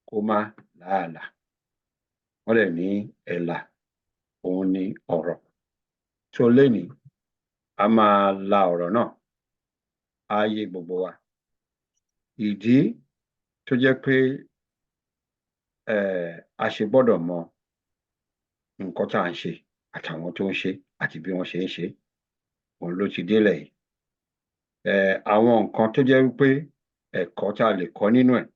kó má làálàá. Wọ́n dẹ̀ ní ẹ̀là òun ni ọ̀rọ̀. So lénìí, a máa la ọ̀rọ̀ náà, á yé gbogbo wa. Ìdí tó jẹ́ pé a ṣe gbọ́dọ̀ mọ nǹkan tá à ń ṣe àtàwọn tó ń ṣe àti bí wọ́n ṣe ń ṣe, òun ló ti délẹ̀ yìí. Àwọn nǹkan tó jẹ́ wípé ẹ̀kọ́ tá a lè kọ́ nínú ẹ̀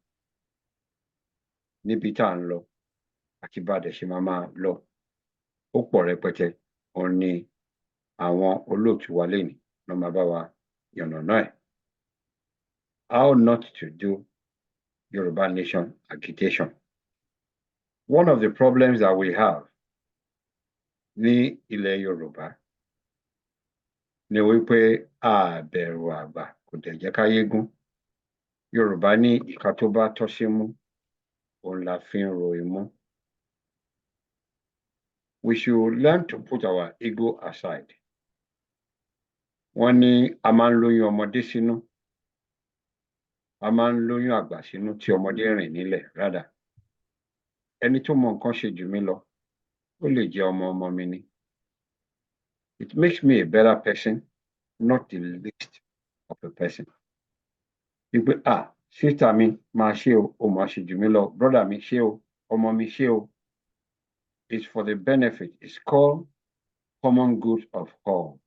níbi tá à ń lọ àti bá a dẹ̀ ṣe máa lọ, ó pọ̀ rẹpẹtẹ. Òun ni àwọn olóòtú wa lénìí ló máa bá wa yànnàná ẹ̀. How not to do Yoruba nation agitation. One of the problems that we have ní ilẹ̀ Yorùbá ni wípé a bẹ̀rù àgbà, kò dẹ̀ jẹ́ ká yégún. Yorùbá ní ìka tó bá tọ́ símú, òun la fi ń ro imú. We should learn to put our ego aside. Wọ́n ní a máa ń lóyún ọmọdé sínú, a máa ń lóyún àgbà sínú tí ọmọdé rìn nílẹ̀ rádà. Ẹni tó mọ nǹkan ṣe jù mí lọ, ó lè jẹ́ ọmọ mi ni. It makes me a better person, not the least of a person. Wípé sister mi máa ṣe o máa ṣe jù mí lọ, brother mi ṣe o, ọmọ mi ṣe o. It's for the benefit. It's called common good of all.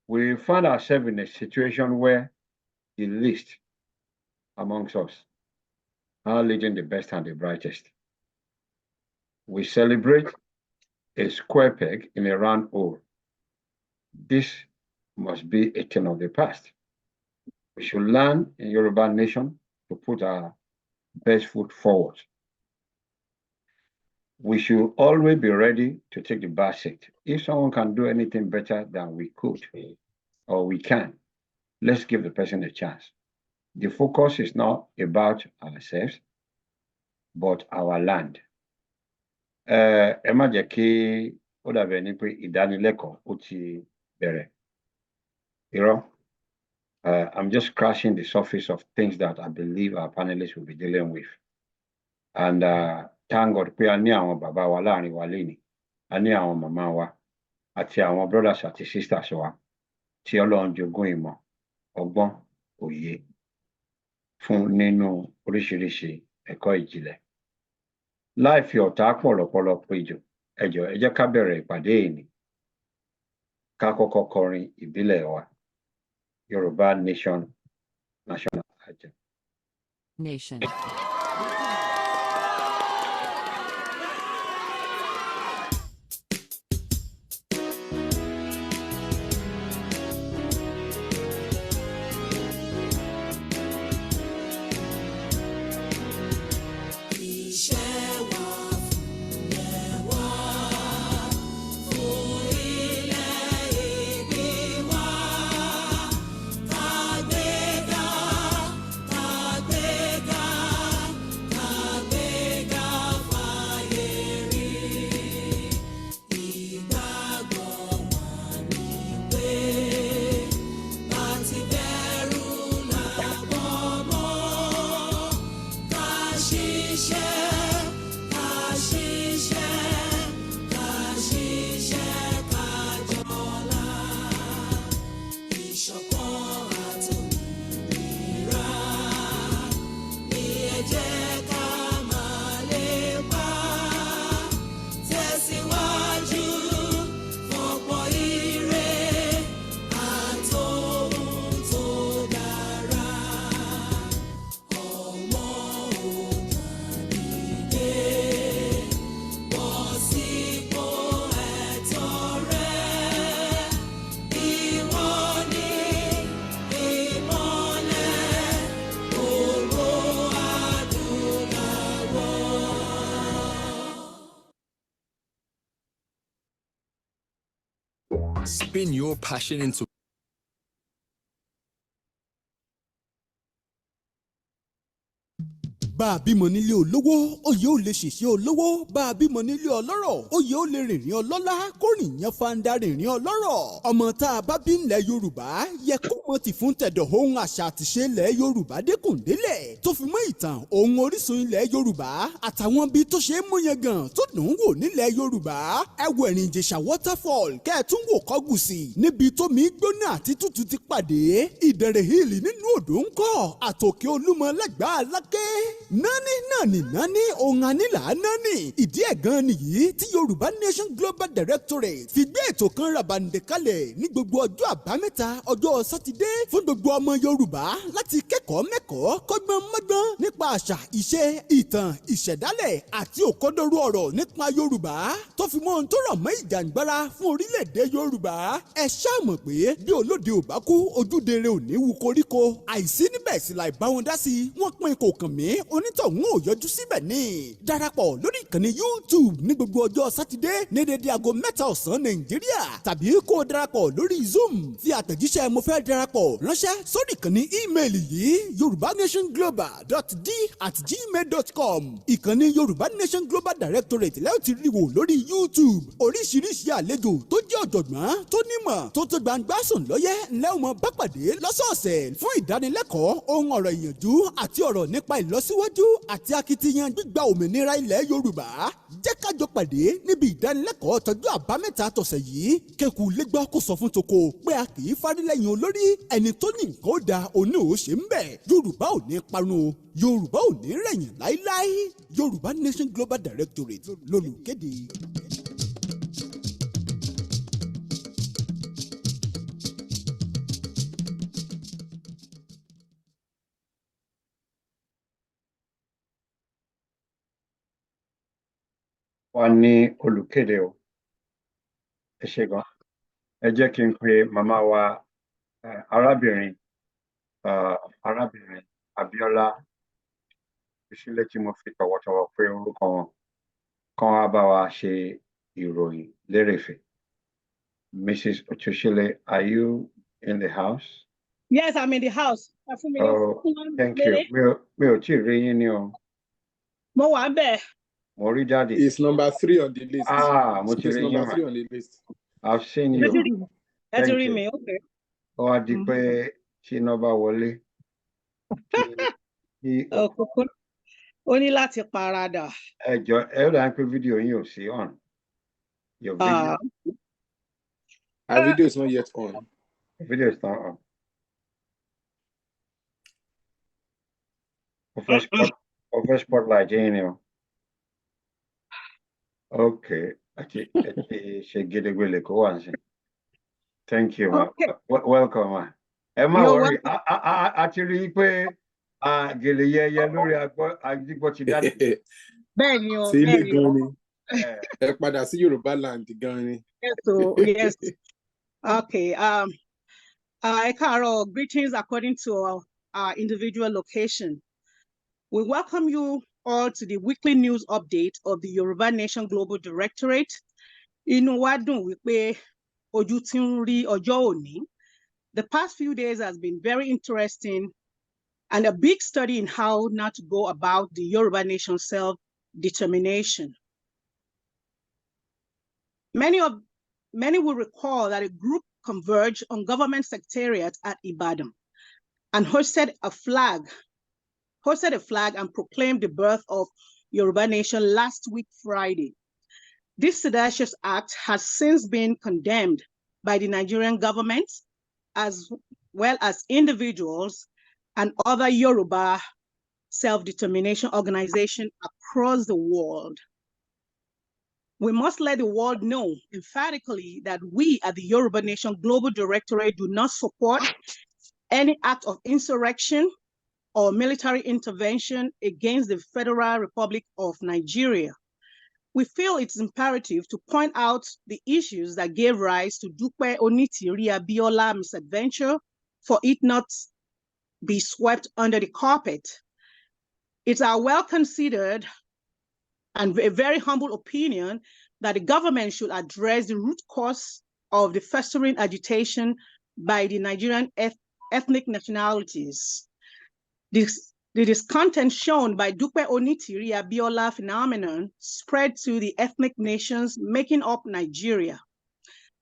We find ourselves in a situation where the least amongst us are leading the best and the brightest. We celebrate a square peg in a round hole. This must be a thing of the past. We should learn in Yoruba nation to put our best foot forward. We should always be ready to take the back seat. If someone can do anything better than we could or we can, let's give the person a chance. The focus is not about ourselves, but our land. Ẹ má jẹ́ kí ó dàbí ẹni pé ìdánilẹ́kọ̀ọ́ ó ti bẹ̀rẹ̀. Irọ́. I'm just scratching the surface of things that I believe our panelists will be dealing with. And thank God pé a ní àwọn bàbá wa láàrin wa lénìí, a ní àwọn màmá wa àti àwọn brothers àti sisters wa tí Ọlọ́run jogún ìmọ̀, ọgbọ́n, òye fún nínú oríṣiríṣi ẹ̀kọ́ ìjìnlẹ̀. Láì fi ọ̀tá pọ̀lọpọ̀lọ péjọ, ẹ jọ̀ọ́ ẹ jẹ́ ká bẹ̀rẹ̀ ìpàdé yìí. Ká kọ́kọ́ kọrin ìbílẹ̀ wa, Yoruba Nation National Anthem. Nation. Spin your passion into bá a bímọ nílé olówó oyè ó lè ṣèṣe olówó bá a bímọ nílé ọlọ́rọ̀ oyè ó lè rìnrìn ọlọ́lá kó rìnyẹn fanda rìnrìn ọlọ́rọ̀ ọmọ tá a bá bí ńlẹ̀ yorùbá yẹ kó mọ ti fún tẹ̀dọ̀ ohun àṣà àtìṣe ilẹ̀ yorùbá dẹ́kun délẹ̀ tó fi mọ́ ìtàn ohun orísun ilẹ̀ yorùbá àtàwọn bíi tó ṣe é múyẹn gan tó dùn ún wò nílẹ̀ yorùbá ẹ wo ẹ̀rìn ìjẹ̀ṣà waterfall kẹ́ẹ̀tún wò kọ́gùsì níbi tómi gbóná àti tútù ti pàdé ìdẹ̀rẹ̀ hill nínú odò ń kọ́ àtòkè olúmọ lẹ́gbàá alákẹ́ nání ohun anílà nání ìdí ẹ̀ gan nìyí tí yorùbá nation global directorate fi gbé ètò kan ràbàǹdẹ̀ kalẹ̀ ní gbogbo ọjọ́ àbámẹ́ta ọjọ́ sátidé fún gbogbo ọmọ yorùbá láti kẹ́kọ̀ọ́ mẹ́kọ̀ọ́ kọ́gbọ́n mọ́gbọ́n nípa àṣà ìṣe ìtàn ìṣẹ̀dálẹ̀ àti òkodoro ọ̀rọ̀ nípa yorùbá tó fi mọ́ ohun tó rọ̀ mọ́ ìjàngbara fún orílẹ̀-èdè yorùbá ẹ ṣáà mọ̀ pé bí olóde ò bá kú ojúdere ò ní wú koríko àìsí níbẹ̀ sì láì bá wọn dá sí wọ́n pín kò kàn mí onítọ̀hún ò yọjú síbẹ̀ ní darapọ̀ lórí ìkànnì youtube ní gbogbo ọjọ́ sátidé ní dédé aago 3 ọ̀sán nàìjíríà tàbí kó o darapọ̀ lórí zoom fi àtẹ̀jíṣẹ́ mo fẹ́ darapọ̀ ránṣẹ́ sórí ìkànnì ímeèlì yìí yorubaнаtionglobal.d@gmail.com ìkànnì yorùbá nation global directorate lẹ́yìn tí rí wò lórí youtube oríṣiríṣi àlejò tó jẹ́ ọ̀jọ̀gbọ́n tó nímọ̀ tó tó gbangba sùn lọ́yẹ́ lẹ́wọ̀n mọ́ bá pàdé lọ́sọ̀ọ̀sẹ̀ fún ìdánilẹ́kọ̀ọ́ ohun ọ̀rọ̀ ìyànjú àti ọ̀rọ̀ nípa ìlọsíwájú àti akitiyan gbígba òmìnira ilẹ̀ yorùbá jẹ́ ká jọ pàdé níbi ìdánilẹ́kọ̀ọ́ tọjú àbámẹ́ta tọ̀sẹ̀ yìí kẹ́kù lẹ́gbọ́ kó sọ fún toko pé a kì í fárílẹ́yìn olórí ẹni tó ní nǹkan ó da òní ò ṣe ń bẹ̀ yorùbá ò ní parun yorùbá ò ní rẹ̀yìn láíláí yorùbá nation global directorate lolùkéde. wọ́n ní olùkéde o ẹ ṣé gan ẹ jẹ́ kí n pe màmá wa arábìnrin Abíọ́lá ìṣílẹ̀ tí mo fi tọ̀wọ̀tọ̀wọ̀ pé orúkọ wọn kan wá bá wa ṣe ìròyìn lérèfé. Mrs. Otushile, are you in the house? Yes, I'm in the house. Oh, thank you. Mi ò tí ì rí yín ní o. Mo wà bẹ́ẹ̀. Mo rí jáde. It's number 3 on the list. Mo ti rí yín number 3 on the list. I've seen you. Ẹ ti rí mi, okay. Ó wá di pé tí iná bá wọlé. Òkùnkùn ó ní láti paradà. Ẹ jọ̀ọ́ ẹ ó dà pé fídíò yín ò sí on. Your video. Our video is not yet on. The video is not on. First spotlight, you know. Okay. Thank you, ma. Okay. Welcome, ma. Emma, worry. Actually, gèlè yẹyẹ lórí àgbọ̀ ti dájú. Bẹ́ẹ̀ni o. Sí ilé gan ni. Ẹ padà sí Yorùbá land gan ni. Yes. Okay. Greetings according to our individual location. We welcome you all to the weekly news update of the Yoruba Nation Global Directorate. Inú wa dùn wípé ojú ti ń rí ọjọ́ òní. The past few days has been very interesting and a big study in how not to go about the Yoruba Nation self-determination. Many will recall that a group converged on government secretariat at Ibadan and hosted a flag and proclaimed the birth of Yoruba Nation last week, Friday. This seditious act has since been condemned by the Nigerian government, as well as individuals and other Yoruba self-determination organizations across the world. We must let the world know emphatically that we at the Yoruba Nation Global Directorate do not support any act of insurrection or military intervention against the Federal Republic of Nigeria. We feel it's imperative to point out the issues that gave rise to Dupe Onitiri Abiola misadventure for it not be swept under the carpet. It's our well-considered and a very humble opinion that the government should address the root cause of the festering agitation by the Nigerian ethnic nationalities. The The discontent shown by Dupe Onitiri Abiola phenomenon spread to the ethnic nations making up Nigeria.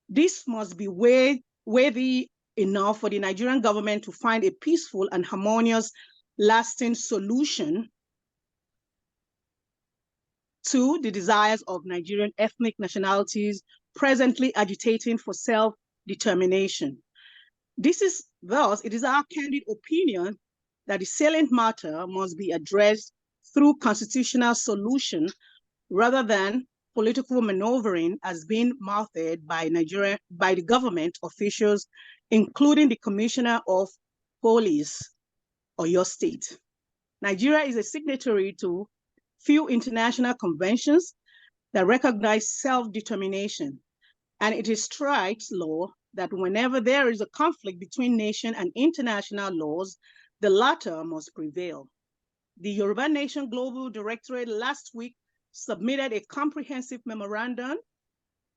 This must be worthy enough for the Nigerian government to find a peaceful and harmonious, lasting solution to the desires of Nigerian ethnic nationalities presently agitating for self-determination. It is our candid opinion that the salient matter must be addressed through constitutional solution rather than political maneuvering as being mouthed by the government officials, including the Commissioner of Police or your state. Nigeria is a signatory to few international conventions that recognize self-determination, and it is strikes law that whenever there is a conflict between nation and international laws, the latter must prevail. The Yoruba Nation Global Directorate last week submitted a comprehensive memorandum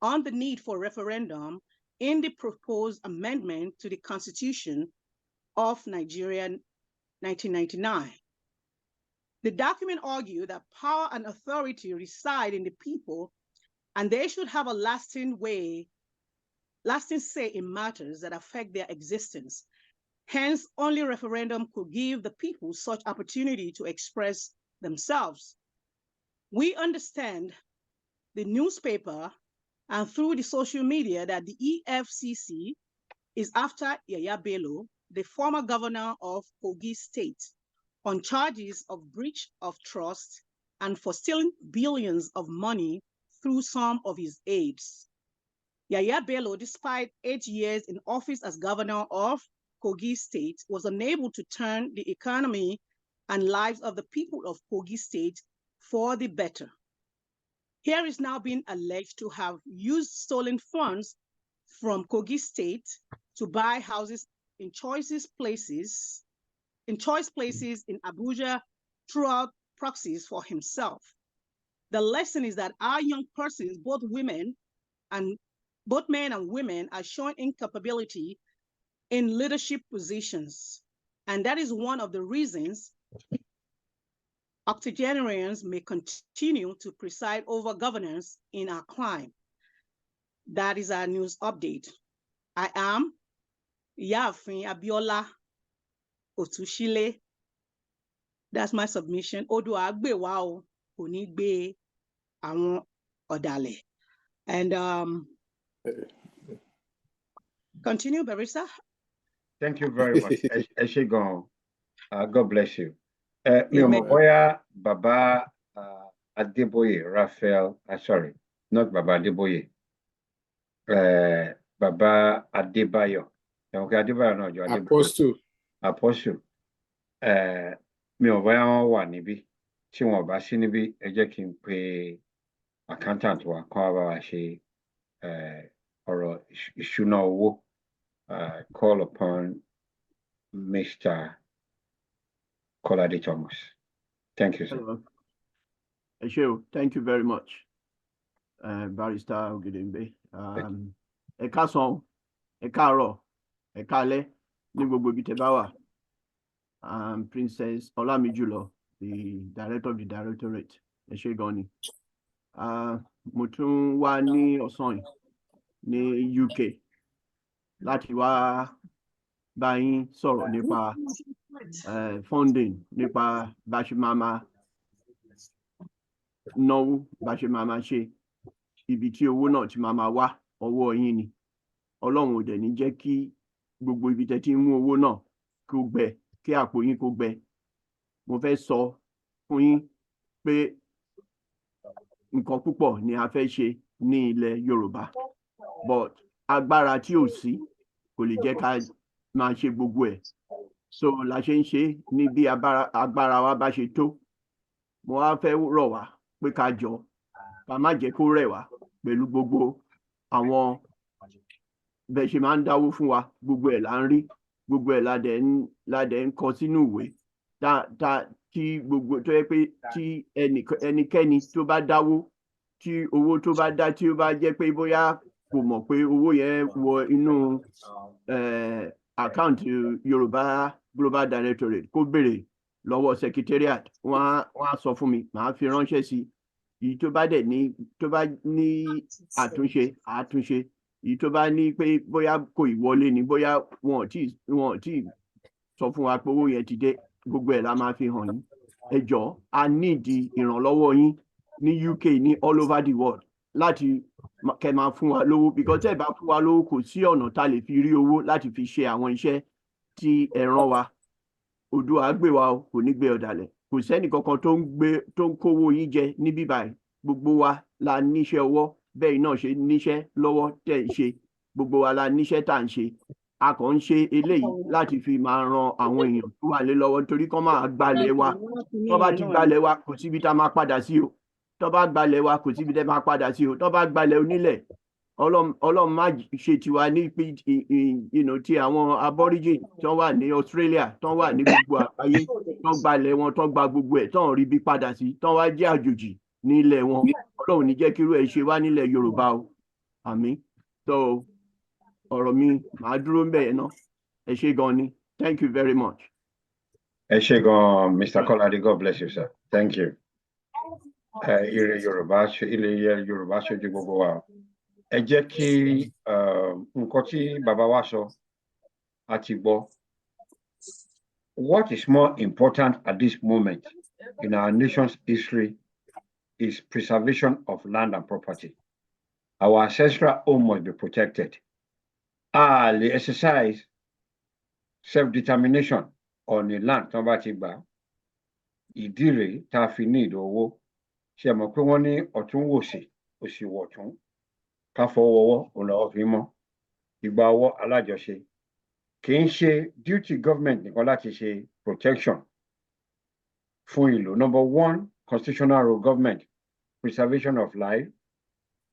on the need for referendum in the proposed amendment to the Constitution of Nigeria 1999. The document argued that power and authority reside in the people, and they should have a lasting say in matters that affect their existence. Hence, only referendum could give the people such opportunity to express themselves. We understand the newspaper and through the social media that the EFCC is after Yaya Bello, the former governor of Kogi State, on charges of breach of trust and for stealing billions of money through some of his aides. Yaya Bello, despite 8 years in office as governor of Kogi State, was unable to turn the economy and lives of the people of Kogi State for the better. Here is now being alleged to have used stolen funds from Kogi State to buy houses in choice places in Abuja throughout proxies for himself. The lesson is that our young persons, both men and women, are showing incapability in leadership positions. And that is one of the reasons octogenarians may continue to preside over governance in our clime. That is our news update. I am Yafin Abiola Otushile. That's my submission. Odo agbe wa o, kò ní gbé àwọn ọ̀dàlẹ̀. And continue, Barrister. Thank you very much. Eshegon, God bless you. Mi ò mọ̀ bóyá Baba Adeboye Raphael, sorry, not Baba Adeboye. Baba Adebayo. Okay, Adebayo náà jọ Adebayo. Apostle. Mi ò bóyá wọ́n wà níbí. Tí wọ́n bá sí níbí, ẹ jẹ́ kí n pe accountant wa kán wá bá wa ṣe ọ̀rọ̀ ìṣúná owó. Call upon Mr. Kolade Thomas. Thank you, sir. Sure. Thank you very much, Barrister Ogedengbe. Ẹ káàsán, ẹ káàárọ̀, ẹ káalẹ́ ní gbogbo ibi tẹ́ bá wà. Princess Olamijulo, the director of the directorate. Ẹ ṣé gan ni. Mo tún wá ní ọ̀sán yìí ní UK láti wá bá yín sọ̀rọ̀ nípa funding, nípa bá ṣe máa náwó, bá ṣe máa ṣe ibi tí owó náà ti máa wá ọwọ́ yín ni. Ọlọ́run ò dẹ̀ ní jẹ́ kí gbogbo ibi tẹ́ ti ń mú owó náà kó gbẹ, kí àpò yín kó gbẹ. Mo fẹ́ sọ fún yín pé nǹkan púpọ̀ ni a fẹ́ ṣe ní ilẹ̀ Yorùbá, but agbára tí ò sí kò lè jẹ́ ká máa ṣe gbogbo ẹ̀. So la ṣe ń ṣe ní bí agbára wa bá ṣe tó. Mo wá fẹ́ rọ̀ wá pé ká jọ ká má jẹ́ kó rẹ̀ wá pẹ̀lú gbogbo àwọn bẹ́ẹ̀ ṣe máa ń dáwó fún wa, gbogbo ẹ̀ là ń rí, gbogbo ẹ̀ la dẹ̀ ń kọ sínú ìwé tí gbogbo tó yẹ pé tí ẹnikẹ́ni tó bá dáwó, tí owó tó bá dá, tí ó bá jẹ́ pé bóyá kò mọ̀ pé owó yẹn wọ inú àkáǹtì Yorùbá Global Directorate, kó béèrè lọ́wọ́ secretariat wọ́n á sọ fún mi màá fi ránṣẹ́ sí èyí tó bá dẹ̀ ní àtúnṣe àtúnṣe èyí tó bá ní pé bóyá kò ìwọlé ni bóyá wọn ò tí sọ fún wa pé owó yẹn ti dé gbogbo ẹ̀ la máa fi hàn yín ẹ jọ̀ọ́ a nídìí ìrànlọ́wọ́ yín ní UK ní all over the world láti kẹ́ máa fún wa lówó because tẹ́ ẹ bá fún wa lówó kò sí ọ̀nà tá a lè fi rí owó láti fi ṣe àwọn iṣẹ́ tí ẹ rán wa Oòduà gbé wa o kò ní gbé ọ̀dàlẹ̀ kò sẹ́nì kankan tó ń kówó yín jẹ níbí báyìí gbogbo wa la níṣẹ́ ọwọ́ bẹ́ẹ̀ náà ṣe níṣẹ́ lọ́wọ́ tẹ̀ ń ṣe gbogbo wa la níṣẹ́ tá à ń ṣe a kàn ń ṣe eléyìí láti fi máa ran àwọn èèyàn tó wà lé lọ́wọ́ nítorí kán máa gbalẹ̀ wa tó bá ti gbalẹ̀ wa kò síbi tá a máa padà sí o tó bá gbalẹ̀ wa kò síbi tá a máa padà sí o tó bá gbalẹ̀ onílẹ̀ Ọlọ́run má ṣe tiwa ní ti àwọn aborigine tó wà ní Australia tó wà ní gbogbo àgbáyé tó gbalẹ̀ wọn tó gba gbogbo ẹ̀ tó ń rí bí padà sí tó wá jẹ́ àjòjì ní ilẹ̀ wọn Ọlọ́run ní jẹ́ kí irú ẹ̀ ṣe wá nílẹ̀ Yorùbá o àmín so ọ̀rọ̀ mi màá dúró ń bẹ̀ yẹn náà ẹ ṣé gan ni thank you very much. ẹ ṣé gan Mr. Kolade, God bless you sir, thank you. Ilẹ̀ Yorùbá ṣojú gbogbo wa ẹ jẹ́ kí nǹkan tí bàbá wa sọ àti gbọ́. What is more important at this moment in our nation's history is preservation of land and property. Our ancestral home must be protected. The exercise self-determination on the land tó bá ti gbà ìdí rèé tá a fi ní ìdòwò ṣe mọ̀ pé wọ́n ní ọ̀tún wòsì òsì wọ̀tún ká fọwọ́wọ́ òlọ́wọ́ fi mọ́ ìgbà ọwọ́ alájọṣe kì í ṣe duty government nìkan láti ṣe protection fún ìlú. Number one constitutional role government preservation of life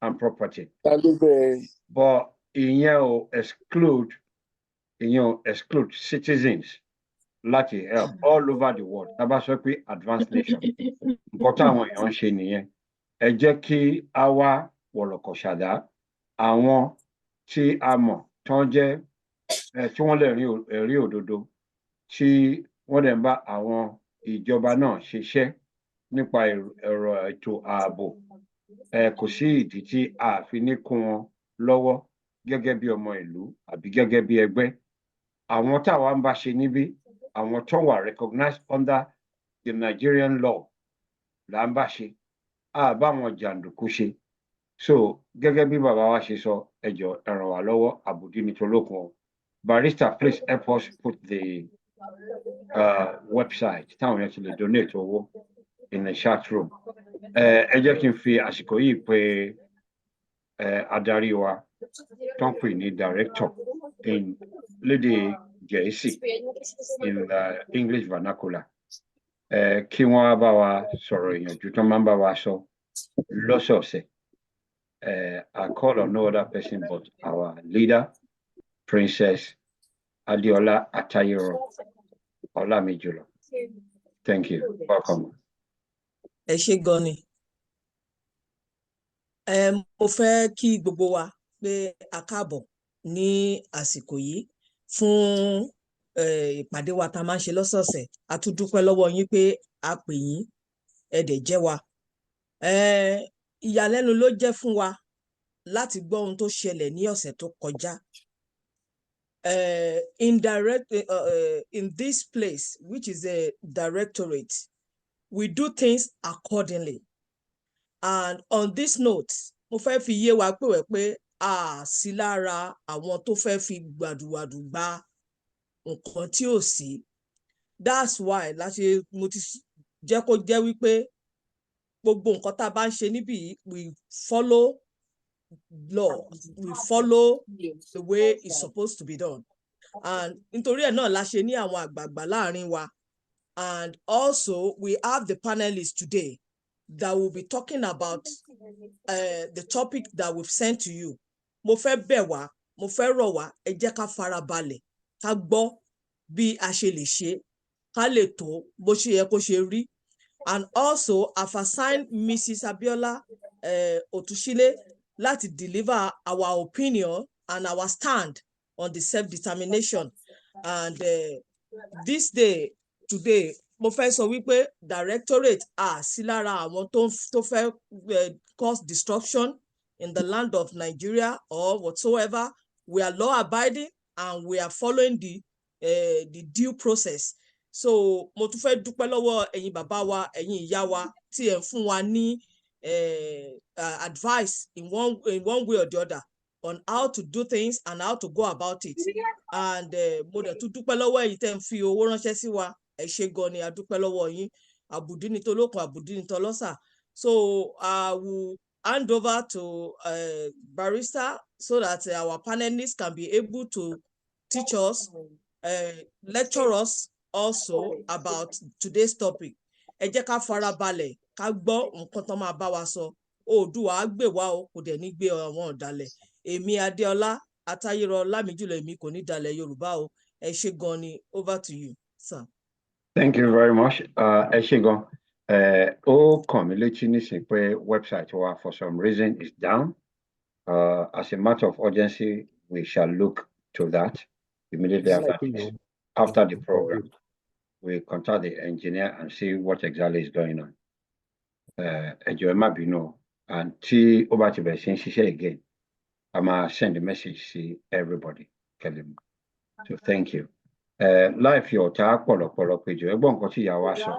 and property. But ìyẹn ò exclude citizens láti help all over the world. Tá bá sọ pé advanced nation nǹkan táwọn èèyàn ń ṣe nìyẹn. Ẹ jẹ́ kí a wá wọ̀lọ̀kọ̀ ṣàdá àwọn tí a mọ̀ tán jẹ́ tí wọ́n lè rí òdodo tí wọ́n dẹ̀ ń bá àwọn ìjọba náà ṣiṣẹ́ nípa ètò ààbò. Kò sí ìdí tí a fi ní kún wọn lọ́wọ́ gẹ́gẹ́ bí ọmọ ìlú àbí gẹ́gẹ́ bí ẹgbẹ́. Àwọn táwa ń bá ṣe níbí àwọn tó wà recognized under the Nigerian law là ń bá ṣe bá wọn jàǹdùkú ṣe. So gẹ́gẹ́ bí bàbá wa ṣe sọ ẹ jọ̀ọ́ ẹ ràn wá lọ́wọ́ àbùdí ní tolókun. Barrister, please help us put the website táwọn yẹn ti lè donate owó in the chat room. Ẹ jẹ́ kí n fi àsìkò yìí pé adarí wa tó ń pè ní director in lédè Gẹ̀ẹ́sì in English vernacular kí wọ́n bá wa sọ̀rọ̀ ìyànjú tó máa ń bá wa sọ lọ́sọ̀ọ̀sẹ̀. I call on no other person but our leader, Princess Adiola Atayero Olamijulo. Thank you. Welcome. Ẹ ṣé gan ni. Mo fẹ́ kí gbogbo wa pé a káàbọ̀ ní àsìkò yìí fún ìpàdé wa tá a máa ń ṣe lọ́sọ̀ọ̀sẹ̀. A tún dúpẹ́ lọ́wọ́ yín pé a pè yín ẹ dẹ̀ jẹ́ wa. Ìyàlẹ́nu ló jẹ́ fún wa láti gbọ́ ohun tó ṣẹlẹ̀ ní ọ̀sẹ̀ tó kọjá. In this place, which is a directorate, we do things accordingly. And on this note, mo fẹ́ fi yé wa pé a sí lára àwọn tó fẹ́ fi gbàdúgbàdù gba nǹkan tí ò sí. That's why láti mo ti jẹ́ kó jẹ́ wípé gbogbo nǹkan tá a bá ń ṣe níbí we follow law, we follow the way it's supposed to be done. And nítorí ẹ̀ náà la ṣe ní àwọn àgbààgbà láàrin wa. And also we have the panelists today that will be talking about the topic that we've sent to you. Mo fẹ́ bẹ̀ wá, mo fẹ́ rọ̀ wá, ẹ jẹ́ ká farabalẹ̀, ká gbọ́ bí a ṣe lè ṣe, ká lè tó bó ṣe yẹ kó ṣe rí. And also I've assigned Mrs. Abiola Otushile láti deliver our opinion and our stand on the self-determination. And this day, today, mo fẹ́ sọ wípé directorate sí lára àwọn tó fẹ́ cause destruction in the land of Nigeria or whatsoever. We are law abiding and we are following the due process. So mo tún fẹ́ dúpẹ́ lọ́wọ́ ẹ̀yin bàbá wa, ẹ̀yin ìyá wa tí ẹ̀ ń fún wa ní advice in one way or the other on how to do things and how to go about it. And mo dẹ̀ tún dúpẹ́ lọ́wọ́ ẹ̀yin tẹ́ ń fi owó ránṣẹ́ sí wa, ẹ ṣé gan ni, a dúpẹ́ lọ́wọ́ yín. Àbùdí ni tolókun, àbùdí ni tọlọ́sà. So I will hand over to Barrister so that our panelists can be able to teach us, lecture us also about today's topic. Ẹ jẹ́ ká farabalẹ̀ ká gbọ́ nǹkan tó máa bá wa sọ. Oòduà á gbè wá o, kò dẹ̀ ní gbé àwọn ọ̀dàlẹ̀. Èmi Adéọlá Atayiro Lámìjùlọ, èmi kò ní dalẹ̀ Yorùbá o. Ẹ ṣé gan ni, over to you, sir. Thank you very much. Ẹ ṣé gan. Ó kàn mí létí nísìnyí pé website wa for some reason is down. As a matter of urgency, we shall look to that immediately after the program. We contact the engineer and see what exactly is going on. Ẹjọ́ ẹ má bínú, and tí ó bá ti bẹ̀rẹ̀ sí ń ṣiṣẹ́ again, I ma send a message to everybody. So thank you. Life your ọ̀tá pọ̀lọ̀pọ̀lọ̀ péjọ, ẹgbọ́n nǹkan tí ìyá wa sọ.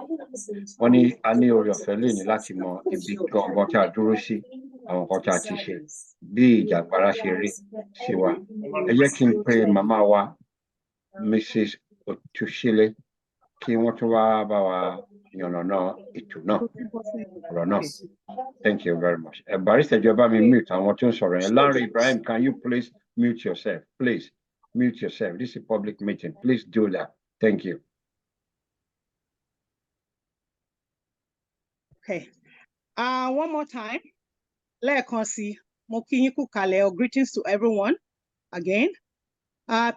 Wọ́n ní a ní oore ọ̀fẹ́ lónìí láti mọ ibi gangan tí a dúró sí, àwọn nǹkan tí a ti ṣe, bí ìjàgbara ṣe rí sí wa. Ẹ jẹ́ kí n pe màmá wa, Mrs. Otushile, kí wọ́n tún wá bá wa yànnàná ètò náà, ọ̀rọ̀ náà. Thank you very much. Barrister ìjọba mi mute àwọn tó ń sọ̀rọ̀ yẹn. Larry Ibrahim, can you please mute yourself? Please mute yourself. This is a public meeting. Please do that. Thank you. Okay. One more time. Lẹ́ẹ̀kan sí, mo kí yín kú kalẹ̀, greetings to everyone again.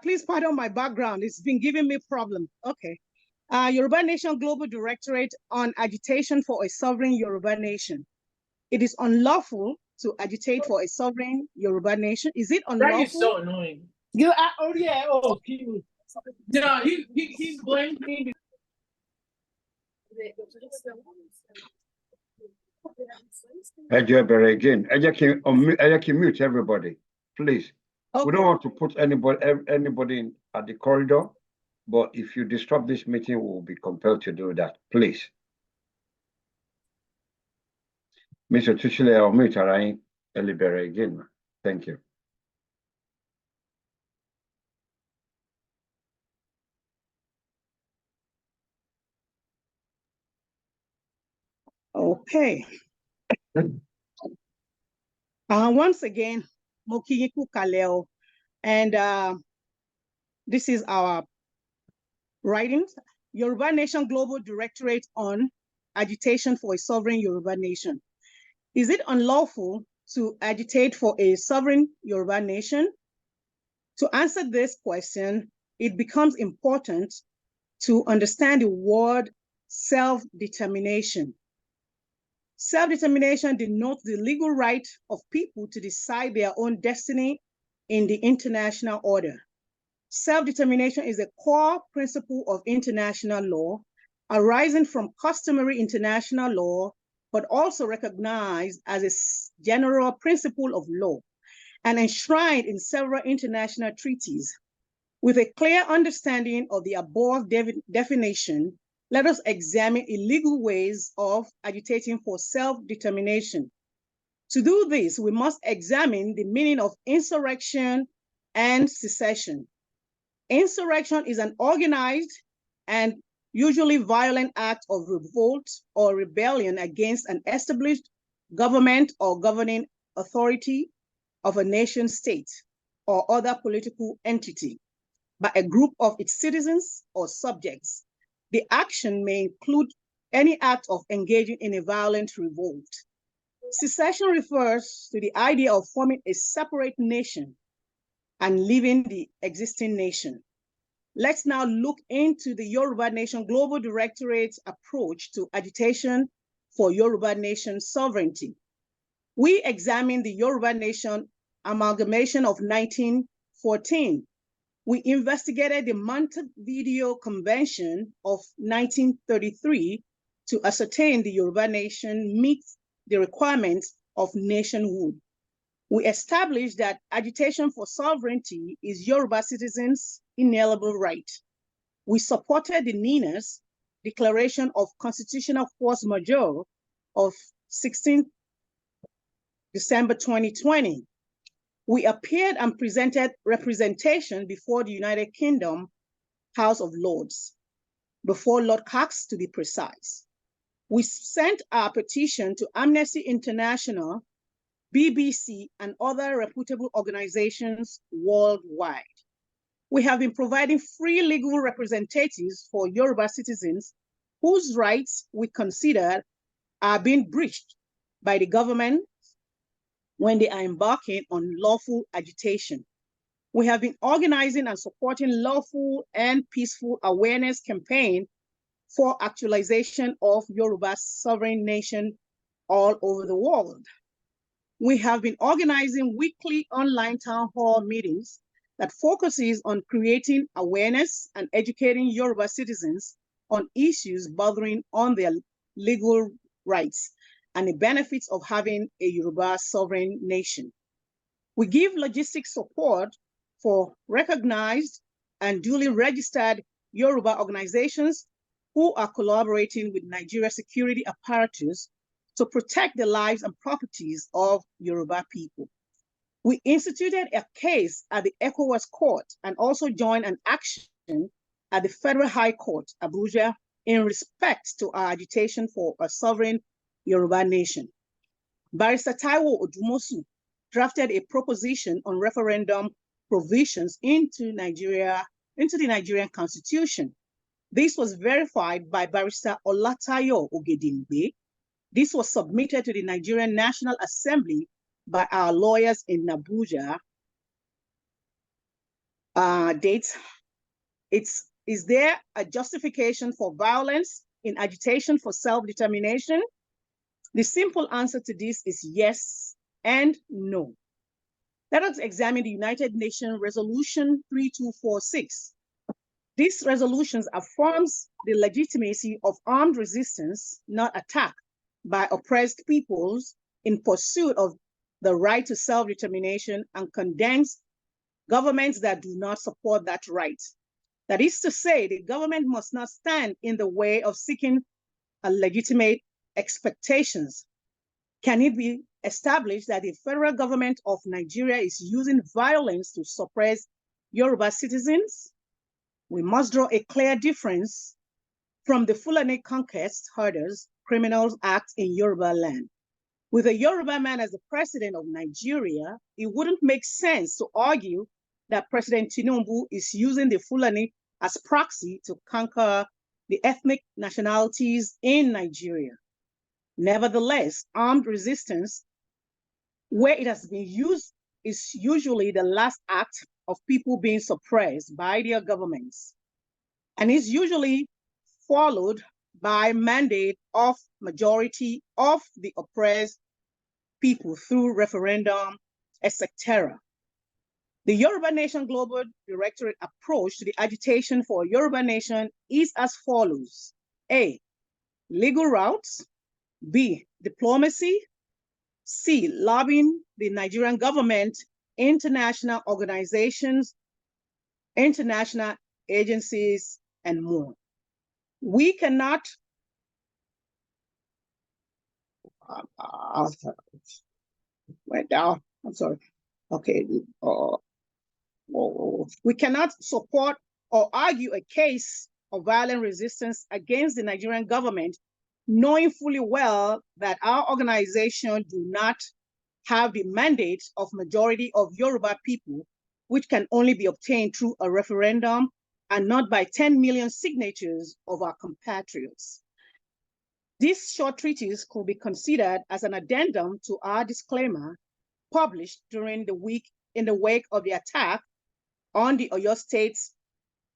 Please pardon my background. It's been giving me problems. Okay. Yoruba Nation Global Directorate on Agitation for a Sovereign Yoruba Nation. It is unlawful to agitate for a sovereign Yoruba nation. Is it unlawful? That is so annoying. He's blaming me. Again, I can mute everybody, please. Okay. We don't want to put anybody in at the corridor, but if you disrupt this meeting, we will be compelled to do that, please. Mr. Tuchile, I'll mute Arain Elibere again. Thank you. Okay. Once again, Mokiyiku Kaleo, and this is our writings. Yoruba Nation Global Directorate on Agitation for a Sovereign Yoruba Nation. Is it unlawful to agitate for a sovereign Yoruba nation? To answer this question, it becomes important to understand the word self-determination. Self-determination denotes the legal right of people to decide their own destiny in the international order. Self-determination is a core principle of international law, arising from customary international law, but also recognized as a general principle of law and enshrined in several international treaties. With a clear understanding of the above definition, let us examine illegal ways of agitating for self-determination. To do this, we must examine the meaning of insurrection and secession. Insurrection is an organized and usually violent act of revolt or rebellion against an established government or governing authority of a nation state or other political entity by a group of its citizens or subjects. The action may include any act of engaging in a violent revolt. Secession refers to the idea of forming a separate nation and leaving the existing nation. Let's now look into the Yoruba Nation Global Directorate's approach to agitation for Yoruba Nation sovereignty. We examine the Yoruba Nation amalgamation of 1914 We investigated the Montevideo Convention of 1933 to ascertain the Yoruba nation meets the requirements of nationhood. We established that agitation for sovereignty is Yoruba citizens' inalienable right. We supported the NINA's declaration of constitutional force majeure of 16 December 2020. We appeared and presented representation before the United Kingdom House of Lords, before Lord Cox to be precise. We sent our petition to Amnesty International, BBC, and other reputable organizations worldwide. We have been providing free legal representatives for Yoruba citizens whose rights we consider are being breached by the government when they are embarking on lawful agitation. We have been organizing and supporting lawful and peaceful awareness campaign for actualization of Yoruba's sovereign nation all over the world. We have been organizing weekly online town hall meetings that focuses on creating awareness and educating Yoruba citizens on issues bordering on their legal rights and the benefits of having a Yoruba sovereign nation. We give logistic support for recognized and duly registered Yoruba organizations who are collaborating with Nigeria security apparatus to protect the lives and properties of Yoruba people. We instituted a case at the ECOWAS court and also joined an action at the Federal High Court, Abuja, in respect to our agitation for a sovereign Yoruba nation. Barrister Taiwo Odumosu drafted a proposition on referendum provisions into the Nigerian Constitution. This was verified by Barrister Olatayo Ogedengbe. This was submitted to the Nigerian National Assembly by our lawyers in Abuja. Is there a justification for violence in agitation for self-determination? The simple answer to this is yes and no. Let us examine the United Nations Resolution 3246. This resolution affirms the legitimacy of armed resistance, not attack, by oppressed peoples in pursuit of the right to self-determination and condemns governments that do not support that right. That is to say, the government must not stand in the way of seeking a legitimate expectations. Can it be established that the federal government of Nigeria is using violence to suppress Yoruba citizens? We must draw a clear difference from the Fulani conquest herders criminals act in Yoruba land. With a Yoruba man as the president of Nigeria, it wouldn't make sense to argue that President Tinubu is using the Fulani as proxy to conquer the ethnic nationalities in Nigeria. Nevertheless, armed resistance, where it has been used, is usually the last act of people being suppressed by their governments, and is usually followed by mandate of majority of the oppressed people through referendum, etc. The Yoruba Nation Global Directorate approach to the agitation for a Yoruba nation is as follows. A, legal routes. B, diplomacy. C, lobbying the Nigerian government, international organizations, international agencies, and more. We cannot went down. I'm sorry. Okay. We cannot support or argue a case of violent resistance against the Nigerian government, knowing fully well that our organization do not have the mandate of majority of Yoruba people, which can only be obtained through a referendum and not by 10 million signatures of our compatriots. This short treatise could be considered as an addendum to our disclaimer published during the week in the wake of the attack on the Oyo State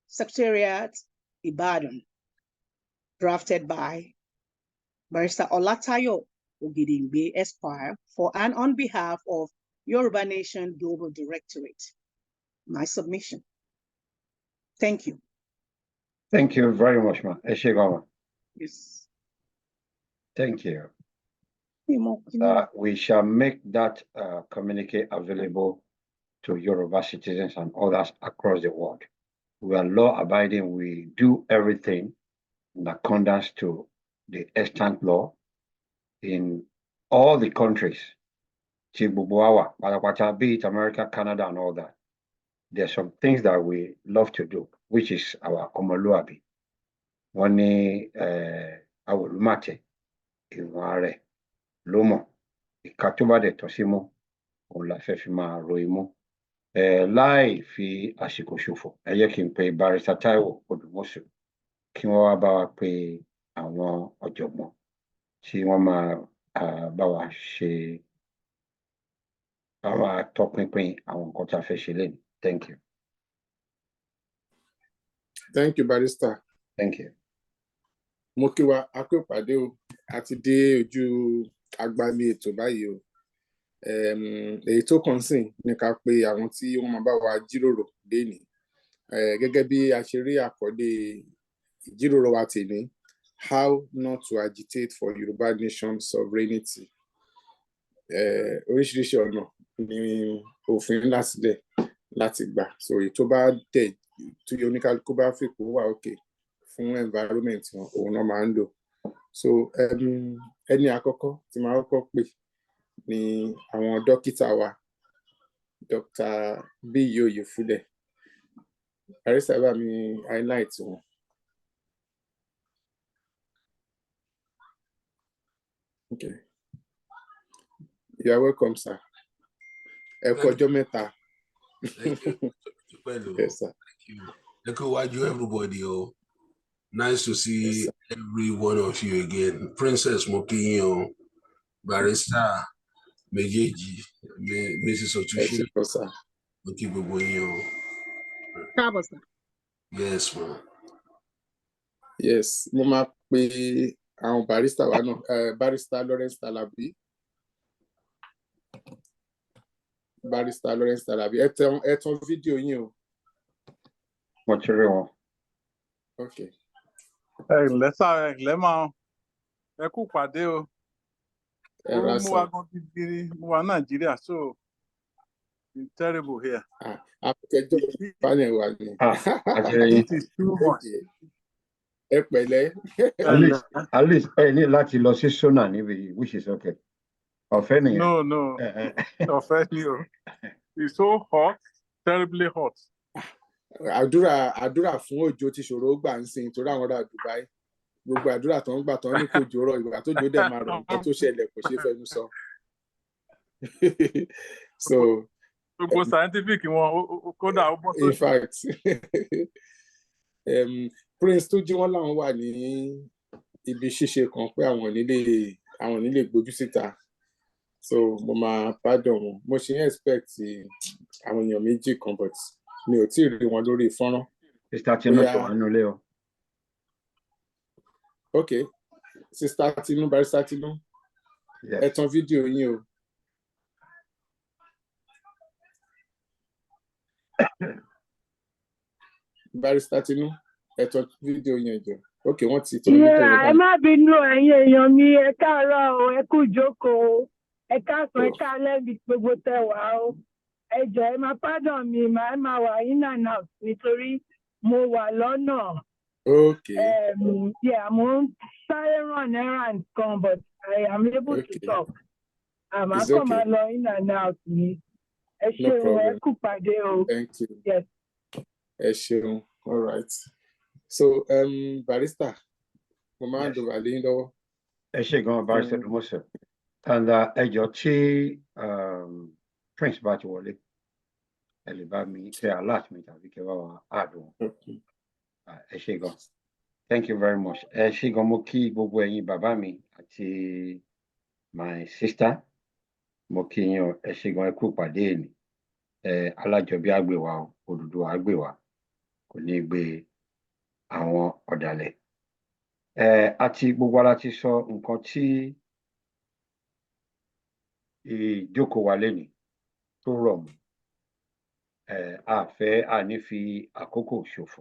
Secretariat, Ibadan, drafted by Barrister Olatayo Ogedengbe Esquire for and on behalf of Yoruba Nation Global Directorate. My submission. Thank you. Thank you very much, ma. Ẹ ṣé gan ma. Yes. Thank you. Imo. We shall make that communique available to Yoruba citizens and others across the world. We are law-abiding. We do everything in accordance to the extant law in all the countries. Chibubuawa, Patapata, be it America, Canada, and all that. There's some things that we love to do, which is our Omoluabi. One our Lumate, Iware, Lomo, Ikatuba de Tosimo, Ola Fefima Roimo. Láì fi àsìkò ṣòfò, ẹ jẹ́ kí n pe Barrister Taiwo Odùmọ̀ṣù kí wọ́n wá bá wa pe àwọn ọ̀jọ̀gbọ́n tí wọ́n máa bá wa ṣe àwọn tọpinpin àwọn nǹkan tá a fẹ́ ṣe lẹ́nu. Thank you. Thank you, Barrister. Thank you. Mo kí wa a kú ìpàdé o, a ti dé ojú agbami ètò báyìí o. Èyí tó kàn sí ní ká pé àwọn tí wọ́n máa bá wa jíròrò lénìí. Gẹ́gẹ́ bí a ṣe rí àkọlé ìjíròrò wa tèmi, how not to agitate for Yoruba nation sovereignty. Oríṣiríṣi ọ̀nà ni òfin ńlá sílẹ̀ láti gbà. So èyí tó bá tẹ̀ tí oníkálukú bá fi kó wà òkè fún environment wọn, òun náà máa ń lò. So ẹni àkọ́kọ́ tí máa kọ́kọ́ pè ni àwọn dókítà wa, Dr. B.E. Oyefúdẹ̀. Barrister bá mi highlight wọn. Okay. You are welcome, sir. Ẹ kú ọjọ́ mẹ́ta. Thank you. Yes, sir. Thank you. Thank you, everybody. Oh, nice to see Yes, every one of you again. Princess Mokinyo, Barrister Mejeji, Mrs. Otushi. Sir. Yes, ma'am. Yes, mo máa pe àwọn barrister wa náà, Barrister Lawrence Talabi. Barrister Lawrence Talabi. Ẹ tàn fídíò yín o. Mo ti rí wọn. Okay. Lẹ́sà lẹ́mọ̀ ẹ kú pàdé o. Ẹ ra Mú wa sà. gan gidi, mú wa Nàìjíríà, so it's terrible here. Akẹ́jọ́ panel wa ni. It is too much. Ẹ pẹ̀lẹ́. At least ẹ ní láti lọ sí Sona níbi, which is okay. Ọ̀fẹ́ nìyẹn. No. Ọ̀fẹ́ ni o. It's so hot, terribly hot. Àdúrà fún òjò tí ṣòro gbà ń sìn torí àwọn ará Dubai. Gbogbo àdúrà tó ń gbà tán ní kò jòrò ìgbà tó jò dẹ̀ máa rọ̀ nǹkan tó ṣẹlẹ̀ kò ṣeé fẹnu sọ. So Gbogbo scientific wọn kódà ó bọ́ sójú. in fact Prince tó jí wọn láwọn wà ní ibi ṣíṣe kan pé àwọn nílé gbójú síta. So mo máa pardon wọn. Mo ṣe expect àwọn èèyàn méjì kan but mi ò tí ì rí wọn lórí fọ́nrán. Mr. Tinu tó wà nínú ilé o. Okay, Sister Tinu, Barrister Tinu, ẹ tàn fídíò yín o. Barrister Tinu, ẹ tàn fídíò yín jọ. Okay, wọ́n ti tàn fídíò yín. Ẹ má bínú ẹ̀yin èèyàn mi, ẹ káàárọ̀ o, ẹ kú jókòó, ẹ káàsán, ẹ káalẹ́ bí gbogbo tẹ́ wà o. Ẹ jọ̀ọ́ ẹ máa pardon mi, máa wà in and out nítorí mo wà lọ́nà. Okay. Yeah, mo ń sáré run errand kan, but I am able to talk. Àmọ́ kàn máa lọ in and out ni. Ẹ ṣeun, ẹ kú pàdé o. Thank you. Yes. Ẹ ṣeun. All right. So, Barrister, mo máa ń dùn wà lẹ́yìn lọ́wọ́. Ẹ ṣé gan, Barrister Odùmọ̀ṣù. And ẹ jọ̀ọ́ tí Prince bá ti wọlé, ẹ lè bá mi ṣe alert mi tàbí kẹ́ bá wa add wọn. Ẹ ṣé gan. Thank you very much. Ẹ ṣé gan, mo kí gbogbo ẹ̀yin bàbá mi àti my sister. Mo kí yín o, ẹ ṣé gan, ẹ kú pàdé èní. Alájọbí á gbé wa o, Odùduwà á gbé wa. Kò ní gbé àwọn ọ̀dàlẹ̀. Àti gbogbo ara ti sọ nǹkan tí ìjókòó wa lénìí tó rọ̀ mọ́. A fẹ́ àní fi àkókò ṣòfò.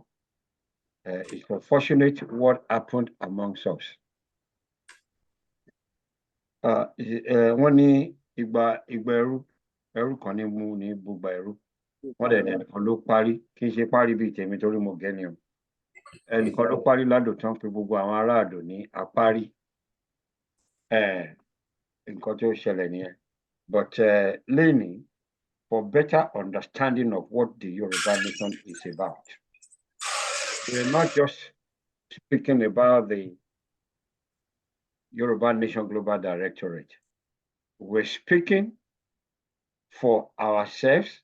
It's unfortunate what happened amongst us. Wọ́n ní ìgbà ẹrú kan ní mú ní gbogbo ẹrú. Wọ́n dẹ̀ ẹnìkan ló parí, kì í ṣe parí bíi tèmi torí mo gẹ́ ni o. Ẹnìkan ló parí ládò tán pé gbogbo àwọn aráàdò ní apárí. Nǹkan tó ṣẹlẹ̀ nìyẹn. But lénìí, for better understanding of what the Yoruba nation is about, we're not just speaking about the Yoruba Nation Global Directorate. We're speaking for ourselves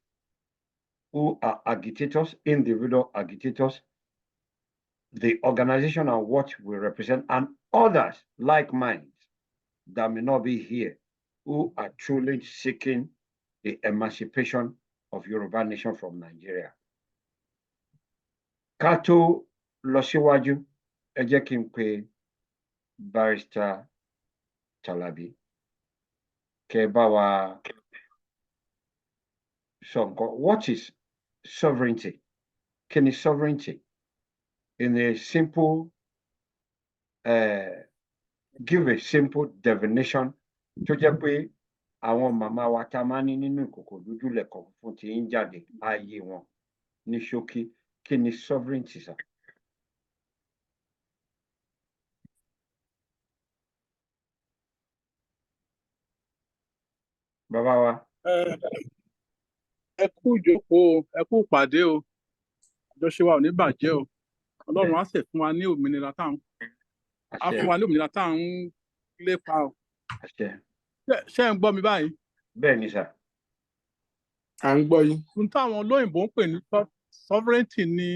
who are agitators, individual agitators, the organization and what we represent, and others like minds that may not be here, who are truly seeking the emancipation of Yoruba Nation from Nigeria. Ká tó lọ síwájú, ẹ jẹ́ kí n pe Barrister Chalabi kẹ́ bá wa sọ nǹkan. What is sovereignty? Kí ni sovereignty? In a simple, give a simple definition tó jẹ́ pé àwọn màmá wa tá máa ní nínú ìkòkò dúdú lẹ̀kọ̀ fún ti ń jáde ayé wọn ní ṣókí. Kí ni sovereignty sà? Bàbá wa. Ẹ kú ìjókòó, ẹ kú ìpàdé o. Àjọṣe wa ò ní bàjẹ́ o. Ọlọ́run á sì fún wa ní òmìnira tá à ń lépa o. Ṣé ẹ ń gbọ́ mi báyìí? Bẹ́ẹ̀ ni sà. À ń gbọ́ yín. Ohun táwọn olóyìnbó ń pè ní sovereignty ni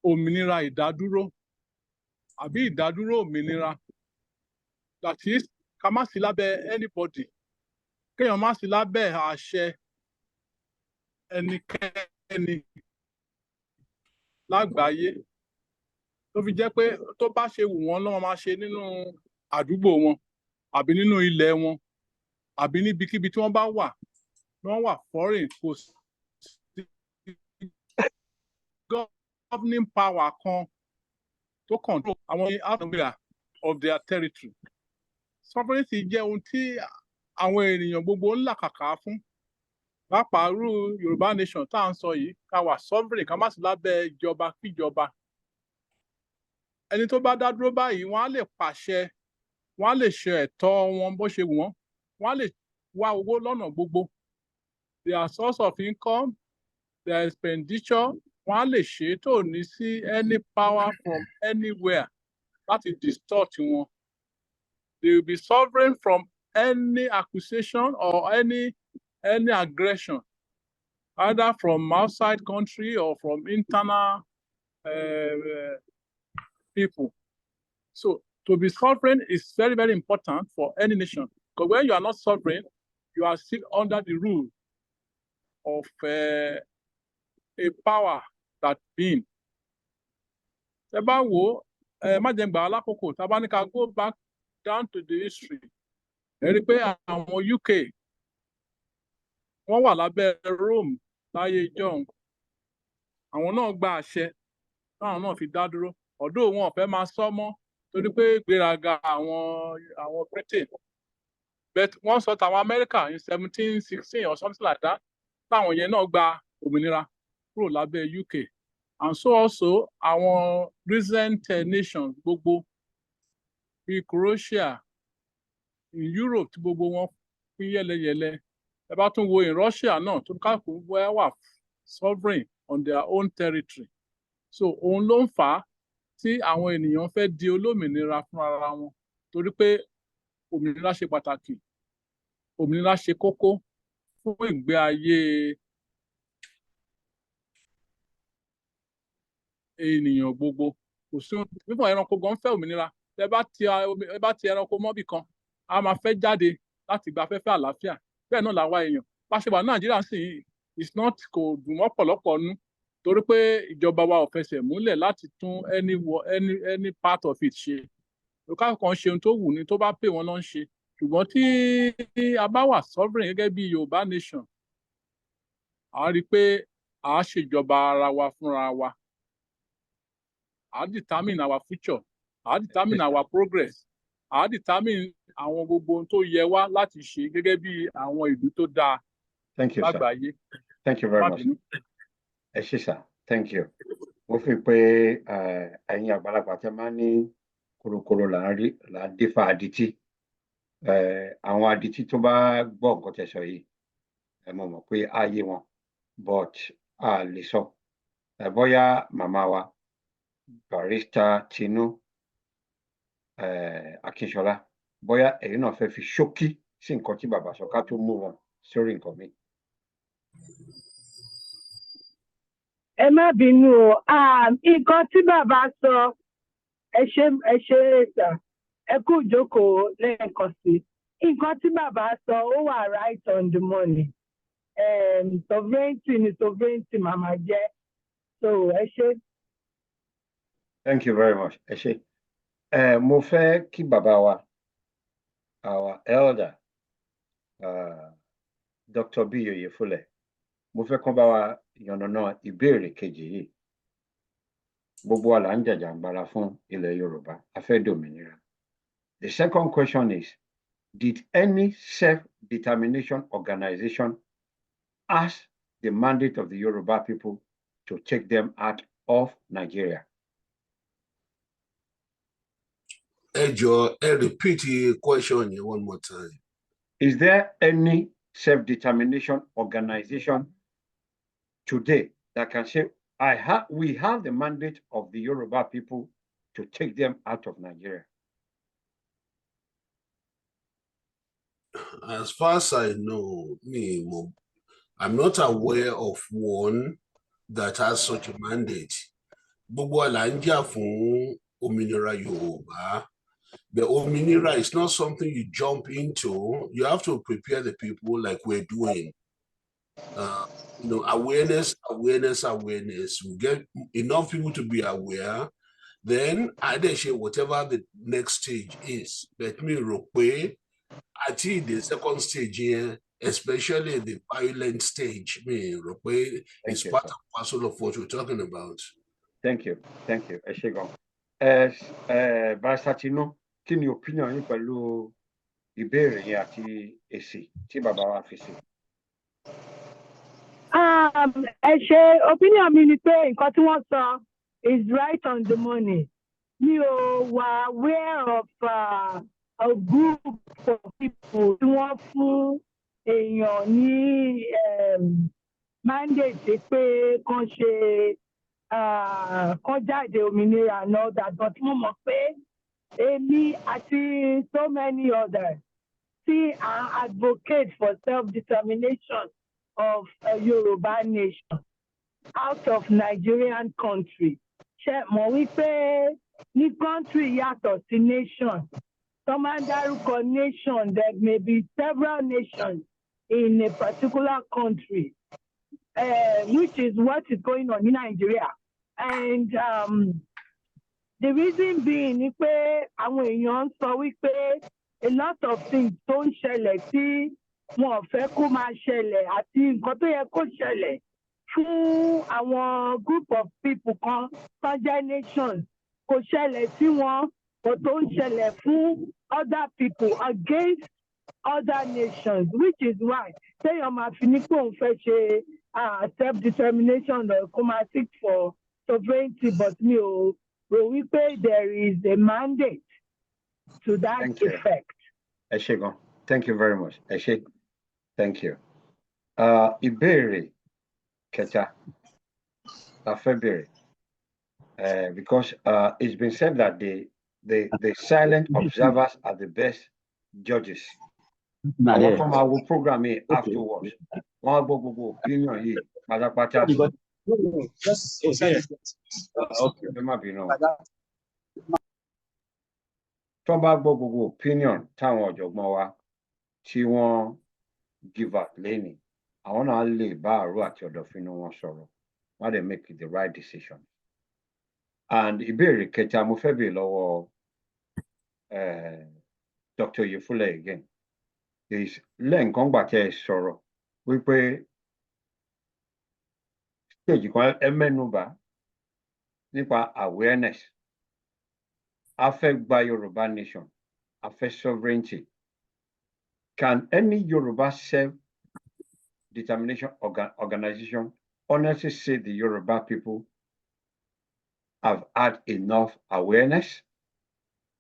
òmìnira ìdádúró àbí ìdádúró òmìnira. That is, ká má sí lábẹ́ anybody, kéèyàn má sí lábẹ́ àṣẹ ẹnikẹ́ni lágbàáyé. Tó fi jẹ́ pé tó bá ṣe wù wọ́n lọ́wọ́ máa ṣe nínú àdúgbò wọn àbí nínú ilẹ̀ wọn àbí níbikíbi tí wọ́n bá wà, wọ́n wà foreign, kò sí governing power kan tó control àwọn outlier of their territory. Sovereignty jẹ́ ohun tí àwọn ènìyàn gbogbo ń làkàkà fún. Pàápàá irú Yorùbá nation tá à ń sọ yìí, ká wà sovereign, ká má sí lábẹ́ ìjọba kíjọba. Ẹni tó bá dá dúró báyìí, wọ́n á lè pàṣẹ, wọ́n á lè ṣe ẹ̀tọ́ wọn bó ṣe wù wọ́n, wọ́n á lè wá owó lọ́nà gbogbo. Their source of income, their expenditure, wọ́n á lè ṣe tó ní sí any power from anywhere láti distort wọn. They will be sovereign from any accusation or any aggression, either from outside country or from internal people. So to be sovereign is very, very important for any nation. Because when you are not sovereign, you are still under the rule of a power that being. Ẹ bá wo, má jẹ́ gbà alákòókò, tá bá ní ká go back down to the history. Ẹ rí pé àwọn UK wọ́n wà lábẹ́ Rome láyé ìjọ́un. Àwọn náà gba àṣẹ táwọn náà fi dá dúró. Ọ̀dọ̀ wọn ò fẹ́ máa sọ mọ́ torí pé ìgbéraga àwọn Britain. But wọ́n sọ tàwọn America in 1716 or something like that. Táwọn yẹn náà gba òmìnira kúrò lábẹ́ UK. And so also àwọn recent nations gbogbo bíi Croatia in Europe tí gbogbo wọn pín yẹ́lẹyẹ̀lẹ. Ẹ bá tún wo in Russia náà tó káàkiri wà sovereign on their own territory. So òun ló ń fà á tí àwọn ènìyàn fẹ́ di olómìnira fún ara wọn torí pé òmìnira ṣe pàtàkì, òmìnira ṣe kókó fún ìgbé ayé ènìyàn gbogbo. Kò sí fífún ẹranko gan fẹ́ òmìnira. Ẹ bá ti ẹranko mọ́bì kan, a máa fẹ́ jáde láti gba afẹ́fẹ́ àlàáfíà. Bẹ́ẹ̀ náà làwa èèyàn. Bá ṣe wà ní Nàìjíríà sì is not kò dùn mọ́ pọ̀lọpọ̀ nú torí pé ìjọba wa ò fẹsẹ̀ múlẹ̀ láti tún any part of it ṣe. Òkà kan ṣe ohun tó wù ní tó bá pè wọ́n náà ń ṣe. Ṣùgbọ́n tí a bá wà sovereign gẹ́gẹ́ bí Yorùbá nation, a rí pé a ṣèjọba ara wa fúnra wa. I'll determine our future. I'll determine our progress. I'll determine àwọn gbogbo ohun tó yẹ wá láti ṣe gẹ́gẹ́ bí àwọn ìlú tó dáa lágbàáyé. Thank you very much. Ẹ ṣé sir. Thank you. Mo fi pé ẹ̀yin àgbàlagbà tẹ́ máa ní korokoro là ń dífá adití. Àwọn adití tó bá gbọ́ nǹkan tẹ́ sọ yìí, mo mọ̀ pé á yé wọn, but a lè sọ. Bóyá màmá wa, Barrister Tinú Akínsọlá, bóyá ẹ̀yin náà fẹ́ fi ṣókí sí nǹkan tí bàbá sọ ká tó mú wọn sórí nǹkan mi. Ẹ má bínú o, nǹkan tí bàbá sọ, ẹ ṣé sà, ẹ kú ìjókòó lẹ́ẹ̀kan sí. Nǹkan tí bàbá sọ ó wà right on the money. Sovereignty ni sovereignty màmá jẹ́. So ẹ ṣé. Thank you very much. Ẹ ṣé. Mo fẹ́ kí bàbá wa, our elder, Dr. B. Oyefule, mo fẹ́ kán bá wa yànnàná ìbéèrè kejì yìí. Gbogbo wa là ń jàjàǹgbara fún ilẹ̀ Yorùbá, a fẹ́ dòmìnira. The second question is, did any self-determination organization ask the mandate of the Yoruba people to take them out of Nigeria? Ejo, repeat the question one more time. Is there any self-determination organization today that can say, we have the mandate of the Yoruba people to take them out of Nigeria? As far as I know, I'm not aware of one that has such a mandate. Gbogbo ala ń jà fún òmìnira Yorùbá. The òmìnira is not something you jump into. You have to prepare the people like we're doing. Awareness. We get enough people to be aware. Then I share whatever the next stage is. Let me repeat. I think the second stage here, especially the violent stage, is part and parcel of what we're talking about. Thank you. Ẹ ṣé gan. Barrister Tinú, kí ni opinion yín pẹ̀lú ìbéèrè yẹn àti èsì tí bàbá wa fi sí? Ẹ ṣé, opinion mi ni pé nǹkan tí wọ́n sọ is right on the money. Mi ò wà aware of a group of people tí wọ́n fún èèyàn ní mandate pé kán ṣe kán jáde òmìnira and all that, but mo mọ̀ pé èmi àti so many others tí advocate for self-determination of a Yoruba nation out of Nigerian country. Ṣé mọ̀ wípé ní country yàtọ̀ sí nation. Some dárúkọ nation, there may be several nations in a particular country, which is what is going on in Nigeria. And the reason being ni pé àwọn èèyàn sọ wípé a lot of things tó ń ṣẹlẹ̀ tí wọn ò fẹ́ kó máa ṣẹlẹ̀ àti nǹkan tó yẹ kó ṣẹlẹ̀ fún àwọn group of people kan tó jẹ́ nations kò ṣẹlẹ̀ sí wọn. But don't ṣẹlẹ̀ fún other people against other nations, which is why téèyàn máa fi ní pé òun fẹ́ ṣe self-determination or kó máa seek for sovereignty, but mi ò rò wípé there is a mandate to that effect. Ẹ ṣé gan. Thank you very much. Ẹ ṣé. Thank you. Ìbéèrè kẹta la fẹ́ bèrè, because it's been said that the silent observers are the best judges. Àwọn tó máa wo program yìí afterwards, wọ́n á gbọ́ gbogbo opinion yìí pátápátá. Ẹ má bínú. Tó bá gbọ́ gbogbo opinion táwọn ọ̀jọ̀gbọ́n wa tí wọ́n give out lẹ́nìí, àwọn náà lè bá àrò àti ọ̀dọ̀fínú wọn sọ̀rọ̀. Wọ́n á dẹ̀ make the right decision. And ìbéèrè kẹta mo fẹ́ bèèrè lọ́wọ́ Dr. Oyefule again is lẹ́ǹkan gbà tẹ́ ẹ sọ̀rọ̀ wípé stage kan ẹ mẹ́nubà nípa awareness. A fẹ́ gba Yoruba nation, a fẹ́ sovereignty. Can any Yoruba self-determination organization honestly say the Yoruba people have had enough awareness?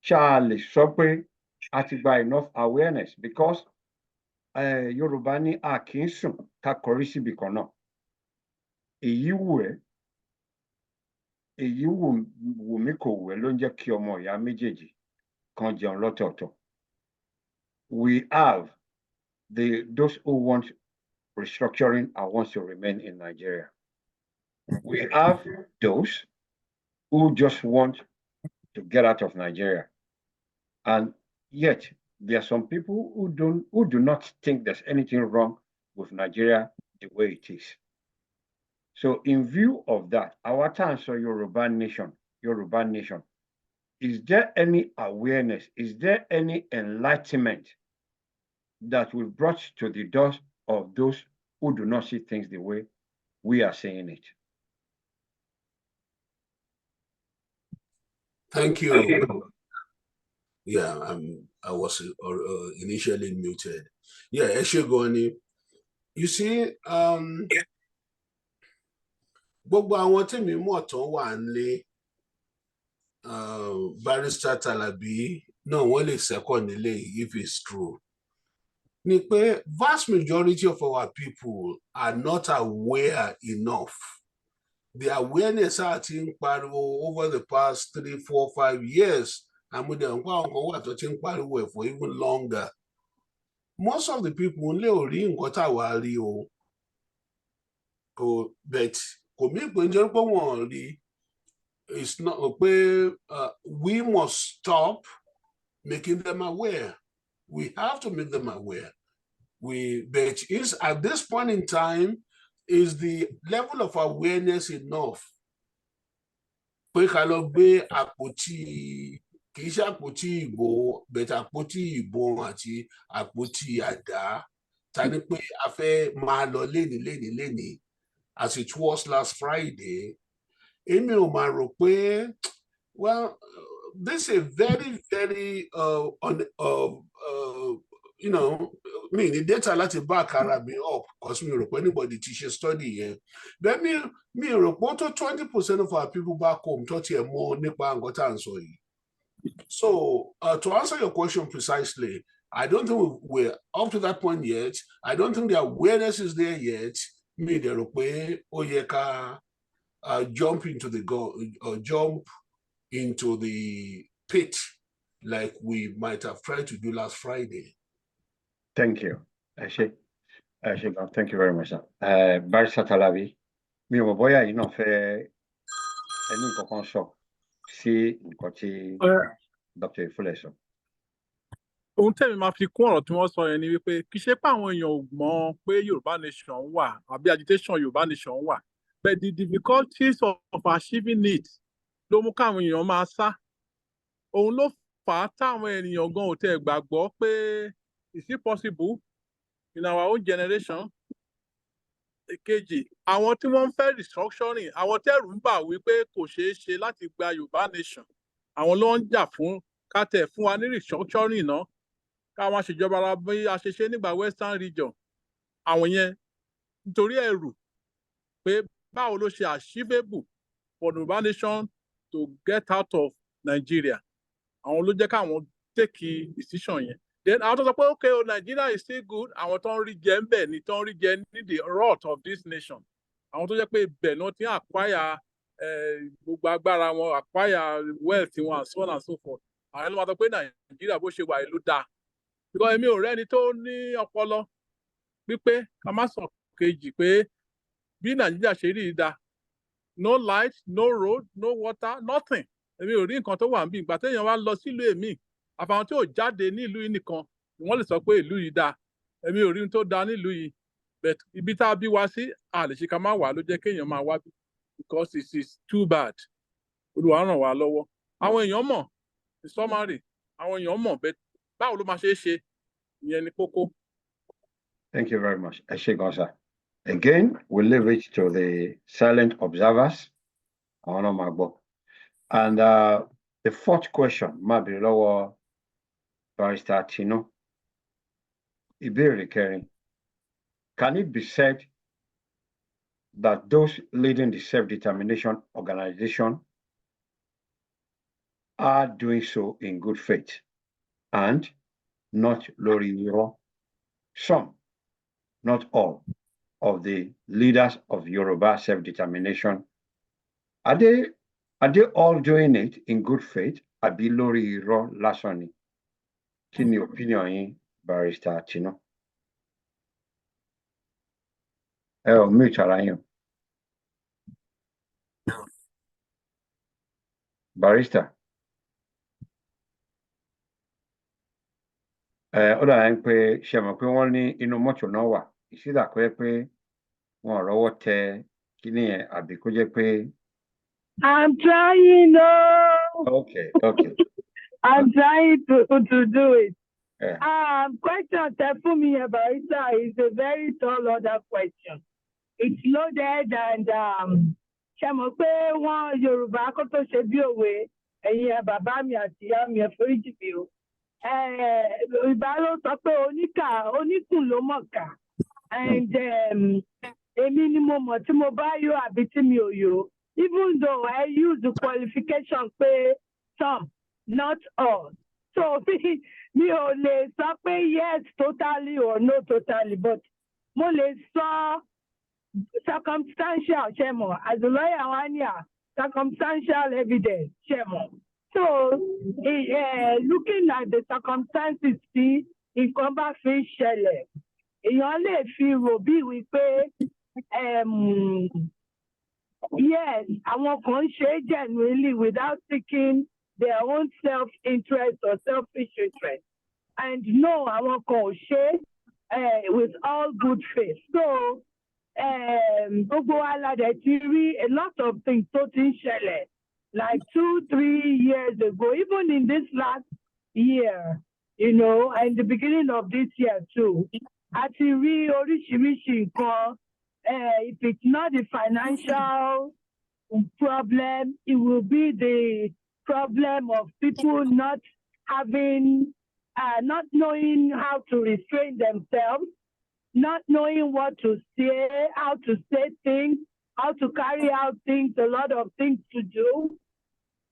Charlie sọ pé a ti gba enough awareness because Yoruba ní a kì í sùn ká kọrí síbi kan náà. Èyí wù ẹ́, èyí wù mí kò wù ẹ́ ló ń jẹ́ kí ọmọ ìyá méjèèjì kan jẹun lọ́tọ̀ọ̀tọ̀. We have those who want restructuring and wants to remain in Nigeria. We have those who just want to get out of Nigeria. And yet, there are some people who do not think there's anything wrong with Nigeria the way it is. So in view of that, our time so Yoruba nation, is there any awareness? Is there any enlightenment that will brought to the doors of those who do not see things the way we are seeing it? Thank you. Yeah, I was initially muted. Yeah, Eshegoni, you see, gbogbo àwọn tèmi mọ̀ tán wà nílé, Barrister Talabi náà wọ́n lè second nílé if it's true. Ni pé vast majority of our people are not aware enough. The awareness are being pariwo over the past 3, 4, 5 years. And with them for even longer. Most of the people only rí nǹkan táwa rí o. But it's not we must stop making them aware. We have to make them aware. But is at this point in time, is the level of awareness enough? Pé ká lọ gbé àpótí kì í ṣe àpótí ìbò bẹ̀tẹ̀ àpótí ìbọn àti àpótí àdá ta ni pé a fẹ́ máa lọ lénìí as it was last Friday. Èmi ò máa rò pé well this is a very very you know, the data láti back ara mi up because mi ò rò pé anybody ti ṣe study yẹn. But mi ò rò pé tó 20% of our people back home tó tiẹ̀ mọ̀ nípa nǹkan tá à ń sọ yìí. So to answer your question precisely, I don't think we're up to that point yet. I don't think the awareness is there yet. Mi dẹ̀ rò pé ó yẹ ká jump into the pit like we might have tried to do last Friday. Thank you. Thank you very much, sir. Barrister Talabi, mi ò mọ̀ bóyá yìí náà fẹ́ ẹni nǹkan kan sọ sí nǹkan tí Dr. Ifule sọ. Ohun tẹ́mi máa fi kún ọ̀rọ̀ tí wọ́n sọ yẹn ni wípé kì í ṣe pé àwọn èèyàn ò mọ̀ pé Yorùbá nation wà àbí agitation Yorùbá nation wà, but the difficulties of achieving it ló mú káwọn èèyàn máa sá. Òun ló fà á táwọn ènìyàn gan ò tẹ̀ gbàgbọ́ pé is it possible in our own generation? Èkejì, àwọn tí wọ́n ń fẹ́ restructuring, àwọn tẹ́rù ń bà wípé kò ṣeé ṣe láti gba Yorùbá nation, àwọn ló ń jà fún kátẹ̀ fún wa ní restructuring náà, káwọn aṣèjọba ara bí a ṣe ṣe nígbà Western region. Àwọn yẹn nítorí ẹ̀rù pé báwo ló ṣe achievable for Yorùbá nation to get out of Nigeria. Àwọn ló jẹ́ káwọn take decision yẹn. Then àwọn tó sọ pé okay Nigeria is still good, àwọn tó ń rí jẹ ń bẹ̀ ni tó ń rí jẹ ní the rot of this nation. Àwọn tó jẹ́ pé ibẹ̀ náà ti ń acquire gbogbo agbára wọn, acquire wealth wọn and so on and so forth. Àwọn ẹni wọ́n sọ pé Nigeria bó ṣe wà ìlú dáa. Because èmi ò rẹ́ni tó ní ọpọlọ wípé ká má sọ kejì pé bí Nigeria ṣe rí dáa, no light, no road, no water, nothing. Èmi ò rí nǹkan tó wà níbí. Ìgbà téèyàn wá lọ sílùú èmi, àfàwọn tí ò jáde ní ìlú yìí nìkan ni wọ́n lè sọ pé ìlú yìí dáa. Èmi ò rí ohun tó dáa nílùú yìí. But ibi tá a bí wa sí, a lè ṣe ká má wà ló jẹ́ kéèyàn máa wá bí. Because it is too bad. Olúwa ràn wá lọ́wọ́. Àwọn èèyàn mọ̀, in summary, àwọn èèyàn mọ̀, but báwo ló máa ṣe é ṣe? Ìyẹn ni kókó. Thank you very much. Ẹ ṣé gan, sir. Again, we leave it to the silent observers. Àwọn náà máa gbọ́. And the fourth question, Mabi Lowo Barrister Tino. Ìbéèrè kẹrin. Can it be said that those leading the self-determination organization are doing so in good faith and not lórí irọ́? Some, not all, of the leaders of Yoruba self-determination, are they all doing it in good faith? Àbí lórí irọ́ lásán ni? Kí ni opinion yín, Barrister Tino? Ẹ ò mute ara yín. Barrister. Ó dà ń pé ṣe mọ̀ pé wọ́n ní inú mọ́tò náà wà. Ìṣídà kó jẹ́ pé wọn ò rọ́wọ́ tẹ kíní yẹn àbí kó jẹ́ pé. I'm trying, no. Okay. I'm trying to do it. Yeah. Question for me, Barrister, is a very tall order question. It's loaded and ṣe mọ̀ pé wọ́n Yorùbá kó tó ṣe bí òwe ẹ̀yin bàbá mi àti ìyá mi ẹ̀foríjì mi o. Yorùbá ló sọ pé oníkùn ló mọ̀ọ́kà. And èmi ni mo mọ̀ tí mo bá yó àbí tí mi ò yó. Even though I use the qualification pé some, not all. So mi ò lè sọ pé yes totally or no totally, but mo lè sọ circumstantial, Shemo. As a lawyer, one year, circumstantial evidence, Shemo. So, looking at the circumstances, see, in combat fish shell, èèyàn lè fi rò bí wípé, yes, àwọn kan ṣe genuinely without seeking their own self-interest or selfish interest. And no, àwọn kan ò ṣe with all good faith. So, gbogbo wa la dẹ̀ ti rí a lot of things tó ti ń ṣẹlẹ̀ like 2-3 years ago, even in this last year, you know, and the beginning of this year too. A ti rí oríṣiríṣi nǹkan. If it's not the financial problem, it will be the problem of people not having, not knowing how to restrain themselves, not knowing what to say, how to say things, how to carry out things, a lot of things to do.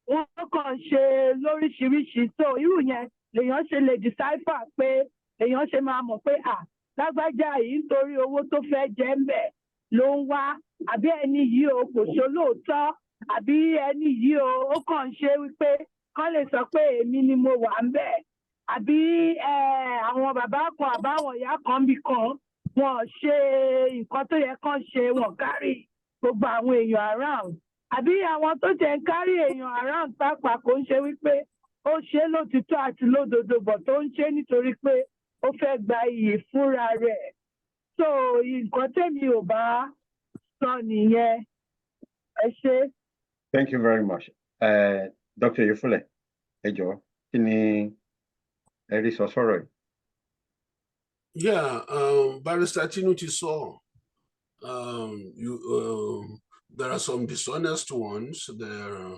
Wọ́n kàn ṣe lóríṣiríṣi. So irú yẹn lèèyàn ṣe lè decipher pé lèèyàn ṣe máa mọ̀ pé lágbájá yìí nítorí owó tó fẹ́ jẹ ń bẹ̀ ló ń wá, àbí ẹni yìí o kò ṣolóòótọ́, àbí ẹni yìí o ó kàn ṣe wípé kán lè sọ pé èmi ni mo wà ń bẹ̀, àbí àwọn bàbá kan àbáwọn ìyá kan bí kan wọn ṣe nǹkan tó yẹ kán ṣe, wọn kárí gbogbo àwọn èèyàn around, àbí àwọn tó jẹ́ ń kárí èèyàn around pàápàá kò ń ṣe wípé ó ṣe lótìtọ́ àti lódodo bọ̀ tó ń ṣe nítorí pé ó fẹ́ gba iyì fúnra rẹ̀. So nǹkan tẹ́mi ò bá sọ nìyẹn. Ẹ ṣé. Thank you very much. Dr. Yefule, ẹ jọ̀ọ́, kí ni ẹ rí sọ sọ̀rọ̀ yìí? Yeah, Barrister Tino ti sọ. There are some dishonest ones. There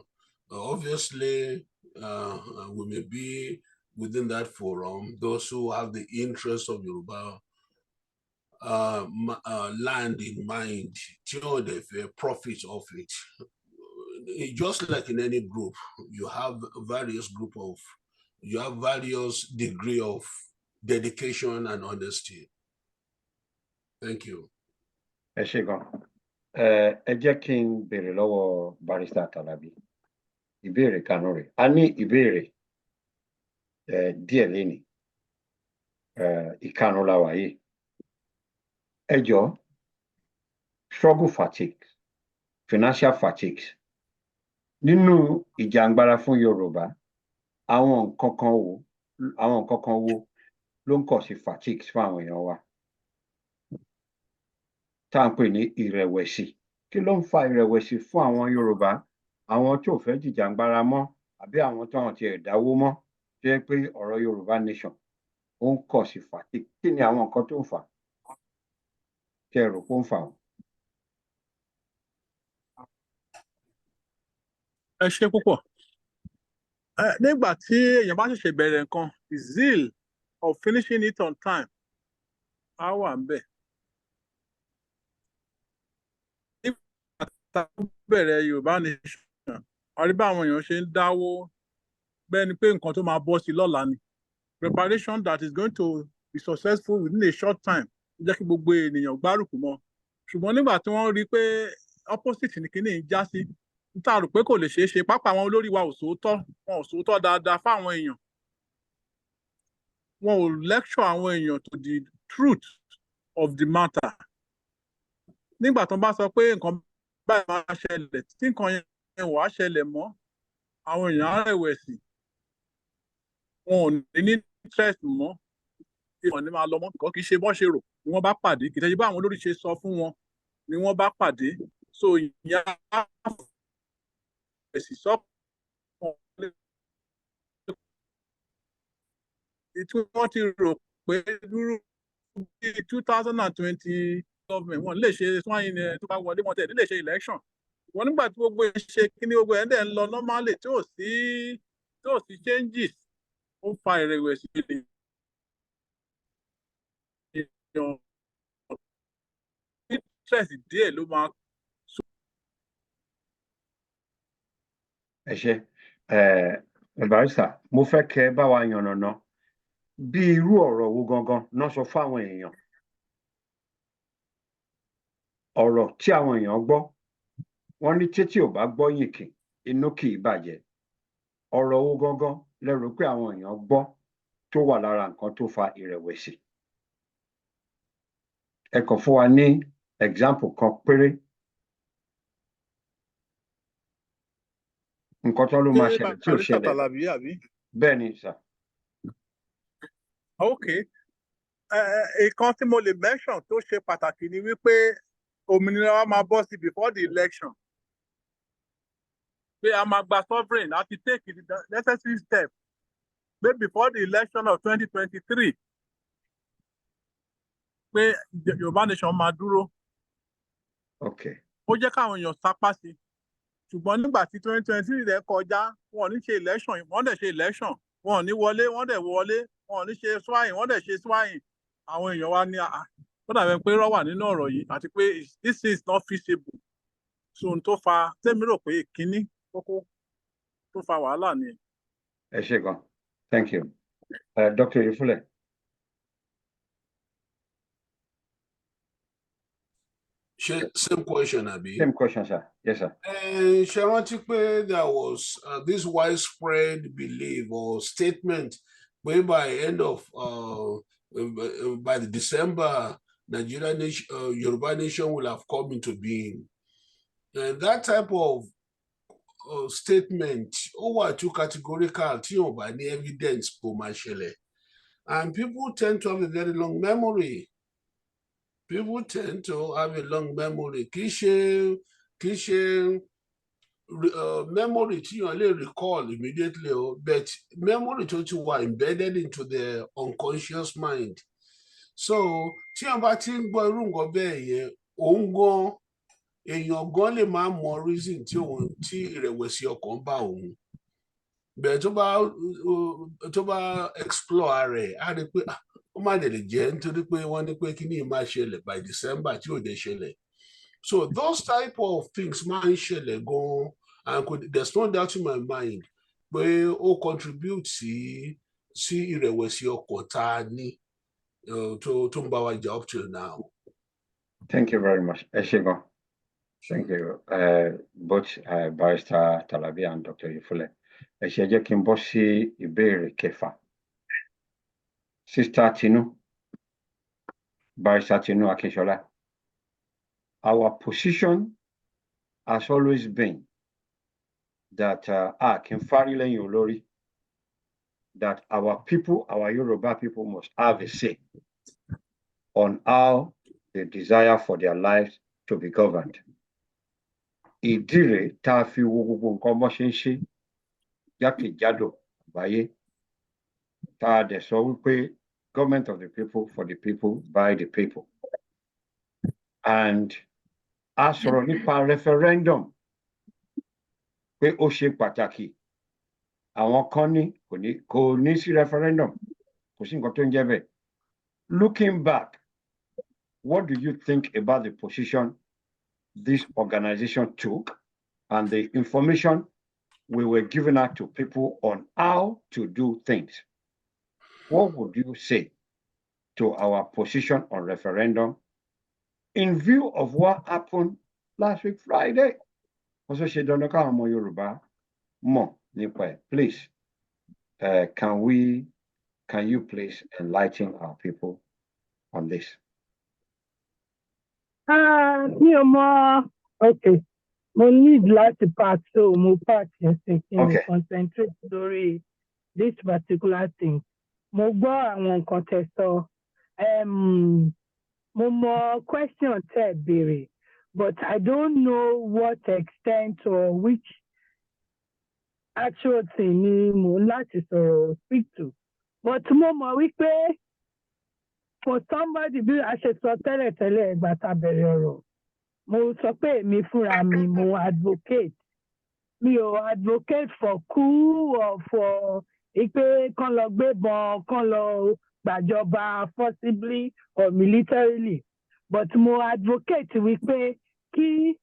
obviously we may be within that forum, those who have the interest of Yoruba land in mind, the profit of it. Just like in any group, you have various degree of dedication and honesty. Thank you. Ẹ ṣé gan. Ẹ jẹ́ kí n béèrè lọ́wọ́ Barrister Talabi. Ìbéèrè karùn-ún rẹ̀. A ní ìbéèrè díẹ̀ lénìí. Ìkarùn-ún la wà yìí. Ẹ jọ̀ọ́, struggle fatigue, financial fatigue. Nínú ìjàngbara fún Yorùbá, àwọn nǹkan kan wo ló ń kọ̀ sí fatigue fún àwọn èèyàn wa? Tá à ń pè ní ìrẹ̀wẹ̀sì. Kí ló ń fa ìrẹ̀wẹ̀sì fún àwọn Yorùbá? Àwọn tí ò fẹ́ jìjàngbara mọ́ àbí àwọn tí wọn tiẹ̀ dáwó mọ́, tó jẹ́ pé ọ̀rọ̀ Yorùbá nation ó ń kọ̀ sí fatigue. Kí ni àwọn nǹkan tó ń fà? Kí ẹ rò pé ó ń fà wọ́n? Ẹ ṣé púpọ̀. nígbà tí èèyàn bá ṣẹ̀ṣẹ̀ bẹ̀rẹ̀ nǹkan, the zeal of finishing it on time á wà ń bẹ̀. Nígbà tá a bẹ̀rẹ̀ Yorùbá nation, a rí bá àwọn èèyàn ṣe ń dáwó bẹ́ẹ̀ ni pé nǹkan tó máa bọ́ sí lọ́la ni. Preparation that is going to be successful within a short time jẹ́ kí gbogbo ènìyàn gbárùkù mọ́. Ṣùgbọ́n nígbà tí wọ́n rí pé opposite ni kíní ń já sí, níta rò pé kò lè ṣeé ṣe, pápá àwọn olórí wa ò sòótọ́, wọn ò sòótọ́ dáadáa fáwọn èèyàn. Wọn ò lecture àwọn èèyàn to the truth of the matter. Nígbà tó bá sọ pé nǹkan báyìí máa ṣẹlẹ̀, tí nǹkan yẹn wàá ṣẹlẹ̀ mọ́, àwọn èèyàn á rẹ̀wẹ̀sì. Wọn ò ní interest mọ́. Ìwọ̀n ni máa lọ mọ́, kì í ṣe bọ́ ṣe rò ni wọ́n bá pàdé, kì í ṣe bá àwọn olórí ṣe sọ fún wọn ni wọ́n bá pàdé. So ìyá ẹ̀sìn sọ́kàn tí wọ́n ti rò pé dúró bí 2020 government wọn lè ṣe swain tó bá wọlé wọn tẹ̀ lè ṣe election. Wọ́n nígbà tí gbogbo ṣe kíní gbogbo ẹ̀ dẹ̀ ń lọ normally tí ò sí changes, ó fa ìrẹ̀wẹ̀sì ènìyàn. Interest díẹ̀ ló máa. Ẹ ṣé, barrister, mo fẹ́ kẹ́ bá wa yànnàná bí irú ọ̀rọ̀ wo gangan náà sọ fáwọn èèyàn. Ọ̀rọ̀ tí àwọn èèyàn gbọ́, wọ́n ní tí ò bá gbọ́ yìnkì, inú kì í bàjẹ́. Ọ̀rọ̀ wo gangan lẹ rò pé àwọn èèyàn gbọ́ tó wà lára nǹkan tó fa ìrẹ̀wẹ̀sì? Ẹ kàn fún wa ní example kan péré. Nǹkan tó ló máa ṣẹlẹ̀ tí ò ṣẹlẹ̀. Bẹ́ẹ̀ ni sà. Okay. Ìkan tí mo lè mention tó ṣe pàtàkì ni wípé òmìnira wa máa bọ́ sí before the election. Pé a máa gba sovereign láti take the necessary step. Pé before the election of 2023. Pé Yorùbá nation máa dúró. Okay. Ó jẹ́ káwọn èèyàn sapá sí. Ṣùgbọ́n nígbà tí 2023 rẹ̀ kọjá, wọn ò ní ṣe election, wọ́n dẹ̀ ṣe election. Wọn ò ní wọlé, wọ́n dẹ̀ wọlé. Wọn ò ní ṣe swine, wọ́n dẹ̀ ṣe swine. Àwọn èèyàn wa ní ó dàbẹ̀ pé irọ́ wà nínú ọ̀rọ̀ yìí àti pé this is not feasible. So ohun tó fa tẹ́mi rò pé ìkíní kókó tó fa wàhálà ni. Ẹ ṣé gan. Thank you. Dr. Ifule. Same question, Abi. Same question, sir. Yes, sir. Ṣé rántí pé there was this widespread belief or statement where by end of by the December, Nigeria nation, Yoruba nation will have come into being. And that type of statement, too categorical, tí ò bá ní evidence kò máa ṣẹlẹ̀. And people tend to have a very long memory. People tend to have a long memory. Kì í ṣe memory tí yàn lè recall immediately, but memory tó ti wà embedded into the unconscious mind. So tí yàn bá ti ń gbọ́ irú nǹkan bẹ́ẹ̀ yẹn, òun gan èèyàn gan lè máa mọ reason tí ìrẹ̀wẹ̀sì ọkàn bá òun. Bẹ́ẹ̀ tó bá explore rẹ̀, á rí pé ó má dẹ̀ lè jẹ́ nítorí pé wọ́n ní pé kíní máa ṣẹlẹ̀ by December tí ò dẹ̀ ṣẹlẹ̀. So those type of things máa ń ṣẹlẹ̀ gan, and there's no doubt in my mind pé ó contribute sí ìrẹ̀wẹ̀sì ọkàn tá a ní tó ń bá wa jà up till now. Thank you very much. Ẹ ṣé gan. Thank you, both Barrister Talabi and Dr. Ifule. Ẹ ṣé jẹ́ kí n bọ́ sí ìbéèrè kẹfà. Sister Tinu, Barrister Tinu Akinshola. Our position has always been that that our people, our Yoruba people, must have a say on how they desire for their lives to be governed. Ìdíre tá a fi wo gbogbo nǹkan bó ṣe ń ṣe jákèjádò àgbáyé tá a dẹ̀ sọ wípé government of the people, for the people, by the people. And a sọ̀rọ̀ nípa referendum pé ó ṣe pàtàkì àwọn kan ní kò ní sí referendum, kò sí nǹkan tó ń jẹ́ bẹ́ẹ̀. Looking back, what do you think about the position this organization took and the information we were giving out to people on how to do things? What would you say to our position on referendum in view of what happened last week Friday? Also, she don't know Yoruba more. Please, can you please enlighten our people on this? Okay. Mo need láti part, so mo part yẹn Okay. Concentrate lórí this particular thing. Mo gbọ́ àwọn nǹkan tẹ́ sọ. Mo mọ question tẹ́ béèrè, but I don't know what extent or which actual thing ni mo láti sọ̀rọ̀ speak to. But mo mọ̀ wípé for somebody bí a ṣe sọ tẹ́lẹ̀tẹ́lẹ̀ ìgbà tá a bẹ̀rẹ̀ ọ̀rọ̀, mo sọ pé èmi fúnra mi mo advocate. Mi ò advocate for coup or for pé kán lọ gbébọn, kán lọ gbàjọba forcibly or militarily. But mo advocate wípé kí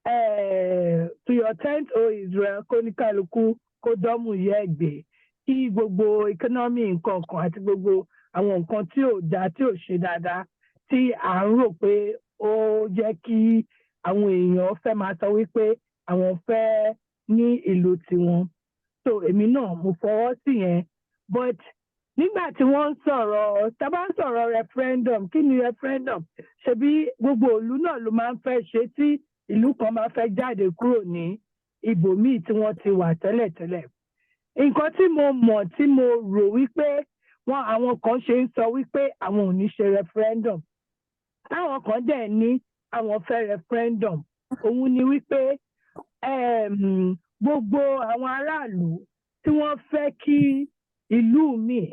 to your tent, O Israel, kó ní kálukú kó dọ́mù yẹ́ gbé, kí gbogbo economy nǹkan kan àti gbogbo àwọn nǹkan tí ò dá tí ò ṣe dáadáa tí à ń rò pé ó jẹ́ kí àwọn èèyàn fẹ́ máa sọ wípé àwọn fẹ́ ní ìlú tiwọn. So èmi náà mo fọwọ́ sí yẹn. But nígbà tí wọ́n ń sọ̀rọ̀, tá bá ń sọ̀rọ̀ referendum, kí ni referendum? Ṣebí gbogbo ìlú náà ló máa ń fẹ́ ṣe tí ìlú kan máa fẹ́ jáde kúrò ní ibòmíì tí wọ́n ti wà tẹ́lẹ̀tẹ́lẹ̀. Nǹkan tí mo mọ̀ tí mo rò wípé àwọn kan ṣe ń sọ wípé àwọn ò ní ṣe referendum. Táwọn kan dẹ̀ ní àwọn fẹ́ referendum. Òun ni wípé gbogbo àwọn aráàlú tí wọ́n fẹ́ kí ìlú mi,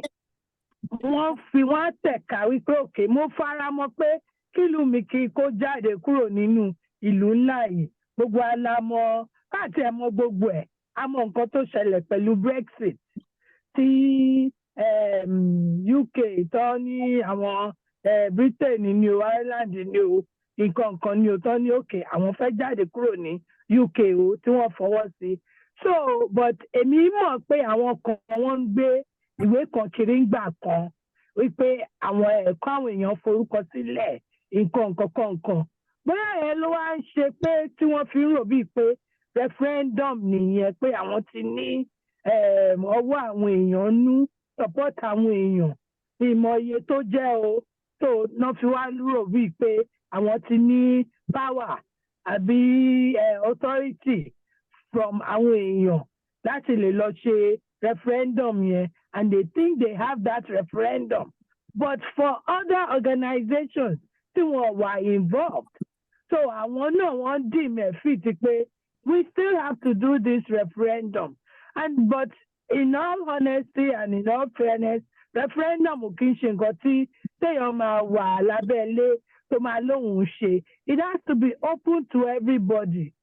wọ́n tẹ̀ka wípé òkè mo fara mọ́ pé kí ìlú mi kí kó jáde kúrò nínú ìlú ńlá yìí. Gbogbo alámọ̀ káàtì ẹ̀mọ́ gbogbo ẹ̀, a mọ nǹkan tó ṣẹlẹ̀ pẹ̀lú Brexit tí UK tó ní àwọn Britain ní o, Ireland ní o, nǹkan ní o tó ní òkè àwọn fẹ́ jáde kúrò ní UK o tí wọ́n fọwọ́ sí. So but èmi mọ̀ pé àwọn kan wọ́n ń gbé ìwé kan kiri ń gbà kan wípé àwọn ẹ̀kọ́ àwọn èèyàn forúkọ sílẹ̀ nǹkan. Bóyá ẹ ló wá ń ṣe pé tí wọ́n fi ń rò bíi pé referendum nìyẹn, pé àwọn ti ní ọwọ́ àwọn èèyàn nú, support àwọn èèyàn, ìmọ̀ iye tó jẹ́ o, tó náà fi wá rò bíi pé àwọn ti ní power àbí authority from àwọn èèyàn láti lè lọ ṣe referendum yẹn, and they think they have that referendum. But for other organizations tí wọ́n wà involved, so àwọn náà wọ́n dì mẹ́fì ti pé we still have to do this referendum. But in all honesty and in all fairness, referendum kì í ṣe nǹkan tí téèyàn máa wà lábẹ́lé tó máa lóhùn ṣe. It has to be open to everybody.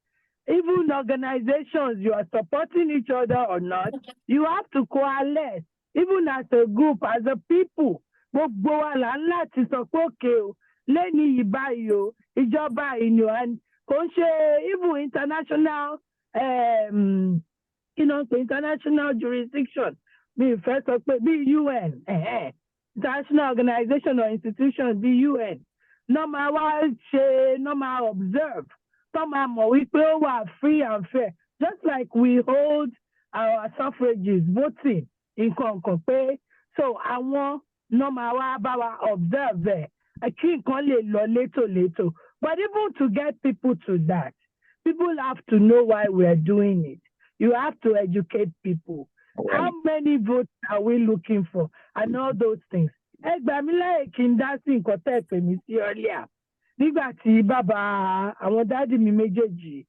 Even organizations, you are supporting each other or not, you have to coalesce, even as a group, as a people. Gbogbo wa là ń láti sọ pé òkè o, lẹ́ni ìbáyìí o, ìjọba ìyàn, and kò ń ṣe even international, international jurisdiction. Mi fẹ́ sọ pé bí UN, international organization or institution bí UN, normal wa ṣe, normal observe. Some are we free and fair, just like we hold our suffrages voting in Concope. So I want no matter observe there. I can't call it little. But even to get people to that, people have to know why we are doing it. You have to educate people. How many votes are we looking for? And all those things. Earlier. Nígbà tí bàbá àwọn dáàdì mi méjèèjì,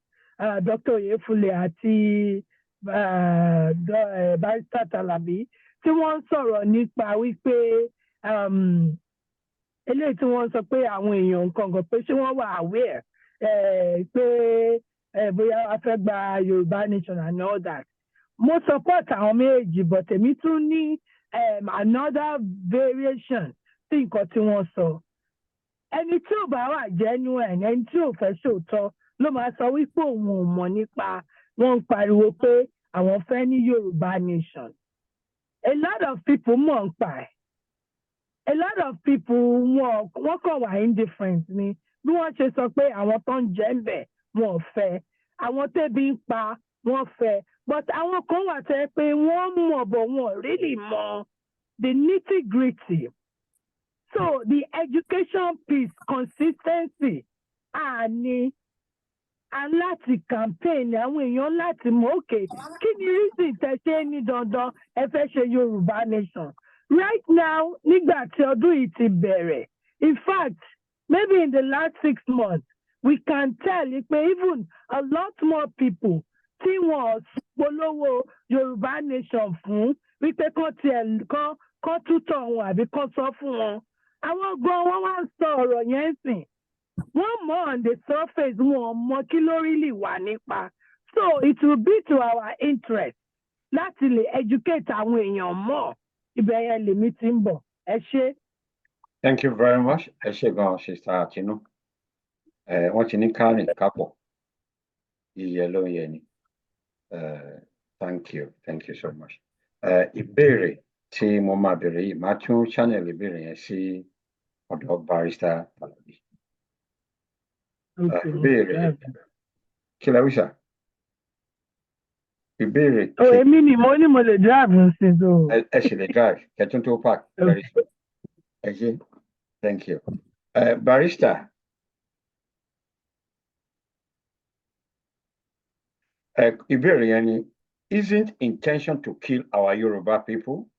Dr. Oyefule àti Barrister Talabi, tí wọ́n sọ̀rọ̀ nípa wípé eléyìí tí wọ́n sọ pé àwọn èèyàn nǹkan pé ṣé wọ́n wà aware pé bóyá a fẹ́ gba Yorùbá nation and all that. mo support àwọn méjì but èmi tún ní another variation tí nǹkan tí wọ́n sọ. Ẹni tí ò bá wà genuine, ẹni tí ò fẹ́ ṣòótọ́ ló máa sọ wípé òun ò mọ̀ nípa wọ́n ń pariwo pé àwọn fẹ́ ní Yorùbá nation. A lot of people mọ̀ ń pa ẹ̀. A lot of people wọ́n kàn wà indifferent ni. Bí wọ́n ṣe sọ pé àwọn tó ń jẹ́ ń bẹ̀ wọn ò fẹ́. Àwọn tẹ́bi ń pa wọ́n fẹ́. But àwọn kan wà tẹ́ pé wọ́n mọ̀ bọ̀ wọn really mọ̀ the nitty-gritty. So the education piece, consistency, and láti campaign àwọn èèyàn láti mọ̀ okay kí ni reason tẹ́ ṣe ní dandan ẹ fẹ́ ṣe Yorùbá nation. Right now, nígbà tí ọdún yìí ti bẹ̀rẹ̀, in fact, maybe in the last 6 months, we can tell pé even a lot more people tí wọ́n polówó Yorùbá nation fún wípé kán tiẹ̀ kán tútọ̀ wọn àbí kán sọ fún wọn. Àwọn gan wọ́n wá ń sọ ọ̀rọ̀ yẹn sìn. Wọ́n mọ̀ on the surface wọn mọ kí ló really wà nípa. So it will be to our interest láti lè educate àwọn èèyàn mọ̀. Ibẹ̀ yẹn lèmi ti ń bọ̀. Ẹ ṣé. Thank you very much. Ẹ ṣé gan, Sister Atinu. Wọ́n ti ní kárìn kápọ̀. Iyẹ ló ń yẹ ni. Thank you so much. Ìbéèrè tí mo máa béèrè yìí, máa tún channel ìbéèrè yẹn sí ọ̀dọ̀ Barrister Alabi. Ìbéèrè kí lẹ wí sà? Ìbéèrè tí Èmi ni mo ní mo lè drive nsìn so. ẹ sì lè drive kẹtún tó park. Ẹ ṣé. Thank you. Barrister. Ìbéèrè yẹn ni, isn't intention to kill our Yoruba people,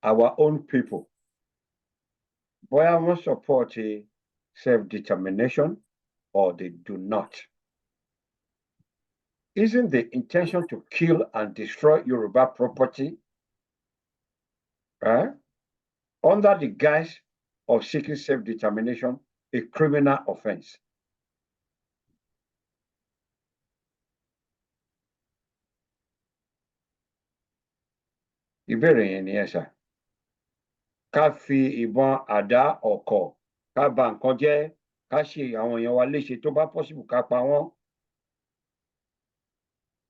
our own people? Bóyá wọ́n support self-determination or they do not. Isn't the intention to kill and destroy Yoruba property under the guise of seeking self-determination a criminal offense? Ìbéèrè yẹn ni ẹ sà. Ká fi ìbọn àdá ọ̀kọ̀ ká ba nǹkan jẹ́ ká ṣe àwọn èèyàn wa léṣe tó bá possible ká pa wọ́n.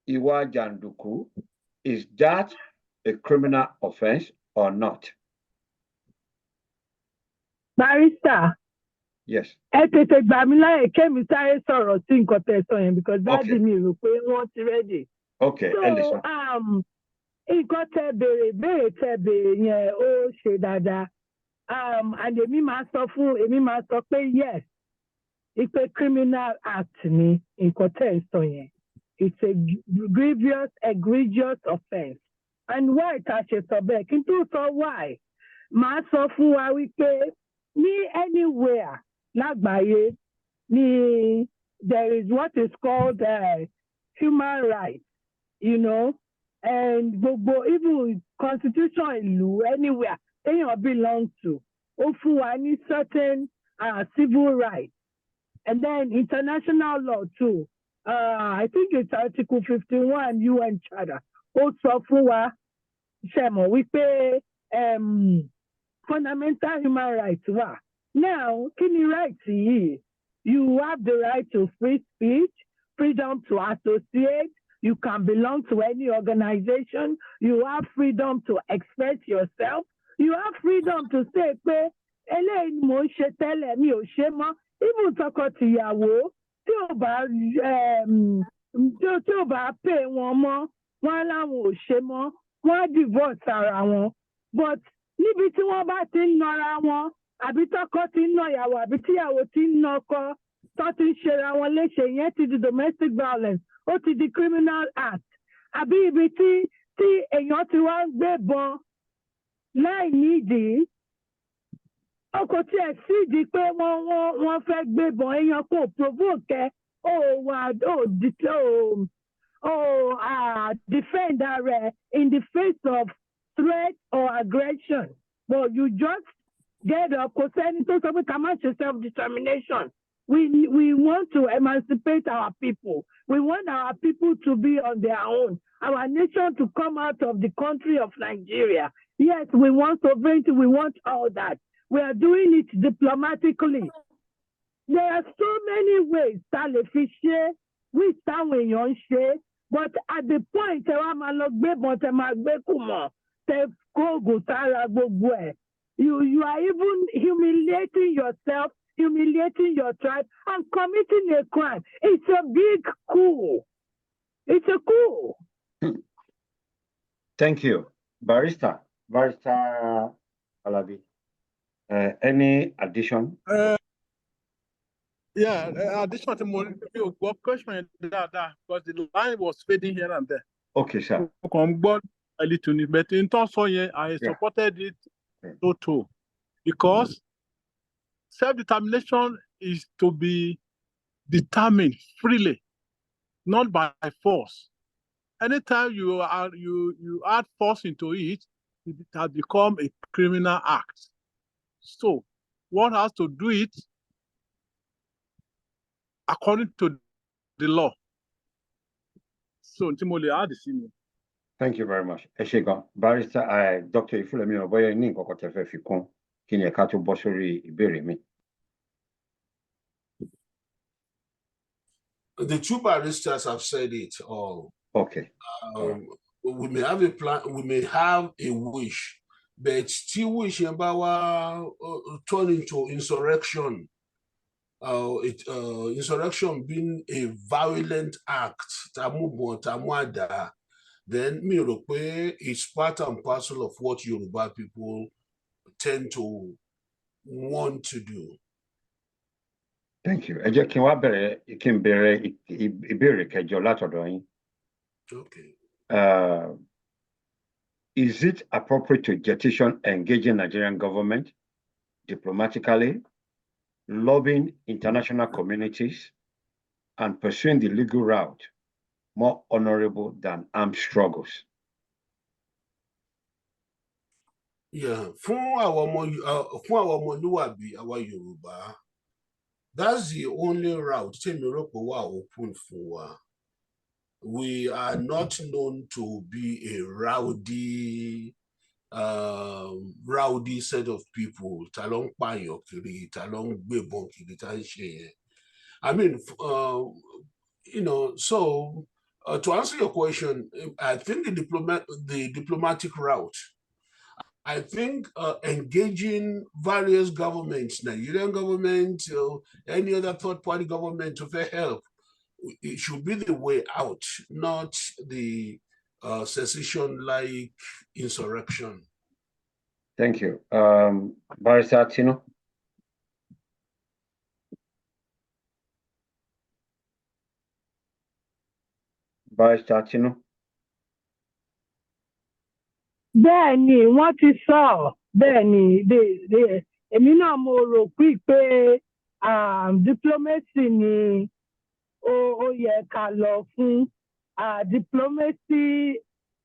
Ìwà jàǹdùkú, is that a criminal offense or not? Barrister. Yes. Ẹ tètè gbà mí láyè kémi sáré sọ̀rọ̀ sí nǹkan tẹ́ sọ yẹn because dáàdì mi rò pé wọ́n ti ready. Okay, ẹ lè sọ. Nǹkan tẹ́ béèrè yẹn ó ṣe dáadáa. And èmi máa sọ pé yes, ìpè criminal act ni nǹkan tẹ́ sọ yẹn. It's a grievous, egregious offense. And why ta ṣe sọ bẹ́ẹ̀? Kí n tó sọ why? Màá sọ fún wa wípé ní anywhere lágbàáyé ni there is what is called human rights, you know, and gbogbo even constitution ìlú anywhere èèyàn belong to ó fún wa ní certain civil rights, and then international law too. I think it's Article 51 UN Charter. Ó sọ fún wa ṣe mọ̀ wípé fundamental human rights wà. Now, kí ni rights yìí? You have the right to free speech, freedom to associate, you can belong to any organization, you have freedom to express yourself, you have freedom to say pé eléyìí ni mò ń ṣe tẹ́lẹ̀ mi ò ṣe mọ́. Even tọkọ-tìyàwó tí ò bá pè wọ́n mọ́, wọ́n láwọn ò ṣe mọ́, wọ́n á divorce ara wọn. But níbi tí wọ́n bá ti ń nara wọn, àbí tọkọ ti ń ná ìyàwó, àbí tíyàwó ti ń ná ọkọ, tó ti ń ṣera wọn léṣe, yẹn ti di domestic violence, ó ti di criminal act. Àbí ibi tí èèyàn ti wá ń gbébọn láì nídìí, ọkọ̀ tí ẹ̀ sídìí pé wọ́n fẹ́ gbébọn, èèyàn kò provoke defend her in the face of threat or aggression, but you just get up kò sẹ́ni tó sọ pé ká má ṣe self-determination We want to emancipate our people. We want our people to be on their own. Our nation to come out of the country of Nigeria. Yes, we want sovereignty. We want all that. We are doing it diplomatically. There are so many ways that we share, which we don't share. But at the point, you are even humiliating yourself, humiliating your tribe, and committing a crime. It's a big coup. It's a coup. Thank you. Barrister Alabi. Any addition? Yeah, addition to more question because the line was fading here and there. Okay, sir. But in terms of I supported it too, because self-determination is to be determined freely, not by force. Anytime you add force into it, it has become a criminal act. So one has to do it according to the law. So thank you very much. Eshegon. Barrister, Dr. Ifulemi Oboye ní nǹkan kan tẹ́ fẹ́ fi kún kí ni ká tó bọ́ sórí ìbéèrè mi. The two barristers have said it all. Okay. We may have a plan, we may have a wish, but still wish about turn into insurrection. Insurrection being a violent act, then it's part and parcel of what Yoruba people tend to want to do. Thank you. Ẹ jẹ́ kí n wá bẹ̀rẹ̀ kí n bẹ̀rẹ̀ ìbéèrè kẹjọ látọ̀dọ̀ yín. Okay. Is it appropriate to petition engaging Nigerian government diplomatically, lobbying international communities, and pursuing the legal route more honorable than armed struggles? Yeah, fún àwọn ọmọlúwàbí àwa Yorùbá, that's the only route tèmi rò pé wà open fún wa. We are not known to be a rowdy set of people. Talong payo kiri, talong gbebon kiri, I mean, so to answer your question, I think the diplomatic route, I think engaging various governments, Nigerian government, any other third-party government to help, it should be the way out, not the secession-like insurrection. Thank you. Barrister Tino? Barrister Tino? Bẹ́ẹ̀ni, wọ́n ti sọ bẹ́ẹ̀ni èmi náà mo rò pé diplomacy ni ó yẹ ká lọ fún diplomacy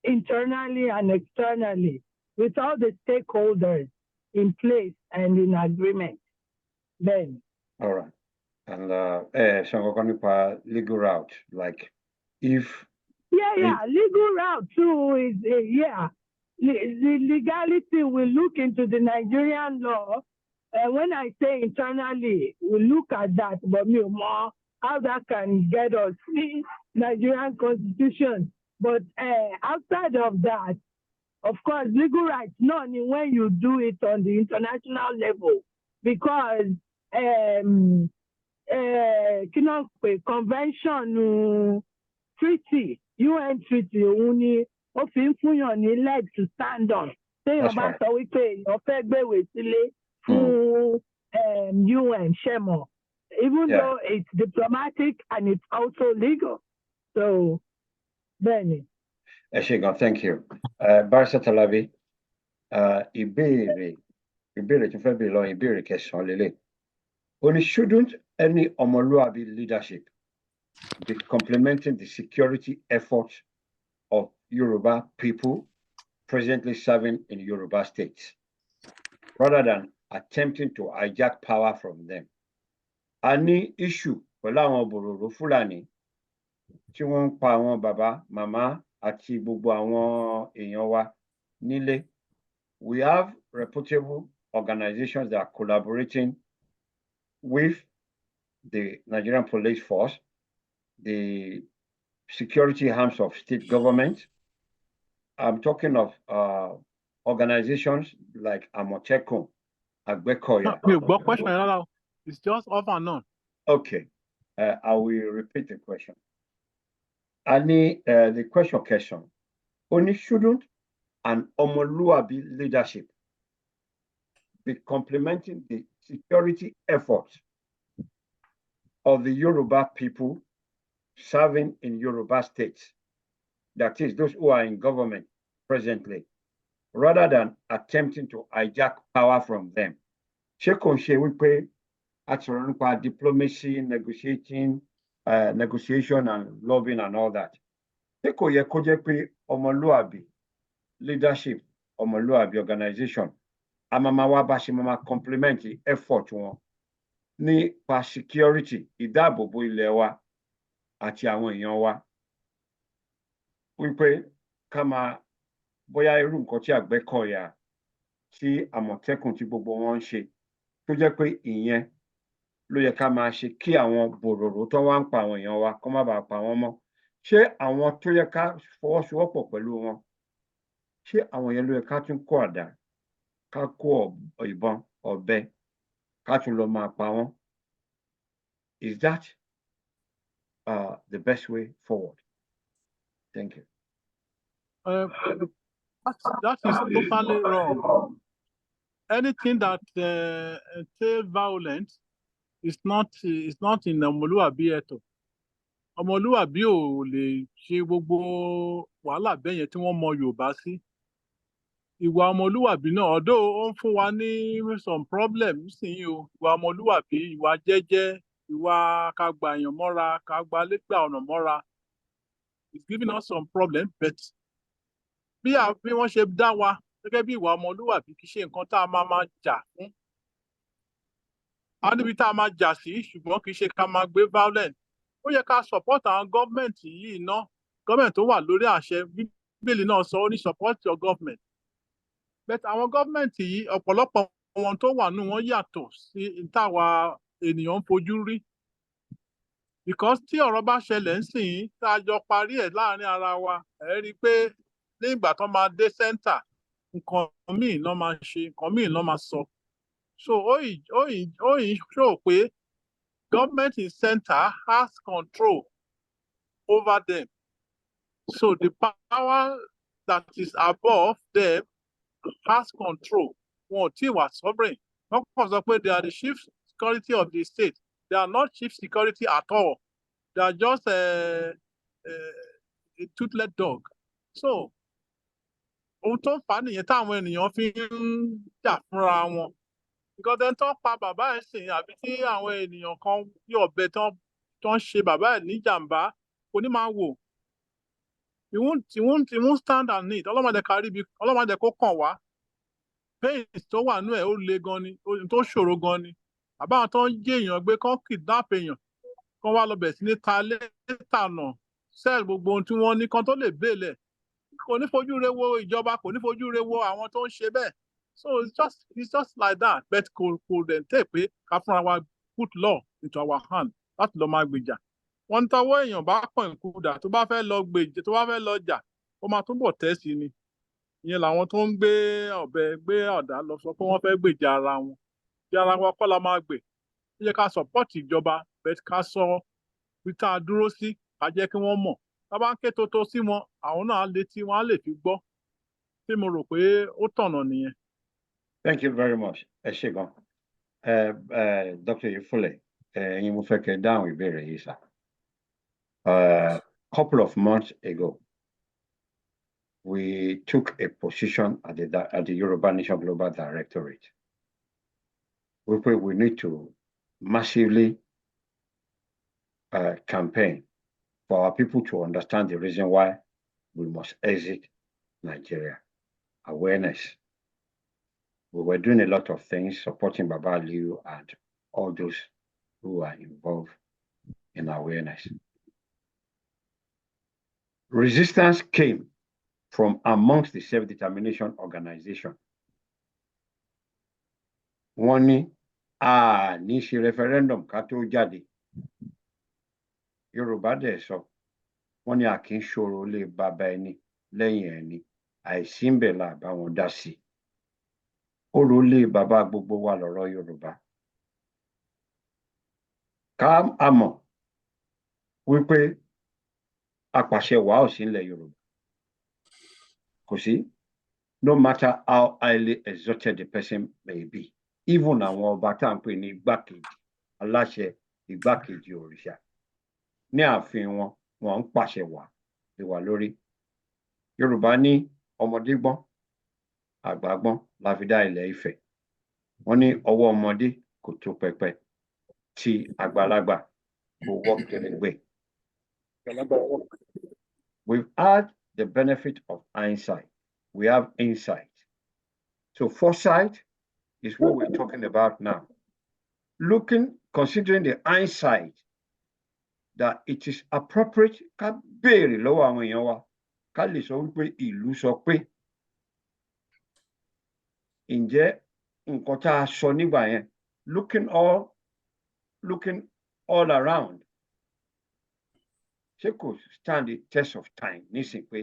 internally and externally with all the stakeholders in place and in agreement. Then. All right. And legal route, like if. Yeah, legal route too is, the legality will look into the Nigerian law. When I say internally, we'll look at that, but more how that can get us the Nigerian constitution. But outside of that, of course, legal rights, not only when you do it on the international level, because convention, treaty, UN treaty, only of influence leg to stand on. Say about how we pay your fair with UN Shemo. Even though it's diplomatic and it's also legal. So, Benny. Eshegon, thank you. Barrister Talabi, ìbéèrè tó fẹ́ bèèrè lọ ìbéèrè kẹsàn-án lélẹ̀. Only shouldn't any Omoluabi leadership be complementing the security efforts of Yoruba people presently serving in Yoruba states, rather than attempting to hijack power from them? a ní issue pẹ̀lú àwọn bòròrò Fúlàní tí wọ́n ń pa àwọn bàbá, màmá àti gbogbo àwọn èèyàn wa nílé. We have reputable organizations that are collaborating with the Nigerian police force, the security arms of state government. I'm talking of organizations like Amotekun, Agbekoya. Question, it's just off and on. Okay, I will repeat the question. The question, only shouldn't an Omoluabi leadership be complementing the security efforts of the Yoruba people serving in Yoruba states, that is, those who are in government presently, rather than attempting to hijack power from them? Ṣé kò ṣe wípé a sọ̀rọ̀ nípa diplomacy, negotiation and lobbying and all that? Ṣé kò yẹ kó jẹ́ pé Ọmọlúàbí leadership, Ọmọlúàbí organization, a máa wá bá ṣe máa complement effort wọn nípa security, ìdáàbòbò ilẹ̀ wa àti àwọn èèyàn wa, wípé ká máa bóyá irú nǹkan tí Àgbẹ̀kọ̀yà tí Àmọ̀tẹ́kùn tí gbogbo wọn ń ṣe, tó jẹ́ pé ìyẹn ló yẹ ká máa ṣe kí àwọn bòròrò tó wá ń pa àwọn èèyàn wa kó má bàa pa wọ́n mọ́. Ṣé àwọn tó yẹ ká fọwọ́sowọ́pọ̀ pẹ̀lú wọn, ṣé àwọn yẹn ló yẹ ká tún kó àdá, ká kó ìbọn, ọ̀bẹ, ká tún lọ máa pa wọ́n? Is that the best way forward? Thank you. That is totally wrong. Anything that entails violence is not in Ọmọlúwàbí ẹ̀tọ́. Ọmọlúwàbí ò lè ṣe gbogbo wàhálà bẹ́ẹ̀ yẹn tí wọ́n mọ Yorùbá sí. Ìwà ọmọlúwàbí náà, ọ̀dọ̀ ó ń fún wa ní some problem nísìnyí o. Ìwà ọmọlúwàbí, ìwà jẹ́jẹ́, ìwà ká gba èèyàn mọ́ra, ká gba lẹ́gbà ọ̀nà mọ́ra, it's giving us some problem, but bí wọ́n ṣe dá wa gẹ́gẹ́ bí ìwà ọmọlúwàbí kì í ṣe nǹkan tá a máa jà fún. A níbi tá a máa jà sí, ṣùgbọ́n kì í ṣe ká máa gbé violence. Ó yẹ ká support àwọn gọ́ọ̀mẹ̀ntì yìí ná. Gọ́ọ̀mẹ̀ntì tó wà lórí àṣẹ, Bíbélì náà sọ ó ní support your government. But àwọn gọ́ọ̀mẹ̀ntì yìí, ọ̀pọ̀lọpọ̀ wọn tó wà nù wọ́n yàtọ̀ sí táwa ènìyàn ń fojú rí. Because tí ọ̀rọ̀ bá ṣẹlẹ̀ ń sìn tá a jọ parí ẹ̀ láàrin ara wa, ẹ rí i pé ní ìgbà tó máa dé center, nǹkan míì náà máa ṣe, nǹkan míì náà máa sọ. So ó yìí show pé government in center has control over them. So the power that is above them has control. Wọn ò tí wà sovereign. Wọ́n kàn sọ pé they are the chief security of the state. They are not chief security at all. They are just a toothless dog. So ohun tó ń fà á nìyẹn táwọn ènìyàn fi ń jà fúnra wọn. Because then tó ń pa bàbá ẹ̀ sìn àbí tí àwọn ènìyàn kan bí ọ̀bẹ tó ń ṣe bàbá ẹ̀ ní jàǹbá kò ní máa wò. He won't stand and need. Ọlọ́mọdé kárí bí ọlọ́mọdé kó kàn wá. Pain tó wà nú ẹ̀ ó le gan ni, tó ṣòro gan ni. Àbáwọn tó ń gé èèyàn gbé kán kidnap èèyàn, kán wá lọ bẹ̀ sí ní ta létànà, sell gbogbo ohun tí wọ́n ní kán tó lè bèèlẹ̀. Kò ní fojú re wo ìjọba, kò ní fojú re wo àwọn tó ń ṣe bẹ́ẹ̀. So it's just like that. But kò dẹ̀ tẹ̀ pé ká fúnra wa put law into our hand láti lọ máa gbèjà. Wọ́n ń tọwọ́ èèyàn bá pọ̀ ìkúdà tó bá fẹ́ lọ gbèjà, tó bá fẹ́ lọ jà, ó máa túbọ̀ tẹ́ sí ni. Ìyẹn làwọn tó ń gbé ọ̀bẹ gbé ọ̀dà lọ sọ pé wọ́n fẹ́ gbèjà ara wọn. Bí ara wa kọ́ la máa gbè. Ó yẹ ká support ìjọba, but ká sọ bí tá a dúró sí, ká jẹ́ kí wọ́n mọ̀. Tá bá ń ké tótó sí wọn, àwọn náà létí wọn á lè fi gbọ́. Tí mo rò pé ó tọ̀nà nìyẹn. Thank you very much. Ẹ ṣé gan. Dr. Ifule, ẹ̀yin mo fẹ́ kẹ́ dáhùn ìbéèrè yìí sá. Couple of months ago, we took a position at the Yoruba Nation Global Directorate. We need to massively campaign for our people to understand the reason why we must exit Nigeria. Awareness. We were doing a lot of things, supporting Baba Liu and all those who are involved in awareness. Resistance came from amongst the self-determination organization. Wọ́n ní ní ṣe referendum ká tó jáde. Yorùbá dẹ̀ sọ, wọ́n ní a kì í ṣòro lé bàbá ẹni lẹ́yìn ẹni, àìsí ń bẹ̀ là bá wọn dá sí. Ọ̀rọ̀ lé bàbá gbogbo wa lọ̀rọ̀ Yorùbá. Ká a mọ̀ wípé apàṣẹ wàá ò sí nílẹ̀ Yorùbá. Kò sí, no matter how highly exalted the person may be, even àwọn ọba tá à ń pè ní igbákejì aláṣẹ igbákejì òrìṣà ní ààfin wọn, wọn ń pàṣẹ wàá lé wa lórí. Yorùbá ní ọmọdé gbọ́n, àgbà gbọ́n la fi dá ilẹ̀ Ifẹ̀. Wọ́n ní ọwọ́ ọmọdé kò tó pẹpẹ, tí àgbàlagbà kò wọ́ kèrègbè. We've had the benefit of hindsight. We have insight. So foresight is what we're talking about now. Considering the hindsight, that it is appropriate ká béèrè lọ́wọ́ àwọn èèyàn wa, ká lè sọ wípé ìlú sọ pé ǹjẹ́ nǹkan tá a sọ nígbà yẹn, looking all around, ṣé kò stand the test of time nísìnyí pé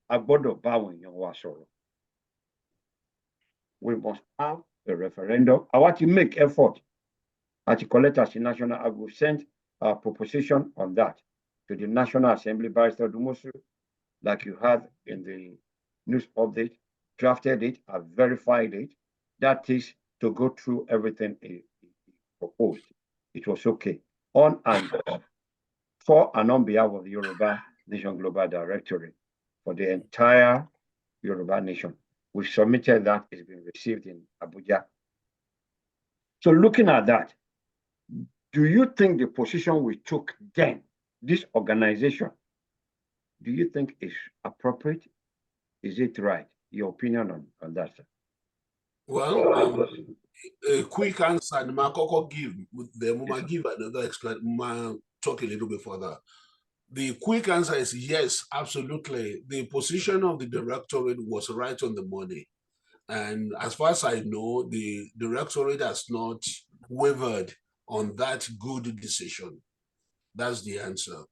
a gbọ́dọ̀ bá àwọn èèyàn wa sọ̀rọ̀. We must have a referendum. I want to make effort at collect as national. I will send a proposition on that to the National Assembly, Barrister Dumosu, like you had in the news update, drafted it, I've verified it. That is to go through everything he proposed. It was okay. On and for and on behalf of the Yoruba Nation Global Directory for the entire Yoruba Nation. We submitted that, it's been received in Abuja. So looking at that, do you think the position we took then, this organization, do you think is appropriate? Is it right? Your opinion on that, sir? Well, a quick answer, I could give, give another explanation, talk a little bit further. The quick answer is yes, absolutely. The position of the directorate was right on the money. And as far as I know, the directorate has not wavered on that good decision. That's the answer.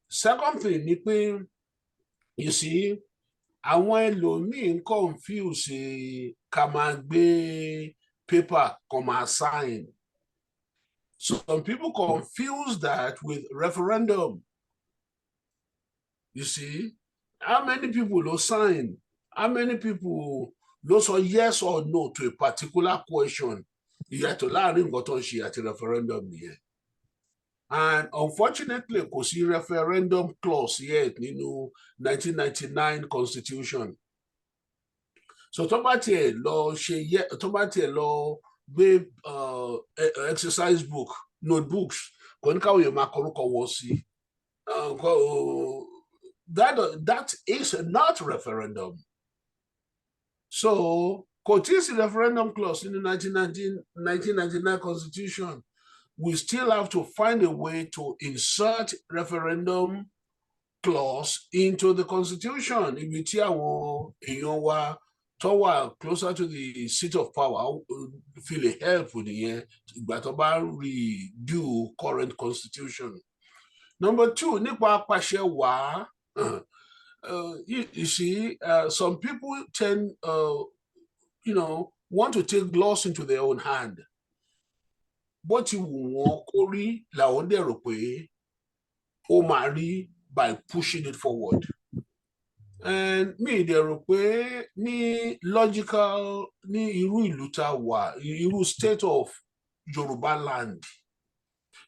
Second thing, you see, àwọn ẹlòmíín confuse ká máa gbé paper kó máa sign. Some people confuse that with referendum. You see, how many people will sign? How many people will say yes or no to a particular question? You have to learn what on she at a referendum here. And unfortunately, kò sí referendum clause yet nínú 1999 constitution. So tó bá tiẹ̀ lọ gbé exercise book, notebooks, kò ní káwọn èèyàn máa kọrúkọ wọn sí. That is not referendum. So, kò tí sí referendum clause in the 1999 constitution. We still have to find a way to insert referendum clause into the constitution. Ibi tí àwọn èèyàn wa tó wà closer to the seat of power feel a help nìyẹn ìgbà tó bá redo current constitution. Number two, nípa apàṣẹ wàá, you see, some people tend, want to take laws into their own hand. Bó ti wù wọ́n kó rí làwọn dẹ̀ rò pé ó máa rí by pushing it forward. And mi dẹ̀ rò pé ní logical ní irú ìlú tá wà, irú state of Yoruba land,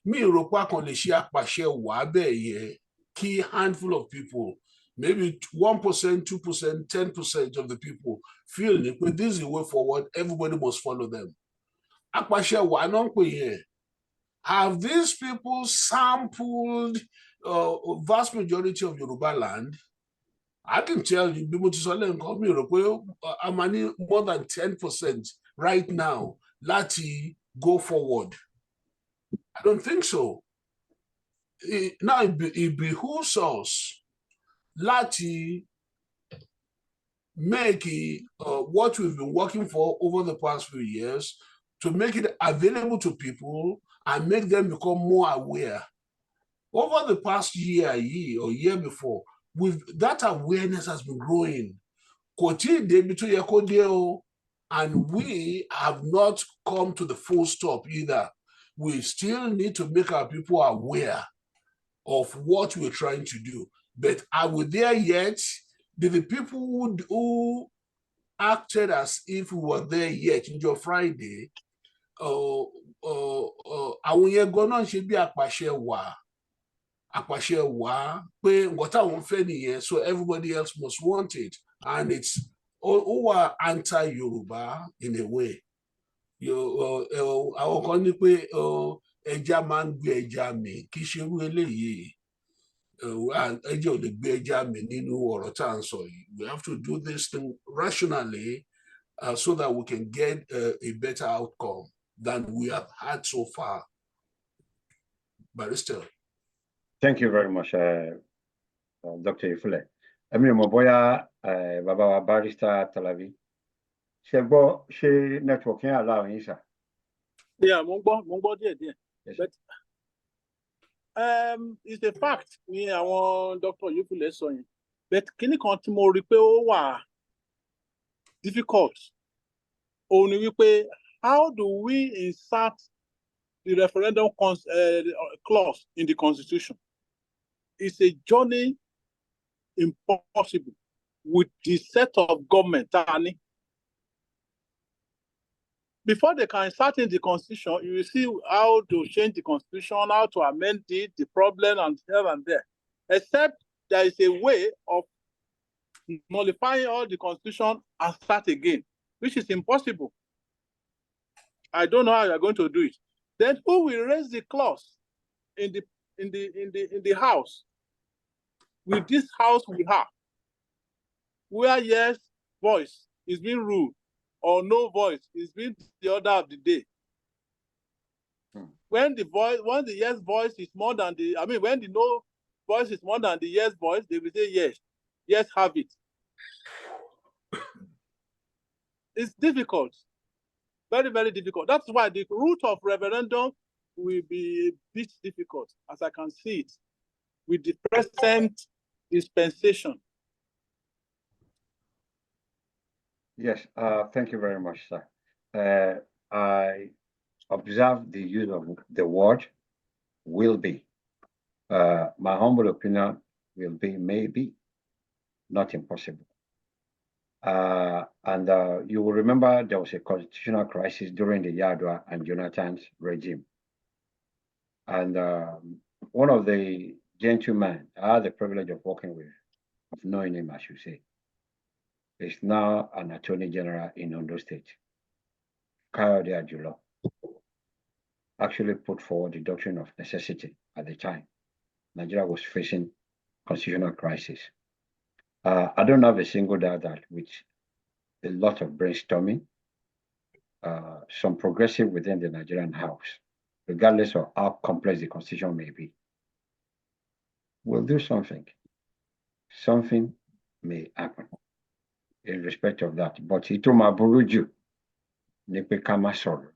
mi rò pé a kàn lè ṣe apàṣẹ wàá bẹ́ẹ̀ yẹn kí handful of people, maybe 1%, 2%, 10% of the people feel that this is the way forward, everybody must follow them. Apàṣẹ wàá náà ń pè yẹn. Have these people sampled vast majority of Yoruba land? I can tell you, I'm more than 10% right now. Láti go forward. I don't think so. Now it behooves us láti make what we've been working for over the past few years to make it available to people and make them become more aware. Over the past year or year before, that awareness has been growing. And we have not come to the full stop either. We still need to make our people aware of what we're trying to do. But are we there yet? Did the people who acted as if we were there yet in your Friday, àwọn yẹn gan náà ṣe bí àpàṣẹ wà pé nǹkan táwọn fẹ́ nìyẹn, so everybody else must want it, and it's all anti-Yoruba in a way. Àwọn kan ní pé ẹja máa ń gbé ẹja mì, kì í ṣe irú eléyìí. Ẹja ò lè gbé ẹja mì nínú ọ̀rọ̀ tá à ń sọ yìí. We have to do this thing rationally so that we can get a better outcome than we have had so far. Barrister. Thank you very much, Dr. Ifule. Emi mo bóyá bàbá wa Barrister Talabi. Ṣé gbọ́ ṣé network yẹn allow yín sir? Yeah, mo gbọ́ díẹ̀. Yes. But it's a fact ni àwọn Dr. Ifule sọ yẹn. But kíní kan tí mo rí pé ó wà difficult. Ó ní wípé how do we insert the referendum clause in the Constitution? It's a journey impossible with the set of government. Before they can insert in the Constitution, you will see how to change the Constitution, how to amend it, the problem and here and there. Except there is a way of nullifying all the Constitution and start again, which is impossible. I don't know how you are going to do it. Then who will raise the clause in the House? With this House we have, where yes voice is being ruled or no voice is being the order of the day. When the yes voice is more than when the no voice is more than the yes voice, they will say yes, have it. It's difficult, very, very difficult. That's why the route of referendum will be a bit difficult, as I can see it, with the present dispensation. Yes, thank you very much, sir. I observe the use of the word will be. My humble opinion will be maybe, not impossible. And you will remember there was a constitutional crisis during the Yadwa and Jonathan's regime. And one of the gentlemen I had the privilege of working with, of knowing him, I should say, is now an attorney general in Ondo State. Kayode Ajulo actually put forward the doctrine of necessity at the time. Nigeria was facing constitutional crisis. I don't have a single doubt that with a lot of brainstorming, some progressive within the Nigerian House, regardless of how complex the constitution may be, will do something. Something may happen in respect of that. But ito maburuju ni pe ká má sọ̀rọ̀,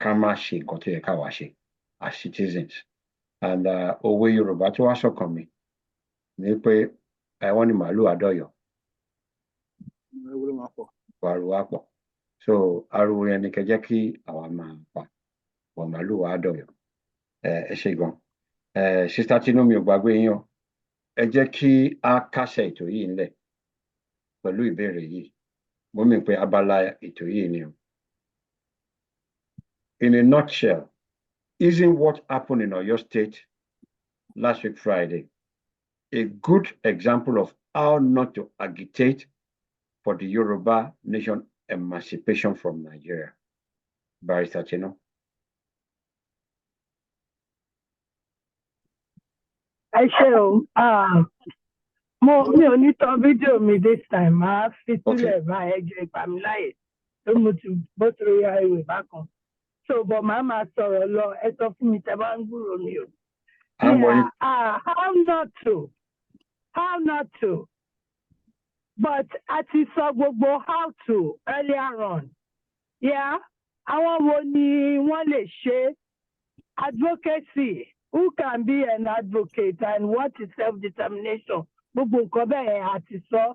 ká má ṣe nǹkan tó yẹ ká wá ṣe as citizens. And òwe Yorùbá tó wá sọ́kàn mi ni pé wọ́n ní màálù àdọ́yọ̀. Wàrú wá pọ̀. So ariwo yẹn ni kẹ́ jẹ́ kí àwa máa pa wọ̀ màálù wá àdọ́yọ̀. Ẹ ṣé gan. Sister Tinúmi ò gbàgbé yín o. Ẹ jẹ́ kí a kásẹ̀ ètò yìí ńlẹ̀ pẹ̀lú ìbéèrè yìí. Mo mì pé abala ètò yìí ni o. In a nutshell, isn't what happened in Oyo State last week Friday a good example of how not to agitate for the Yoruba nation emancipation from Nigeria? Barrister Chino. I shall. Mi ò ní tán fídíò mi this time. Màá fi sílẹ̀ bá ẹjọ́ ìgbà mi láyè. Tó mo ti bó torí highway bákan. So, but Mama sorrow law, it's of me, Tabanguro. I'm Yeah, going. how not to? How not to? But at least how to earlier on. Yeah, àwọn wo ni wọ́n lè ṣe advocacy? Who can be an advocate and what is self-determination? Gbogbo nǹkan bẹ́ẹ̀ àti sọ.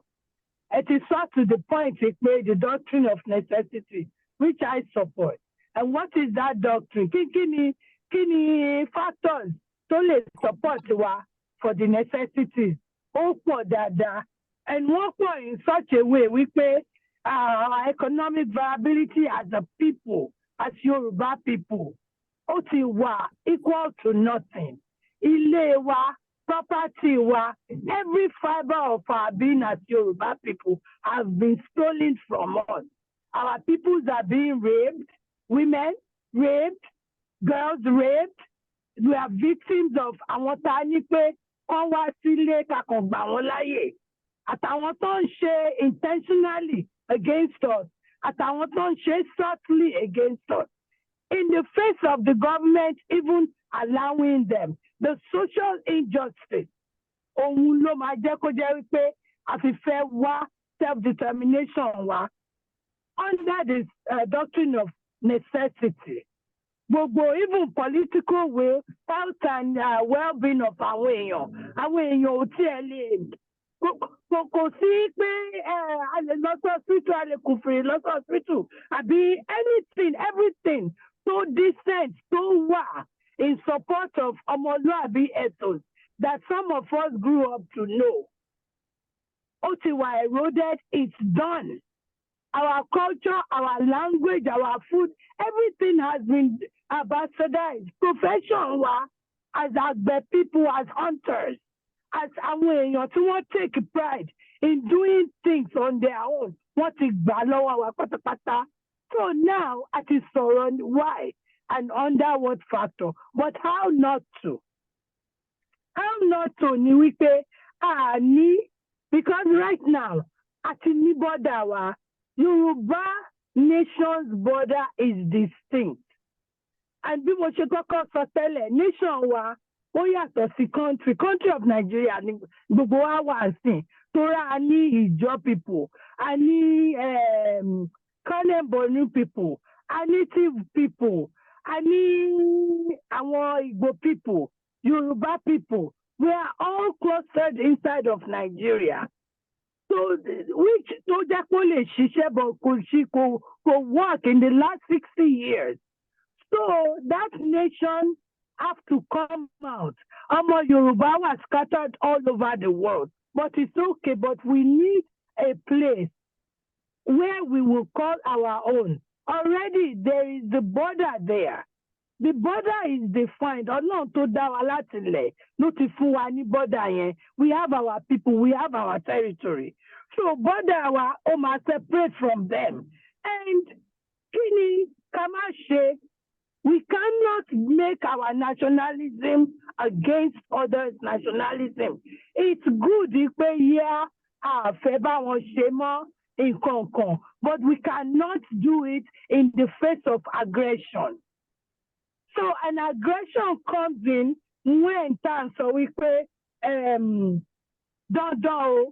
It is so to the point it made the doctrine of necessity, which I support. And what is that doctrine? Kí ni factors tó lè support wa for the necessities? Ó pọ̀ dáadáa. And wọ́n pọ̀ in such a way wípé our economic viability as a people, as Yoruba people, ó ti wà equal to nothing. Ilé wa, property wa, every fiber of our being as Yoruba people have been stolen from us. Our peoples are being raped, women raped, girls raped. We are victims of àwọn tá a ní pé wọ́n wá sílé kakàn gbà wọ́n láyè. Àtàwọn tó ń ṣe intentionally against us. Àtàwọn tó ń ṣe subtly against us. In the face of the government even allowing them, the social injustice, òun ló máa jẹ́ kó jẹ́ wípé a fi fẹ́ wá self-determination wa under this doctrine of necessity. Gbogbo even political will, health and well-being of àwọn èèyàn ò tiẹ̀ lè kò sí pé a lè lọ sí hospital, a lè kùfìrì lọ sí hospital, àbí anything, everything so decent, so wà in support of ọmọlúàbí ethos that some of us grew up to know. Ó ti wà eroded, it's done. Our culture, our language, our food, everything has been bastardized. Profession wa as àgbẹ̀ people, as hunters, as àwọn èèyàn tí wọ́n take pride in doing things on their own, wọ́n ti gbà lọ́wọ́ wa pátápátá. So now, at is surround why and under what factor, but how not to? How not to ni wípé because right now, at ní border wa, Yoruba nation's border is distinct. And bí mo ṣe kọ́kọ́ sọ tẹ́lẹ̀, nation wa ó yàtọ̀ sí country of Nigeria ni gbogbo wa wà sí. Tora a ní Ìjọ people, a ní Kanembonu people, a native people, a ní àwọn Igbo people, Yoruba people. We are all clustered inside of Nigeria. So, which tó jẹ́ kó lè ṣiṣẹ́ but kò work in the last 60 years. So that nation have to come out. Yoruba was scattered all over the world, but it's okay. But we need a place where we will call our own. Already there is the border there. The border is defined. Ọlọ́run tó dá wa láti lẹ̀ ló ti fún wa ní border yẹn. We have our people, we have our territory. So border wa ó máa separate from them. And kí ni ká má ṣe? We cannot make our nationalism against others' nationalism. It's good pé àfẹ́ bá wọn ṣe mọ́ nǹkan kan, but we cannot do it in the face of aggression. So an aggression comes in when time so we pay dandan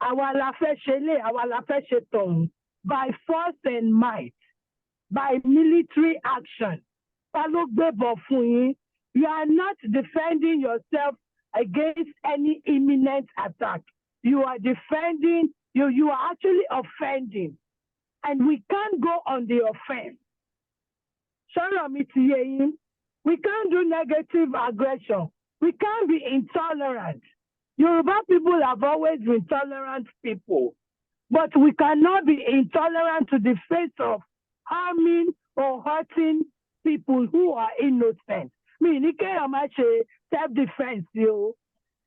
àwa la fẹ́ ṣe lé, àwa la fẹ́ ṣe tọ̀hún by force and might, by military action. You are not defending yourself against any imminent attack. You are defending, you are actually offending. And we can't go on the offense. We can't do negative aggression. We can't be intolerant. Yoruba people have always been tolerant people. But we cannot be intolerant to the face of harming or hurting people who are innocent. Self-defense,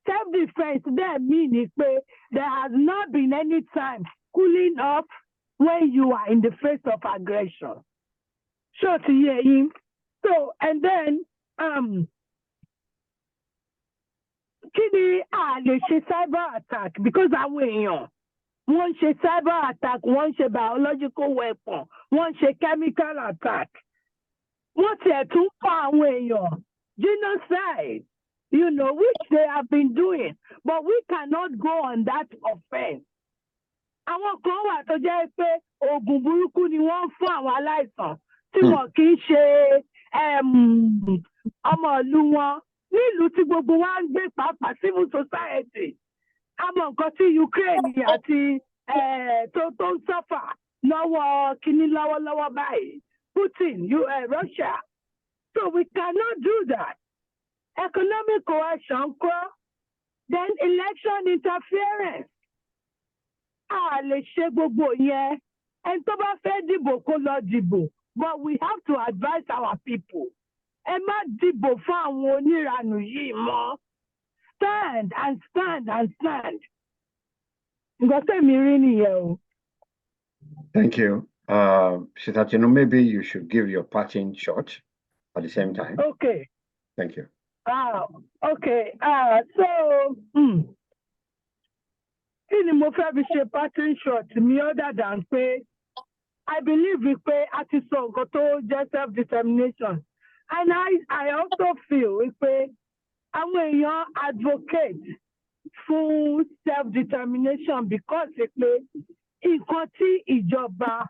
self-defense, that means there has not been any time cooling off when you are in the face of aggression. So, and then, cyber attack because one cyber attack, one biological weapon, one chemical attack. wọ́n tiẹ̀ tún pa àwọn èèyàn genocide, you know, which they have been doing, but we cannot go on that offense. Àwọn kan wà tó jẹ́ pé oògùn burúkú ni wọ́n ń fún àwọn aláìsàn tí wọn kì í ṣe ọmọ ìlú wọn nílùú tí gbogbo wa ń gbé pàápàá civil society. Àmọ́ nǹkan tí Ukraine àti tó ń sọ́fà lọ́wọ́ kínní lọ́wọ́lọ́wọ́ báyìí, Putin, Russia. So we cannot do that. Economic coercion, then election interference. A lè ṣe gbogbo yẹn. Ẹni tó bá fẹ́ dìbò kó lọ dìbò. But we have to advise our people. Ẹ má dìbò fún àwọn oníranù yìí mọ́. Stand and stand and stand. Nǹkan tẹ̀mí rí nìyẹn o. Thank you. Sister Tinu, maybe you should give your parting shot at the same time. Okay. Thank you. Okay. So, kí ni mo fẹ́ fi ṣe parting shot mi other than pé I believe wípé a ti sọ nǹkan tó jẹ́ self-determination. And I also feel wípé àwọn èèyàn advocate fún self-determination because pé nǹkan tí ìjọba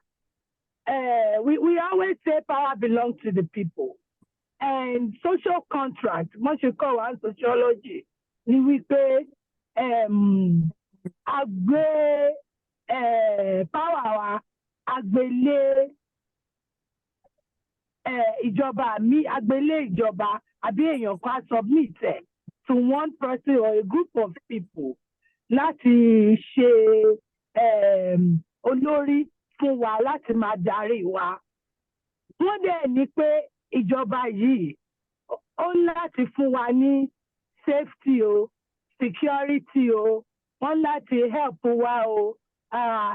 we always say power belongs to the people. And social contract, what you call one sociology, ni wípé àgbé power wa àgbélé ìjọba mi àgbélé ìjọba àbí èèyàn kan submit to one person or a group of people láti ṣe olórí fún wa láti máa darí wa. Wọ́n dẹ̀ ní pé ìjọba yìí ó láti fún wa ní safety o, security o, wọ́n láti help wa o,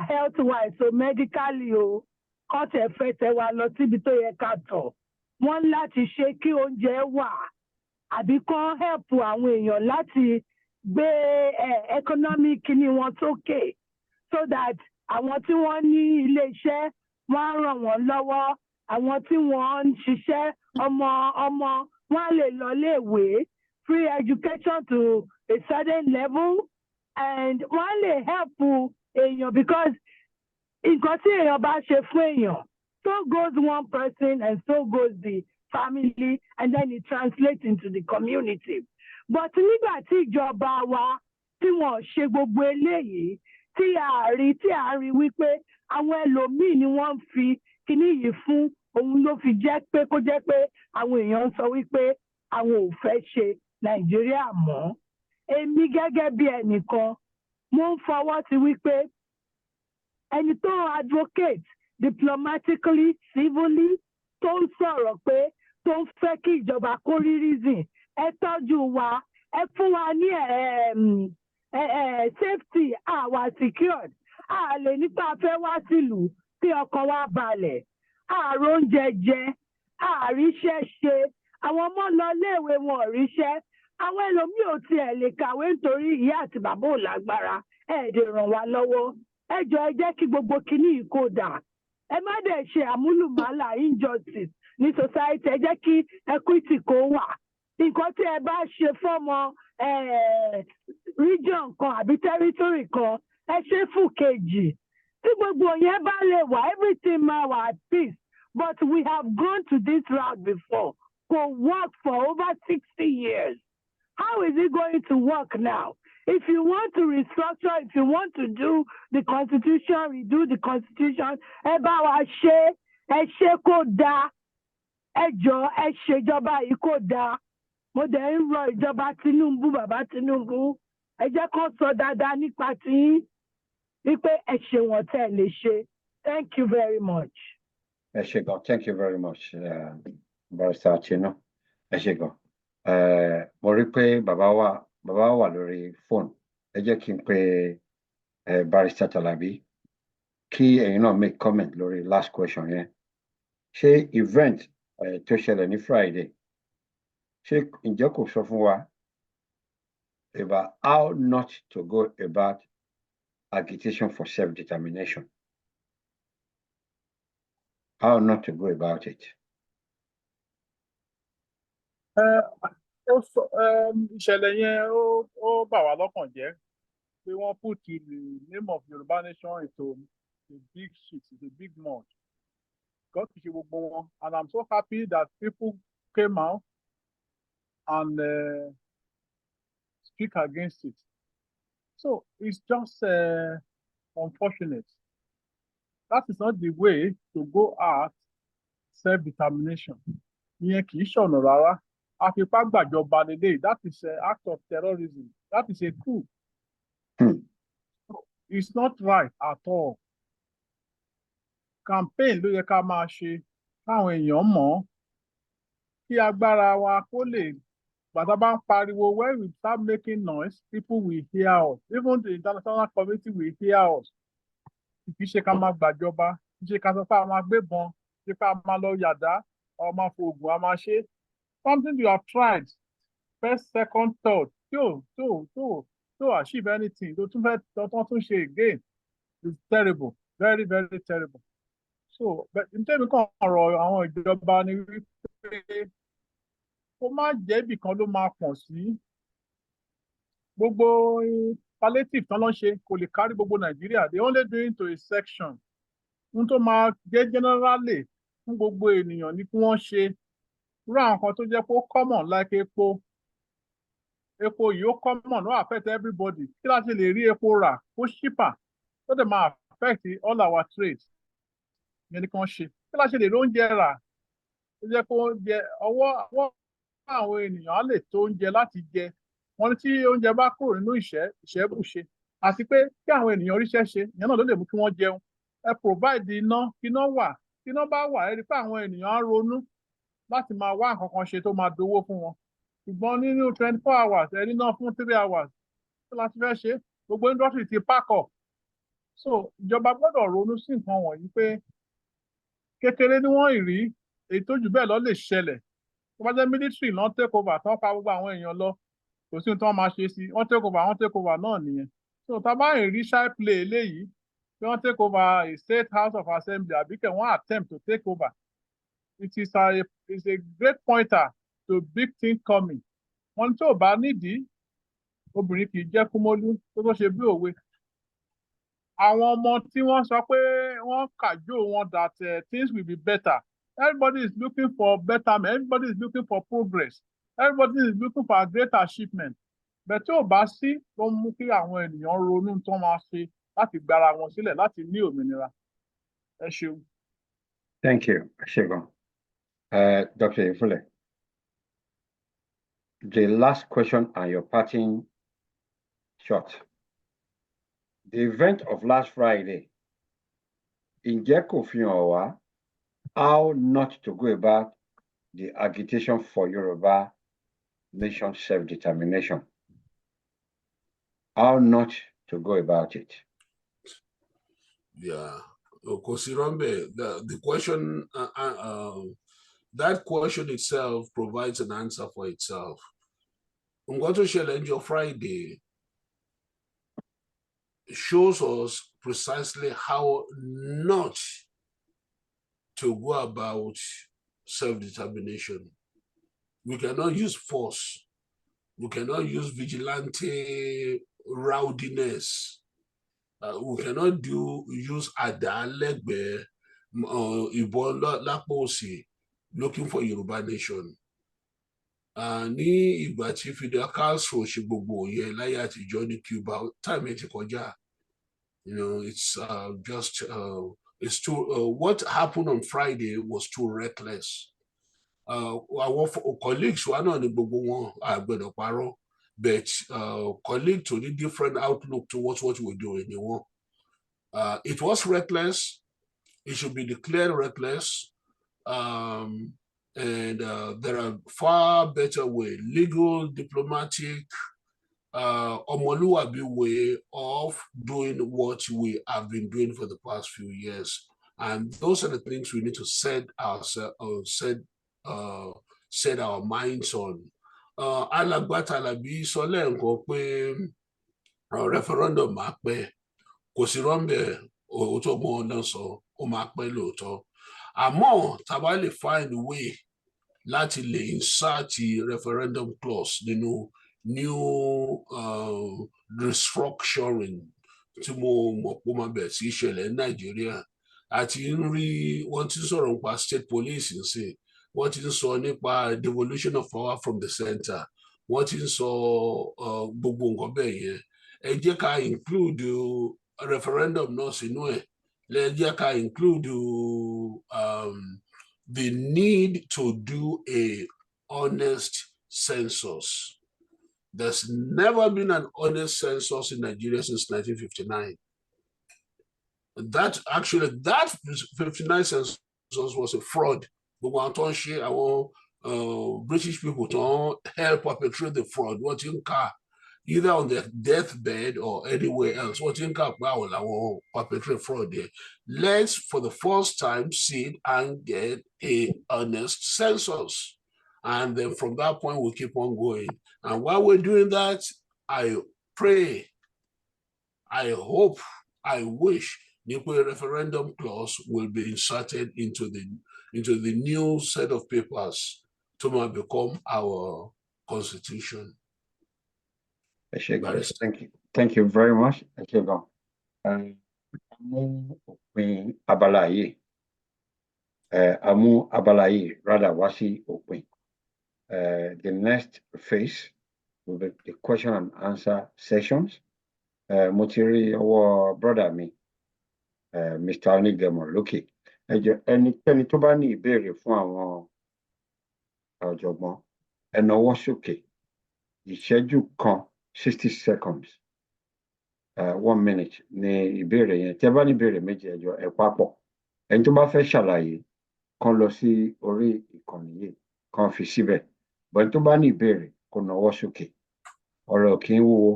health wise o, medically o, kọ́tẹ̀ fẹsẹ̀ wa lọ síbi tó yẹ ká tọ̀. Wọ́n láti ṣe kí oúnjẹ wà àbí kán help àwọn èèyàn láti gbé economic ní wọn sókè so that àwọn tí wọ́n ní ilé iṣẹ́ wọ́n á ràn wọ́n lọ́wọ́. Àwọn tí wọ́n ń ṣiṣẹ́ ọmọ wọ́n lè lọ léèwé, free education to a certain level, and wọ́n lè help èèyàn because nǹkan tí èèyàn bá ṣe fún èèyàn, so goes one person and so goes the family, and then it translates into the community. But nígbà tí ìjọba wa tí wọ́n ṣe gbogbo eléyìí tí a rí wípé àwọn ẹlòmíì ni wọ́n ń fi kíní yìí fún, òun ló fi jẹ́ pé kó jẹ́ pé àwọn èèyàn ń sọ wípé àwọn ò fẹ́ ṣe Nàìjíríà mọ́. Èmi gẹ́gẹ́ bí ẹnìkan, mo ń fọwọ́ sí wípé ẹni tó advocate diplomatically, civilly, tó ń sọ̀rọ̀ pé tó ń fẹ́ kí ìjọba kó rí reason, ẹ tọ́jú wa, ẹ fún wa ní safety, àwa secured, a lè nípa fẹ́ wá sílùú tí ọkàn wa balẹ̀, ààrùn oúnjẹ jẹ, àríṣẹ́ ṣe, àwọn ọmọ lọ léèwé wọn ò ríṣẹ́, àwọn ẹlòmíì ò tiẹ̀ lè kàwé nítorí ìyá àti bàbá ò lágbára, ẹ̀ẹ́dẹ̀ ràn wá lọ́wọ́. Ẹ jọ̀ọ́ ẹ jẹ́ kí gbogbo kinní yìí kó dà. Ẹ má dẹ̀ ṣe àmúlùmálà injustice ní society, ẹ jẹ́ kí equity kó wà. Nǹkan tí ẹ bá ṣe fọ́mọ region kan àbí territory kan, ẹ ṣe fún kejì. Tí gbogbo yẹn bá lè wà, everything máa wà at peace. But we have gone to this route before. Go work for over 60 years. How is it going to work now? If you want to restructure, if you want to do the constitution, redo the constitution, ẹ bá wa ṣe, ẹ ṣe kó dáa, ẹ jọ̀ọ́ ẹ ṣèjọba yìí kó dáa. Mo dẹ̀ ń rọ ìjọba Tinubu, bàbá Tinubu, ẹ jẹ́ kó sọ dáadáa nípa tiyín, wípé ẹ ṣe wọ́n tẹ́ lè ṣe. Thank you very much. Ẹ ṣé gan. Thank you very much, Barrister Tinu. Ẹ ṣé gan. Mo rí pé bàbá wà lórí fóònù. Ẹ jẹ́ kí n pe Barrister Talabi kí ẹ̀yin náà make comment lórí last question yẹn. Ṣé event tó ṣẹlẹ̀ ní Friday, ṣé ǹjẹ́ kò sọ fún wa about how not to go about agitation for self-determination? How not to go about it? ìṣẹ̀lẹ̀ yẹn ó bà wá lọ́kàn jẹ́ pé wọ́n put the name of Yoruba nation into a big shit, a big mud. God kì í ṣe gbogbo wọn, and I'm so happy that people came out and speak against it. So it's just unfortunate. That is not the way to go at self-determination. Ìyẹn kì í ṣọ̀nà rárá. Àfipá gbàjọba lélẹ́yìí, that is an act of terrorism. That is a coup. It's not right at all. Campaign ló yẹ ká máa ṣe káwọn èèyàn mọ̀ kí agbára wa kó lè bàtà bá ń pariwo, when we start making noise, people will hear us. Even the international community will hear us. Kì í ṣe ká máa gbàjọba, kì í ṣe ká sọ pé a máa gbébọn, kì í ṣe ká máa lọ yàdá, a máa fòògùn, a máa ṣe. Something you have tried, first, second, third, to achieve anything, to ṣe again, is terrible, very, very terrible. So, but in terms of àwọn ìjọba ni wípé kó má jẹ́ ibì kan ló máa pọ̀ sí. Gbogbo palliative tán ló ń ṣe kò lè kárí gbogbo Nàìjíríà. They only do it to a section. Ohun tó máa jẹ́ generally fún gbogbo ènìyàn ni kí wọ́n ṣe. Irú àwọn kan tó jẹ́ pé ó common like epo. Epo yìí ó common, ó affect everybody. Kí láti lè rí epo rà ó cheaper, tó dẹ̀ máa affect all our trade. Ìyẹn ni kí wọ́n ṣe. Kí láti lè rí oúnjẹ rà, ó jẹ́ kó oúnjẹ ọwọ́ àwọn ènìyàn á lè tó oúnjẹ láti jẹ. Wọ́n ní tí oúnjẹ bá kúrò nínú ìṣẹ́bùṣe, àti pé kí àwọn ènìyàn ríṣẹ́ ṣe, ìyẹn náà ló lè mú kí wọ́n jẹun. Ẹ provide iná, kí iná wà. Kí iná bá wà, ẹ rí pé àwọn ènìyàn á ronú láti máa wá nǹkan kan ṣe tó máa dowó fún wọn. Ṣùgbọ́n nínú 24 hours, ẹni náà fún 3 hours, tó láti fẹ́ ṣe, gbogbo industry ti pack up. So ìjọba gbọ́dọ̀ ronú sí nǹkan wọ̀nyí pé kékeré ni wọ́n rí, èyí tó jù bẹ́ẹ̀ lọ lè ṣẹlẹ̀. Tó bá jẹ́ military lọ́n take over, tán pa gbogbo àwọn èèyàn lọ, kò sí ohun tí wọ́n máa ṣe sí. Wọ́n take over náà nìyẹn. So tá a bá rí shy play eléyìí, pé wọ́n take over a state house of assembly, àbí kẹ̀ wọ́n attempt to take over. It is a great pointer to big thing coming. Wọ́n tí ò bá nídìí, obìnrin kì í jẹ́ kúmólú tó ṣe bí òwe. Àwọn ọmọ tí wọ́n sọ pé wọ́n kàjó wọn that things will be better. Everybody is looking for betterment. Everybody is looking for progress. Everybody is looking for a great achievement. But tí ò bá sí, ló mú kí àwọn ènìyàn ronú tó máa ṣe láti gbára wọn sílẹ̀ láti ní òmìnira. Ẹ ṣeun. Thank you, Shegon. Dr. Ifule, the last question and your parting shot. The event of last Friday, ǹjẹ́ kò fi hàn wá how not to go about the agitation for Yoruba nation self-determination? How not to go about it? Yeah, Kosirombe, the question, that question itself provides an answer for itself. Ngoto Challenge Friday shows us precisely how not to go about self-determination. We cannot use force. We cannot use vigilante rowdiness. We cannot use Adalegbe, Ibola Laposi, looking for Yoruba nation. Ní ìgbà tí Fidel Castro ṣe gbogbo yẹn láyé àtijọ́ ní Cuba, time ti kọjá. You know, it's just it's too. What happened on Friday was too reckless. Our colleagues were not in gbogbo wọn àgbẹ̀dọ̀ parọ́, but colleagues to the different outlook towards what we're doing. It was reckless. It should be declared reckless. And there are far better way, legal, diplomatic, Omoluabi way of doing what we have been doing for the past few years. And those are the things we need to set our minds on. Alagbata labi sole nko pe referendum ma pe kò sí rọ́ńbẹ̀ òótọ́ gbọ́n ọ̀nà sọ ó máa pẹ́ lóòótọ́. Àmọ́ tá bá lè find a way láti lè insert referendum clause nínú new restructuring tí mo mọ̀ pé ó máa bẹ̀rẹ̀ sí í ṣẹlẹ̀ ní Nàìjíríà. Àti ń rí wọ́n ti ń sọ̀rọ̀ nípa state police nsìn, wọ́n ti ń sọ nípa devolution of power from the center, wọ́n ti ń sọ gbogbo nǹkan bẹ́ẹ̀ yẹn. Ẹ jẹ́ ká include referendum náà sínú ẹ̀. Ẹ jẹ́ ká include the need to do a honest census. There's never been an honest census in Nigeria since 1959. That 59 census was a fraud. British people don't help perpetrate the fraud. What in car, either on their deathbed or anywhere else. What in car, perpetrate fraud there. Let's, for the first time, sit and get a honest census. And then from that point, we'll keep on going. And while we're doing that, I pray, I hope, I wish nuclear referendum clause will be inserted into the new set of papers to become our constitution. Thank you very much. Amu abalaye rather wasi open. The next phase will be the question and answer sessions. Motiri our brother me, Mr. Onigemo lókè. Ẹnikẹ́ni tó bá ní ìbéèrè fún àwọn ọ̀jọ̀gbọ́n ẹ nawọ́ sókè. Ìṣẹ́jú kan 60 seconds. 1 minute ni ìbéèrè yẹn. Tí ẹ bá ní ìbéèrè méjì ẹ jọ̀ọ́ ẹ papọ̀. Ẹni tó bá fẹ́ ṣàlàyé kàn lọ sí orí ìkànnì yìí kàn fi síbẹ̀. Bọ́n tó bá ní ìbéèrè kó nawọ́ sókè. Ọ̀rọ̀ kì í wúwo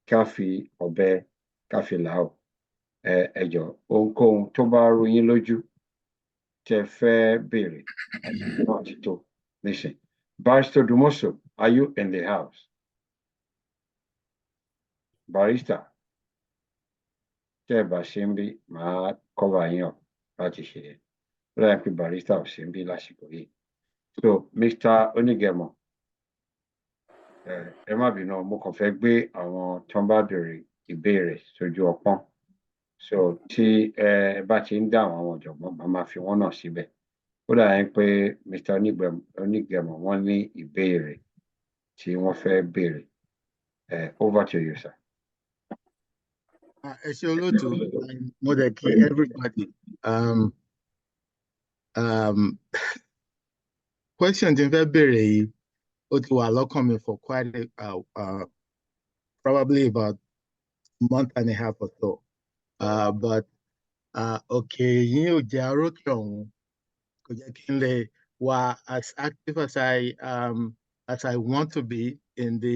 ká fi ọ̀bẹ ká fi là ó. Ẹ jọ̀ọ́ ohunkóhun tó bá rú yín lójú tẹ́ fẹ́ béèrè náà ti tó nísìn. Barrister Dumoso, are you in the house? Barrister, tẹ́ ẹ bá ṣe ń bí màá cover yín up láti ṣe é. Lọ́yà pé barrister ò ṣe ń bí lásìkò yìí. So, Mr. Onigemo, ẹ má bínú, mo kàn fẹ́ gbé àwọn tó ń bá béèrè ìbéèrè sójú ọpọ́n. So, tí ẹ bá ti ń dáhùn àwọn ọ̀jọ̀gbọ́n, màá máa fi wọ́n náà síbẹ̀. Ó dà yín pé Mr. Onigemo wọ́n ní ìbéèrè tí wọ́n fẹ́ béèrè. Over to you, sir. Ẹ ṣé olóòtú, mo dẹ̀ kí everybody. Question tí n fẹ́ béèrè yìí, ó ti wà lọ́kàn mi for quite probably about a month and a half or so. But okay, yín ò jẹ́ arókè ọ̀hún, kò jẹ́ kí n lè wà as active as I want to be in the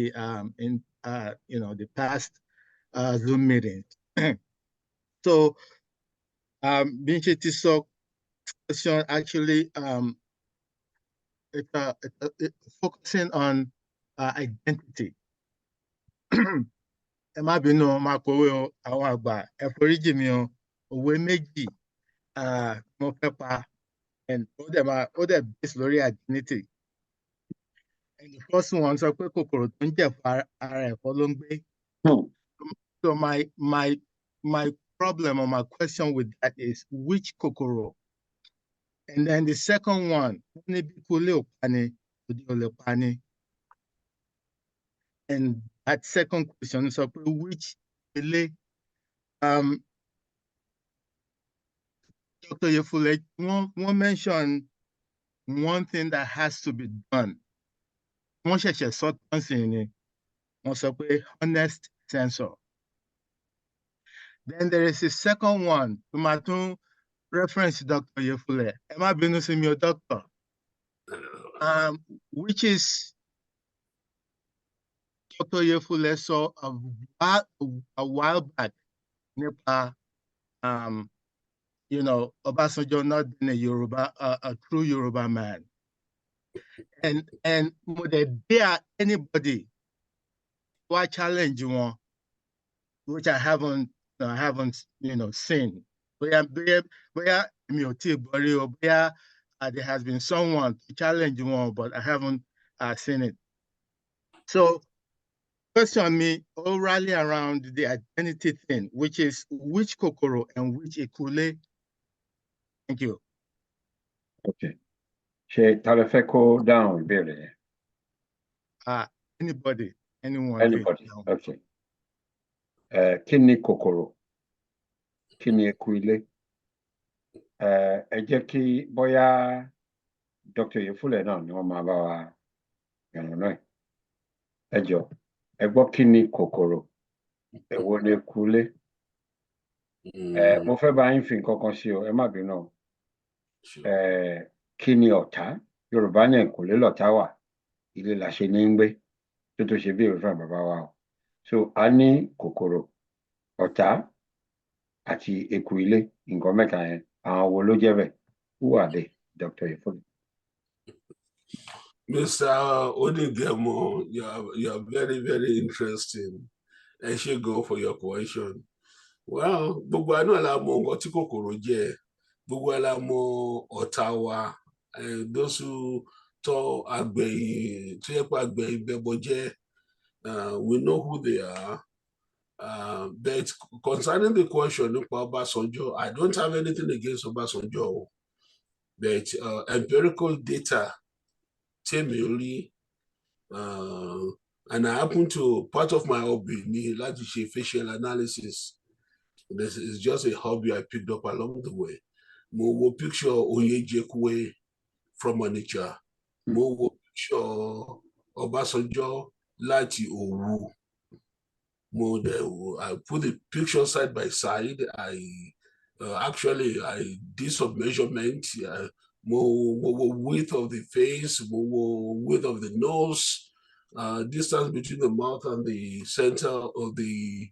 the past Zoom meetings. So bí n ṣe ti sọ, question actually it's focusing on identity. Ẹ má bínú, máa pòwe o, àwọn àgbà ẹ foríjì mi o, òwe méjì mo fẹ́ pa, and ó dẹ̀ based lórí identity. And the first one sọ pé kòkòrò tó ń jẹ̀fọ́ ara ẹ̀fọ́ ló ń gbé. So my problem or my question with that is which kòkòrò? And then the second one, and that second question is which Dr. Yefule, one mentioned one thing that has to be done. One honest censor. Then there is a second one, reference to Dr. Yefule. Am I being your doctor? Which is Dr. Yefule saw a while back, Obasanjo not being a Yoruba, a true Yoruba man. And would there be anybody who I challenge you, which I haven't seen. Bóyá mi ò tí ì gbọ́ rí o, bóyá there has been someone to challenge one, but I haven't seen it. So question me all rally around the identity thing, which is which kokoro and which ekule. Thank you. Okay. Ṣé ta ló fẹ́ kó dáhùn ìbéèrè yẹn? Anybody, anyone. Anybody. Okay. Kí ni kòkòrò? Kí ni eku ilé? Ẹ jẹ́ kí bóyá Dr. Yefule náà ni wọ́n máa bá wa yànnàná ẹ̀. Ẹ jọ̀ọ́, ẹ gbọ́ kí ni kòkòrò? Èwo ni eku ilé? Mo fẹ́ bá yín fi nǹkan kan sí o, ẹ má bínú o. Kí ni ọ̀tá? Yorùbá ní ẹ̀kúnlé lọ̀tá wà, ilé la ṣe ní ń gbé, tó ṣe bí èrè fún bàbá wa o. So a ní kòkòrò, ọ̀tá àti eku ilé, nǹkan mẹ́ta yẹn, àwọn wo ló jẹ́ bẹ́ẹ̀? Who are they, Dr. Yefule? Mr. Odigemo, you're very, very interesting. I should go for your question. Well, gbogbo àná la mọ̀ nǹkan tí kòkòrò jẹ́, gbogbo la mọ̀ ọ̀tá wa, those who tọ́ àgbẹ̀yìn, tó yẹ pé àgbẹ̀yìn bẹ́bọ jẹ́, we know who they are. But concerning the question nípa Ọbásanjọ́, I don't have anything against Ọbásanjọ́, but empirical data tèmi rí, and I happen to, part of my hobby ní láti ṣe facial analysis. This is just a hobby I picked up along the way. Mo wo picture Oyejekwe from Onitsha. Mo wo picture Ọbásanjọ́ láti Òwu. I put the picture side by side. I did some measurement. Width of the face, width of the nose, distance between the mouth and the center of the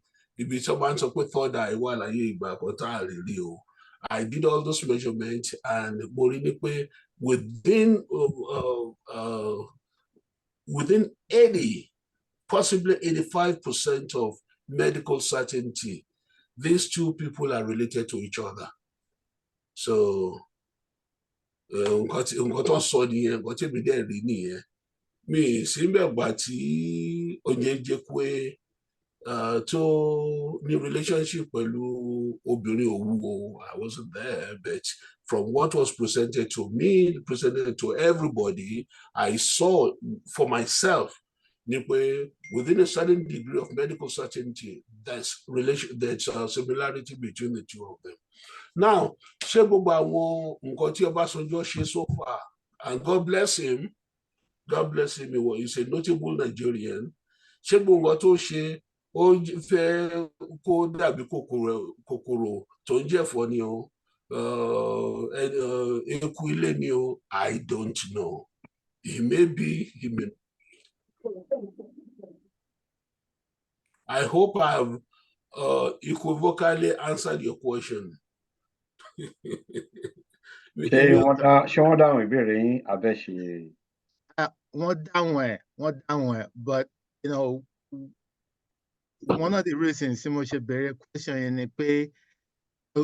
third eye. I did all those measurements, and within 80, possibly 85% of medical certainty, these two people are related to each other. So, nǹkan tó sọ nìyẹn, nǹkan tí mi dẹ̀ rí nìyẹn. Mi sì ń bẹ̀gbà tí Oyejekwe tó ní relationship pẹ̀lú obìnrin Òwu. I wasn't there, but from what was presented to me, presented to everybody, I saw for myself within a certain degree of medical certainty, there's similarity between the two of them. Now, ṣé gbogbo àwọn nǹkan tí Ọbásanjọ́ ṣe so far, and God bless him, he's a notable Nigerian. Ṣé gbogbo nǹkan tó ṣe ó fẹ́ kó dàbí kòkòrò tó ń jẹ̀fọ́ ni o, eku ilé ni o? I don't know. He may be, he may. I hope I have equivocally answered your question. Ṣé wọ́n dáhùn ìbéèrè yín abẹ́ ṣe? Wọ́n dáhùn ẹ̀, but you know, one of the reasons tí mo ṣe bẹ̀rẹ̀ question yẹn ni pé tó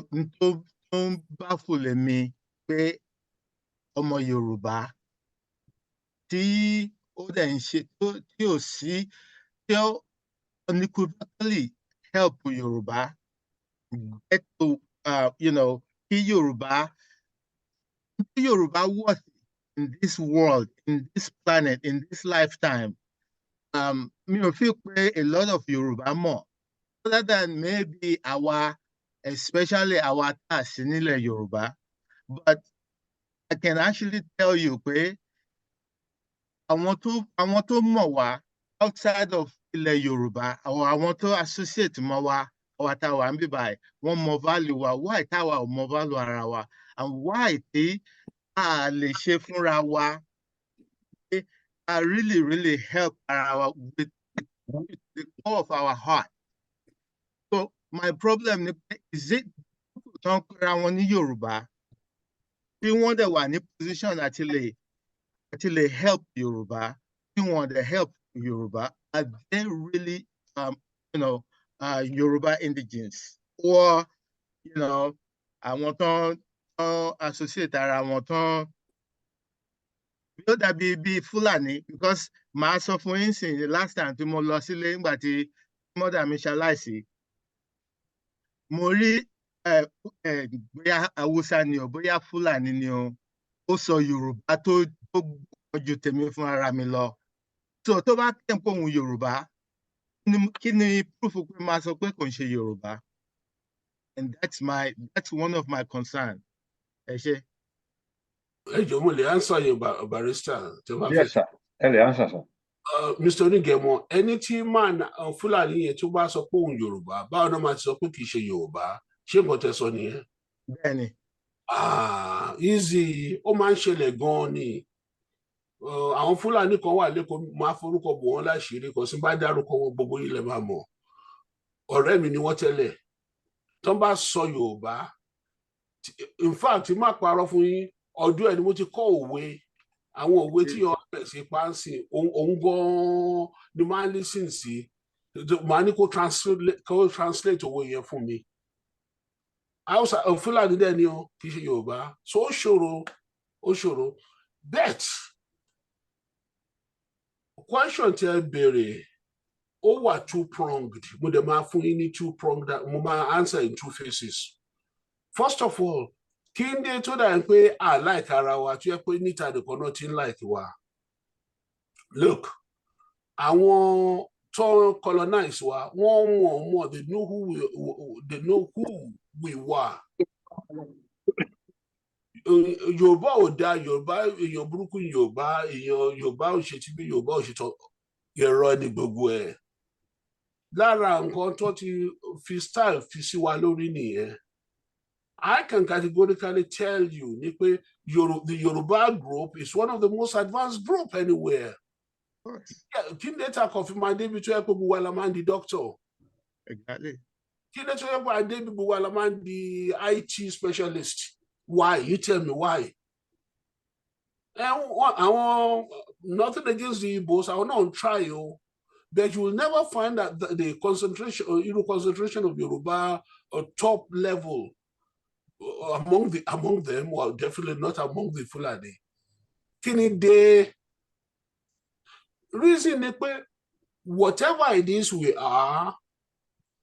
ń baffle mi pé ọmọ Yorùbá tí ó dẹ̀ ń ṣe tí ò sí, tí ó unequivocally help Yorùbá get to kí Yorùbá worth in this world, in this planet, in this lifetime. Mi ò feel pé a lot of Yorùbá mọ̀, other than maybe especially our task nílẹ̀ Yorùbá. But I can actually tell you pé àwọn tó mọ̀ wá outside of ilẹ̀ Yorùbá, àwọn tó associate mọ́ wa, àwa tá wà ń bí báyìí, wọ́n mọ value wa, why táwa ò mọ value ara wa, and why tí a lè ṣe fúnra wa, really, really help ara wa with the core of our heart. So my problem is it tán pera wọn ní Yorùbá, tí wọ́n dẹ̀ wà ní position àti lè help Yorùbá, tí wọ́n dẹ̀ help Yorùbá, are they really Yoruba indigenes, or àwọn tán associate ara wọn tán Yóò dàbí bíi Fúlàní because màá sọ fún yín sìn the last time tí mo lọ sílé nígbà tí mọ́dà mi ṣaláìsí. Mo rí bóyá Haúsá ni o, bóyá Fúlàní ni o, ó sọ Yorùbá tó gbọ́ ju tèmi fún ara mi lọ. So tó bá tẹ̀ ń pòun Yorùbá, kí ni proof pé máa sọ pé kò ń ṣe Yorùbá? And that's one of my concerns. Ẹ ṣé. Ẹ jọ̀ọ́ mo lè answer yẹn barrister. Yes, sir. Ẹ lè answer, sir. Mr. Onigemo, ẹni tí man Fúlàní yẹn tó bá sọ pé òun Yorùbá, báwo náà máa ti sọ pé kì í ṣe Yorùbá? Ṣé nǹkan tẹ́ sọ nìyẹn? Bẹ́ẹ̀ni. Easy, ó máa ń ṣẹlẹ̀ gan-an ni. Àwọn Fúlàní kan wà lẹ́kọ̀ọ́, máa forúkọ bò wọ́n láṣìírí kan sí bá dárúkọ wọn gbogbo yín lẹ máa mọ̀. Ọ̀rẹ́ mi ni wọ́n tẹ́lẹ̀. Tán bá sọ Yorùbá, in fact, má parọ́ fún yín, ọdún ẹ̀ ni mo ti kọ́ òwe. Àwọn òwe tí yọ bẹ̀rẹ̀ sí pánsì, òun gan-an ni máa ń listen sí. Màá ní kó translate òwe yẹn fún mi. Hausa Fúlàní dẹ̀ ni o, kì í ṣe Yorùbá. So ó ṣòro. Bet question tí ẹ béèrè ó wà two-pronged. Mo dẹ̀ máa fún yín ní two-pronged, mo máa answer in two phases. First of all, kí n dé tó dà ń pé like ara wa tó yẹ pé níta nìkan náà ti ń like wa. Look, àwọn tó colonize wa, wọ́n mọ̀, they know who we were. Yorùbá ò dá, Yorùbá èèyàn burúkú Yorùbá, Yorùbá ò ṣe tí bí Yorùbá ò ṣe tọ́ ẹ̀rọ ní gbogbo ẹ̀. Lára nǹkan tó ti fi style fi sí wa lórí nìyẹn. I can categorically tell you the Yoruba group is one of the most advanced group anywhere. Kí ni ta kọfí máa débi tó yẹ pé gbogbo wa la máa ń di doctor? Exactly. Kí ni tó yẹ pé débi gbogbo wa la máa ń di IT specialist? Why? You tell me why. Nothing against the Igbos, I will not try you, but you will never find that the concentration of Yoruba top level among them, well, definitely not among the Fulani. Kini de reason is whatever it is we are,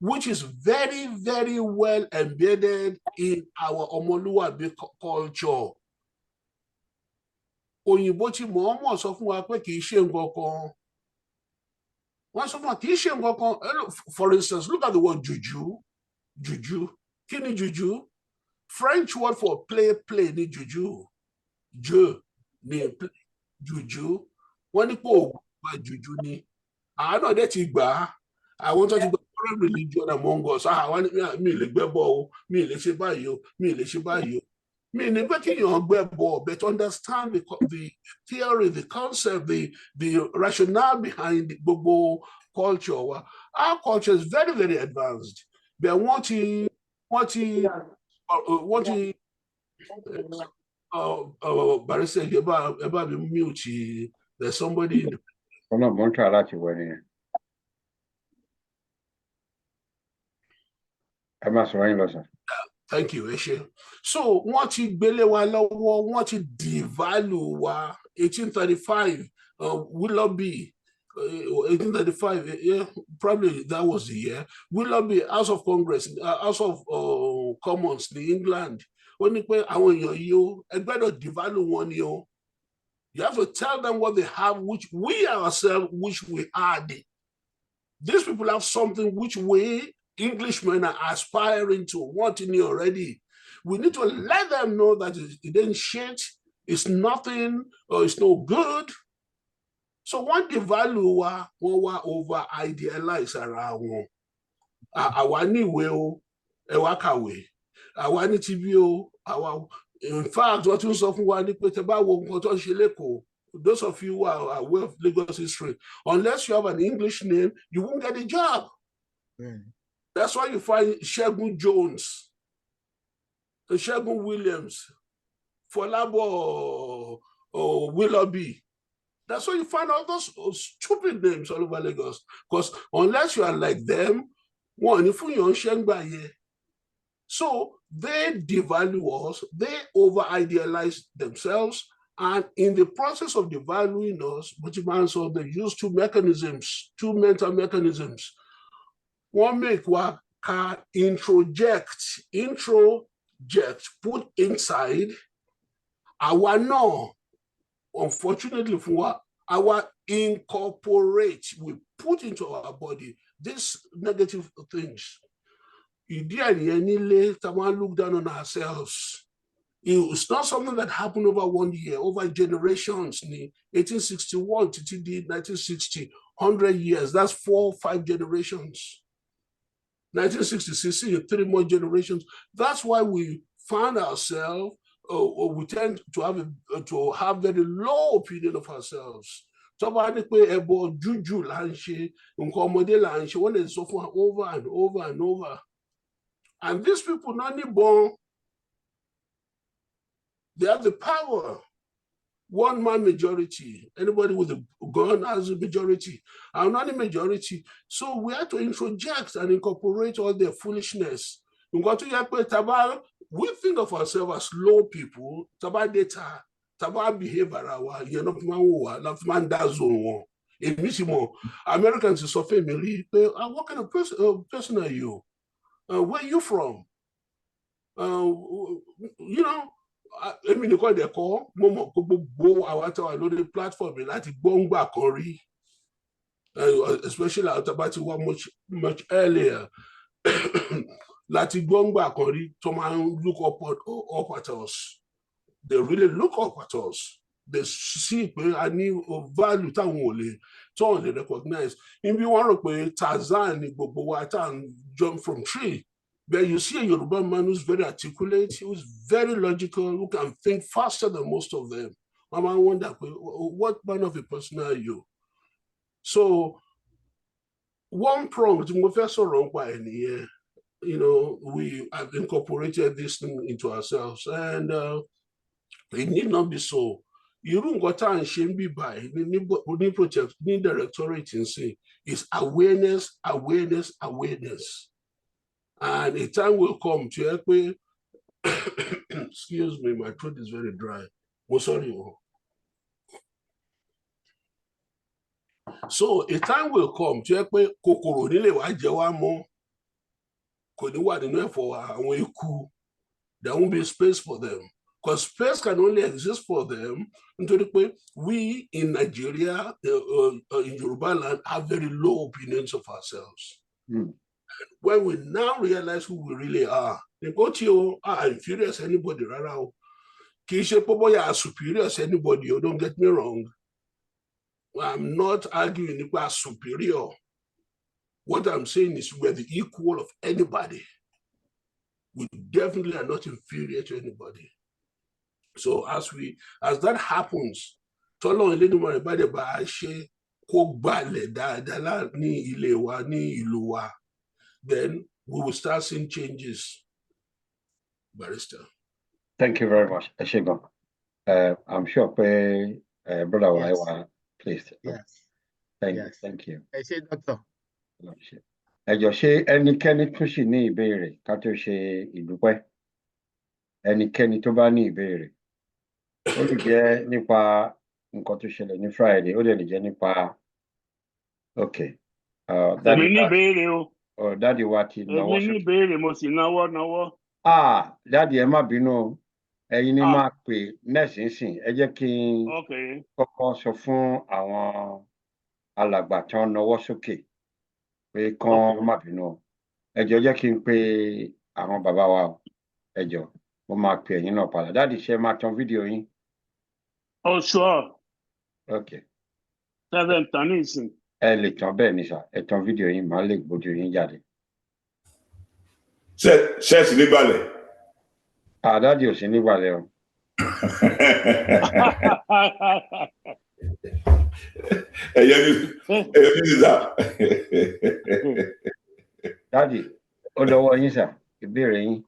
which is very, very well embedded in our Omoluabi culture. Òyìnbó tí mọ̀ọ́mọ̀ sọ fún wa pé kì í ṣe nǹkan kan. Wọ́n sọ fún wa kì í ṣe nǹkan kan. For instance, look at the word juju. Juju. Kí ni juju? French word for play ni juju. Je ni play. Juju. Wọ́n ní pé òògùn gba juju ni. Àánú ọ̀dẹ́ ti gbà á. Àwọn tó ti gba foreign religion among us. Mi lè gbẹ́bọ̀ o, mi lè ṣe báyìí o, mi lè ṣe báyìí o. Mi ní pé kí èèyàn gbẹ́bọ̀, but understand the theory, the concept, the rationale behind gbogbo culture. Our culture is very, very advanced. But wọ́n ti barrister ẹ bá mi mute. There's somebody in the Ọ̀nà mo ń try láti wọ ẹni. Ẹ máa sọ̀rọ̀ yín lọ sàn. Thank you, Eshe. So, wọ́n ti gbélé wa lọ́wọ́, wọ́n ti devalue wa. 1835, Willoughby, 1835, yeah, probably that was the year. Willoughby, House of Congress, House of Commons, in England. Ó ní pé àwọn èèyàn yìí o, ẹ gbọ́dọ̀ devalue wọn ni o. You have to tell them what they have, which we ourselves, which we are. These people have something which we Englishmen are aspiring to, wanting it already. We need to let them know that it ain't shit, it's nothing, or it's no good. So one devalue wa over idealize around one. Àwa ní ìwé o, ẹ wá kàwé. Àwa ní TV o, àwa. In fact, what you sọ fún wa ní pé tẹ́ bá wo nǹkan tó ń ṣe lÉkòó, those of you who are aware of Lagos history, unless you have an English name, you won't get a job. That's why you find Ṣẹ́gun Jones, Ṣẹ́gun Williams, Fọlábọ̀ Willoughby. That's why you find all those stupid names all over Lagos. Because unless you are like them, one, if you are so they devalue us, they over-idealize themselves, And in the process of devaluing us, so they use two mental mechanisms. One make what can introject, put inside our no. Unfortunately, for our incorporate, we put into our body these negative things. Look down on ourselves. It's not something that happened over 1 year, over generations. 1861 to 1960, 100 years, that's 4 or 5 generations. 1966, 3 more generations. That's why we found ourselves, we tend to have very low opinion of ourselves. When they suffer over and over and over. And these people, not born, they have the power. One man majority. Anybody with a gun has a majority. I'm not a majority. So we have to introject and incorporate all their foolishness. We think of ourselves as low people. Taba data, taba behavior. Americans are family. What kind of person are you? Where are you from? You know, I mean, they call the call, the platform, especially about much earlier. Look up at us. They really look up at us. They see I need value to recognize. If you want to Tarzan jump from tree. But you see a Yoruba man who's very articulate, who's very logical, who can think faster than most of them. I wonder, what kind of a person are you? So, one prong, we have incorporated this thing into ourselves, and it need not be so. You don't got and shame be by, need protect, need directorate and say, it's awareness, awareness, awareness. And a time will come to help me. Excuse me, my throat is very dry. Oh, sorry. So a time will come to help me. There won't be space for them. Because space can only exist for them until we in Nigeria, in Yoruba land, have very low opinions of ourselves. When we now realize who we really are, they go to you, inferior as anybody, rather. Are superior as anybody, don't get me wrong. I'm not arguing about superior. What I'm saying is we're the equal of anybody. We definitely are not inferior to anybody. So as that happens, then we will start seeing changes. Barrister. Thank you very much, Eshegon. I'm sure Brother Waiwa, please. Yes. Thank you. I say, Doctor. Ẹ jọ̀ọ́ ṣé ẹnikẹ́ni tún sì ní ìbéèrè ká tó ṣe ìdúpẹ́? Ẹnikẹ́ni tó bá ní ìbéèrè. Ó lè jẹ́ nípa nǹkan tó ṣẹlẹ̀ ní Friday, ó lè jẹ́ nípa okay. Èmi ní ìbéèrè o. Dáàdi wa ti náwó sókè. Èmi ní ìbéèrè mo sì náwó. Dáàdi ẹ má bínú o. Ẹ̀yin ni máa pè nẹ́sìnsìn. Ẹ jẹ́ kí n kọ́kọ́ sọ fún àwọn alàgbà tí wọ́n náwó sókè pé kán má bínú o. Ẹ jọ̀ọ́ jẹ́ kí n pe àwọn bàbá wa o. Ẹ jọ̀ọ́ mo máa pè ẹ̀yin náà padà. Dáàdi ṣe máa tan fídíò yín. Oh, sure. Okay. 7 tán ní ìsìn. Ẹ lè tán bẹ́ẹ̀ ni sà. Ẹ tan fídíò yín, màá lè gbójú yín jáde. Ṣẹ́ẹ̀sì nígbàlẹ̀. Dáàdi ò sí nígbàlẹ̀ o. Ẹ̀yẹ mi sà. Dáàdi, ó dọwọ́ yín sà, ìbéèrè yín.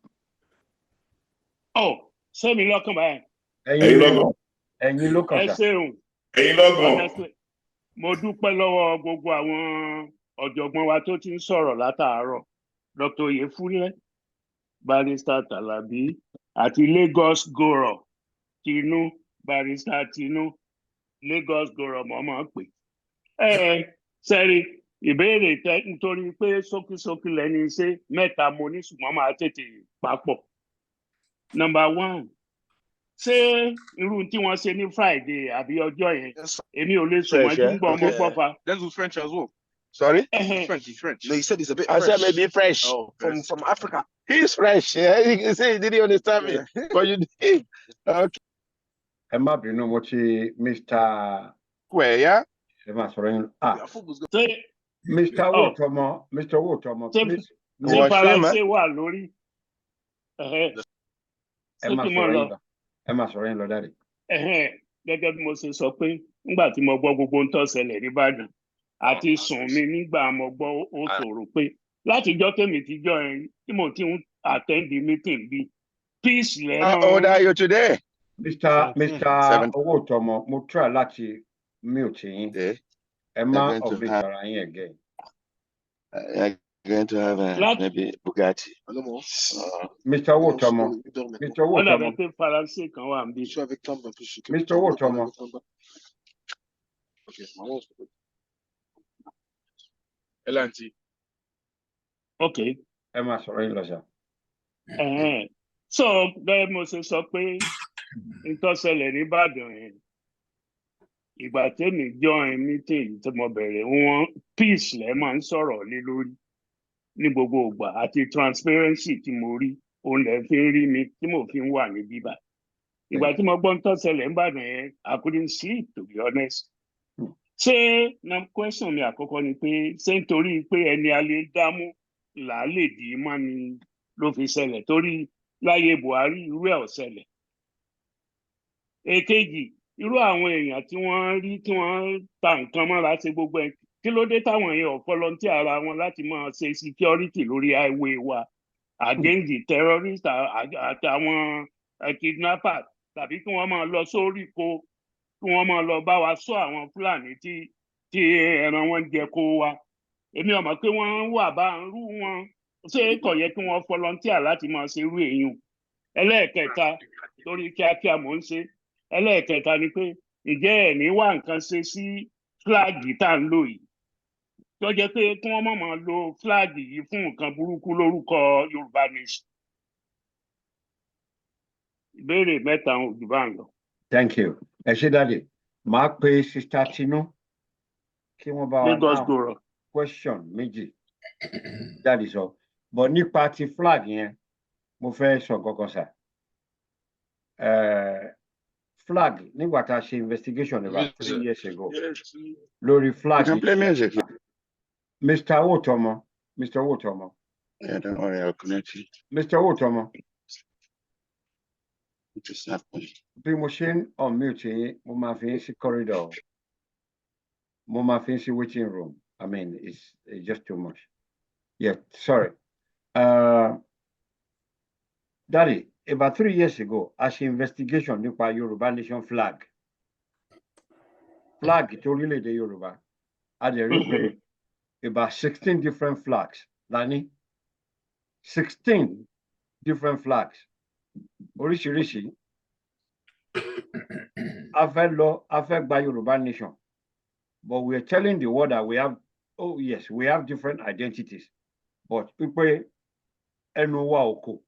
Sẹ́mi lọ́kàn báyìí. Ẹ̀yin lọ́gàn. Ẹ̀yin ló kàn sà. Ẹ ṣeun. Ẹ̀yin lọ́gàn. Mo dúpẹ́ lọ́wọ́ gbogbo àwọn ọ̀jọ̀gbọ́n wa tó ti ń sọ̀rọ̀ látàárọ̀. Dr. Oyefúnlé, Barrister Tàlàbí, àti Lagos Goro, Tinú, Barrister Tinu Lagos Goromo máa pè. Sẹ́rí ìbéèrè tẹ nítorí pé ṣókíṣókí lẹni ṣe mẹ́ta mo ní ṣùgbọ́n máa tètè papọ̀. Number one, ṣé irú tí wọ́n ṣe ní Friday àbí ọjọ́ yẹn èmi ò lè sùn mọ́jú ń gbọ́ ọmọ gbọ́fà. Let's do French as well. Sorry? French. French. No, you said it's a bit I French. said maybe French from Africa. He's French. Yeah, you can say he didn't understand me, but you did. Okay. Ẹ má bínú mo ti Mr. Where, yeah? Ẹ má sọ̀rọ̀ yín. Ṣé Mr. Wotomo, Mr. Wotomo, please. ṣé Faransé wà lórí? Ẹ má sọ̀rọ̀ yín lọ dáre. Gẹ́gẹ́ bí mo ṣe sọ pé nígbà tí mo gbọ́ gbogbo ohun tó ṣẹlẹ̀ nìbàdàn àti sùn mi nígbà mo gbọ́ ó ṣòro pé látijọ́ tèmi ti jọ ẹ̀ tí mo ti ń attend the meeting bí peace lẹ́nu. How old are you today? Mr. Wotomo, mo try láti mute yín. Ẹ má ọ̀gbìn ara yín again. You're going to have maybe Bugatti. Mr. Wotomo. Mr. Wotomo. Mr. Wotomo. Okay. Ẹ máa sọ̀rọ̀ yín lọ sà. So bẹ́ẹ̀ mo ṣe sọ pé ìtọ́sẹ̀lẹ̀ nìbàdàn yẹn ìgbà tẹ́mi join meeting tí mo bẹ̀rẹ̀ wọn peace lẹ́ máa ń sọ̀rọ̀ lé lórí ní gbogbo ìgbà àti transparency tí mo rí òun lẹ́ fi ń rí mi tí mo fi ń wà ní bíbá ìgbà tí mo gbọ́ ìtọ́sẹ̀lẹ̀ nìbàdàn yẹn I couldn't sleep to be honest. Ṣé na question mi àkọ́kọ́ ni pé ṣé nítorí pé ẹni alẹ́ dámú là á lè dì í mọ́ ni ló fi ṣẹlẹ̀ torí láyé Buhari irú ẹ̀ ò ṣẹlẹ̀. Èkejì irú àwọn èèyàn tí wọ́n rí tí wọ́n ta nǹkan mọ́ra ṣe gbogbo ẹ̀ kí ló dé táwọn èèyàn ò volunteer ara wọn láti máa ṣe security lórí highway wa against the terrorists àtàwọn kidnappers tàbí kí wọ́n máa lọ sórí ko kí wọ́n máa lọ bá wa sọ àwọn Fúlàní tí ẹran wọn jẹ kó wa èmi ò mọ̀ pé wọ́n wà bá ń rú wọn ṣé kò yẹ kí wọ́n volunteer láti máa ṣe irú èèyàn. Ẹlẹ́ẹ̀kẹta torí kíákíá mò ń ṣe ẹlẹ́ẹ̀kẹta ni pé ǹjẹ́ ẹ̀ ní wá nǹkan ṣe sí fúláàgì tá à ń lò yìí tó jẹ́ pé kí wọ́n má máa lo fúláàgì yìí fún nǹkan burúkú lórúkọ Yorùbá nation. Ìbéèrè mẹ́ta ò jù bá ń lọ. Thank you. Ẹ ṣé dáàdì. Màá pe Sister Tinu kí wọ́n bá wa dáhùn question méjì dáàdì sọ. But nípa ti flag yẹn, mo fẹ́ sọ kankan sà. Flag nígbà tá a ṣe investigation about 3 years ago lórí flag. Mr. Wotomo. Yeah, don't worry, I'll connect you. Mr. Wotomo. Bí mo ṣe ń unmute yín, mo máa fi yín sí corridor. Mo máa fi yín sí waiting room. I mean, it's just too much. Yeah, sorry. Daddy, about 3 years ago, a ṣe investigation nípa Yoruba Nation flag. Flag tó orílẹ̀-èdè Yorùbá. A dẹ̀ rí pé about 16 different flags. Lani, 16 different flags. Oríṣiríṣi. A fẹ́ gba Yoruba Nation. But we are telling the world that we have, oh yes, we have different identities. But pípé ẹnu wa ò kò.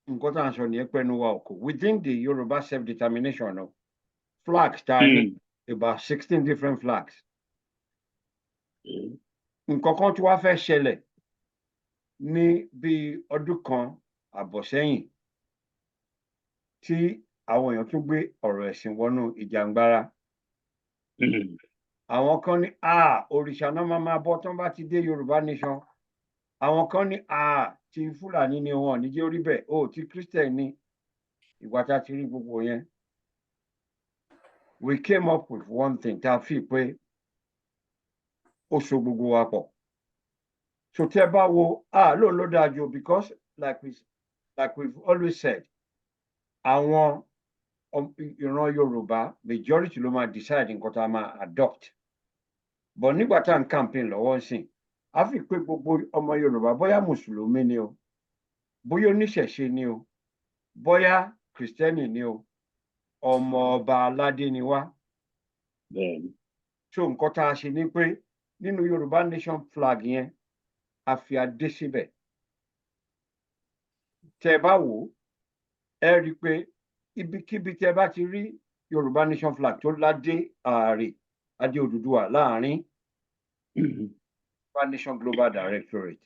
Nǹkan tá à ń sọ nìyẹn pé ẹnu wa ò kò. Within the Yoruba self-determination, flags about 16 different flags. Nǹkan kan tí wàá fẹ́ ṣẹlẹ̀ ní bí ọdún kan àbọ̀ sẹ́yìn tí àwọn èèyàn tún gbé ọ̀rọ̀ ẹ̀sìn wọnú ìjàngbara. Àwọn kan ní òrìṣà náà máa bọ́ tán bá ti dé Yorùbá Nation. Àwọn kan ní ti Fúlàní ni wọn ní jẹ́ orí bẹ́ẹ̀ ti Christian ní ìgbà tá a ti rí gbogbo yẹn. We came up with one thing tá a fi pé ó so gbogbo wa pọ̀. So tẹ́ bá wo lóun ló dáa jù because like we've always said àwọn ìran Yorùbá majority ló máa decide nǹkan tá a máa adopt. But nígbà tá à ń campaign lọ́wọ́ ń sìn a fi pé gbogbo ọmọ Yorùbá bóyá mùsùlùmí ni o bóyá oníṣẹ̀ṣe ni o bóyá kìrìsìtẹ́nì ni o ọmọ ọba aládé ni wá. So nǹkan tá a ṣe ni pé nínú Yorùbá nation flag yẹn a fi adé síbẹ̀. Tẹ́ bá wò ẹ rí pé ibikíbi tẹ́ bá ti rí Yorùbá nation flag tó ládé ààrẹ adé Odùduwà láàrin Yorùbá nation global directorate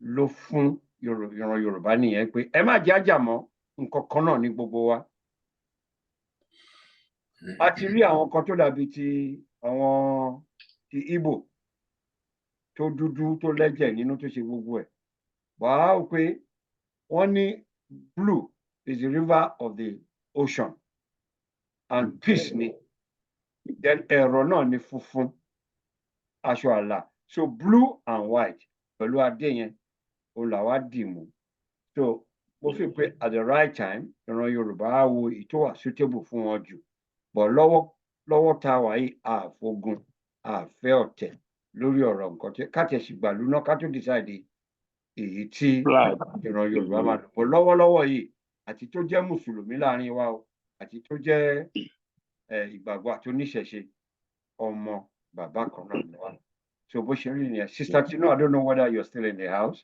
ló fún ìran Yorùbá nìyẹn pé ẹ má jẹ́ àjà mọ́ nǹkan kan náà ní gbogbo wa. A ti rí àwọn kan tó dàbí ti àwọn ti Igbo tó dúdú tó lẹ́jẹ̀ nínú tó ṣe gbogbo ẹ̀. Wàá wò pé wọ́n ní blue is the river of the ocean and peace ni. Then ẹ̀rọ náà ní funfun aṣọ àlà. So blue and white pẹ̀lú adé yẹn òun làwa dì mú. So mo fi pé at the right time ìran Yorùbá á wo èyí tó wà suitable fún wọn jù. But lọ́wọ́ tá a wà yìí àfogun àfẹ́ ọ̀tẹ̀ lórí ọ̀rọ̀ nǹkan tí ká tẹ̀sí gbàlú náà ká tó decide èyí tí ìran Yorùbá máa lò. But lọ́wọ́lọ́wọ́ yìí àti tó jẹ́ mùsùlùmí láàrin wa o àti tó jẹ́ ìgbàgbọ́ àti oníṣẹ̀ṣe ọmọ bàbá kan náà ni wá. So bó ṣe rí nìyẹn. Sister Tinu, I don't know whether you're still in the house.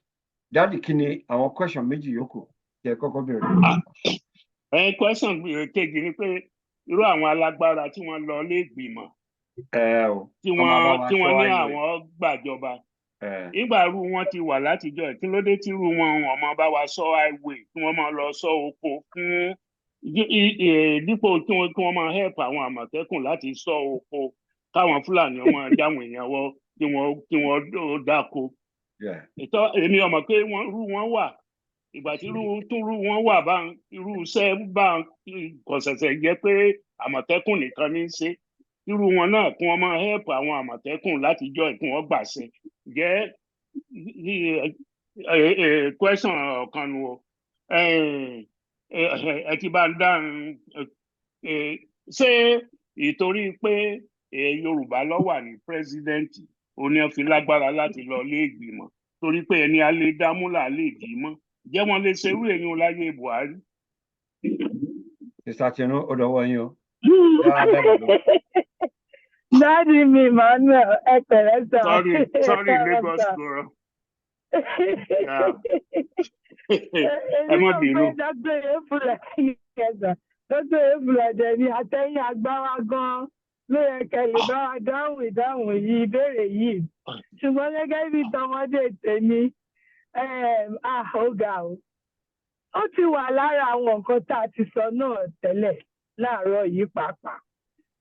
Daddy, kí ni àwọn question méjì yòókù tí ẹ kọ́kọ́ bẹ̀rẹ̀? Question kejì ni pé irú àwọn alágbára tí wọ́n lọ ilé ìgbìmọ̀ tí wọ́n ní àwọn gbàjọba ìgbà irú wọn ti wà látijọ́ kí ló dé tí irú wọn ọmọ bá wa sọ highway tí wọ́n máa lọ sọ oko fún dípò kí wọ́n máa help àwọn àmọ̀tẹ́kùn láti sọ oko káwọn Fúlàní ọmọ jáwọn èèyàn wọ kí wọ́n dáko. Èmi ọmọ pé irú wọn wà ìgbà tí irú wọn wà bá irú iṣẹ́ bá kò ṣẹ̀ṣẹ̀ jẹ́ pé àmọ̀tẹ́kùn nìkan ní í ṣe irú wọn náà kí wọ́n máa help àwọn àmọ̀tẹ́kùn láti jọ ìkún wọn gbàṣẹ jẹ́ question ọ̀kan nu o ẹ ti bá ń dáhùn ṣé ìtorí pé Yorùbá ló wà ní pírẹsidẹ́ǹtì òní ẹ fi lágbára láti lọ ilé ìgbìmọ̀ torí pé ẹni alẹ́ dámúlà lè dì í mọ́ jẹ́ wọ́n lè ṣe irú èyí láyé Buhari. Sister Tinu, ó dọwọ́ yín o. Daddy mi Manuel ẹ pẹ̀lẹ́ sọ. Sorry Lagos girl. Ẹ má bínú. Dr. Ebula dẹ̀ ni àtẹ̀yìn agbára gan-an ló yẹ kẹ́lẹ́ bá wa dáhùn ìdáhùn yìí ìbéèrè yìí. Ṣùgbọ́n gẹ́gẹ́ bí tọmọdé tèmi ọ̀gá o. Ó ti wà lára àwọn nǹkan tá a ti sọ náà tẹ́lẹ̀ láàárọ̀ yìí pàápàá.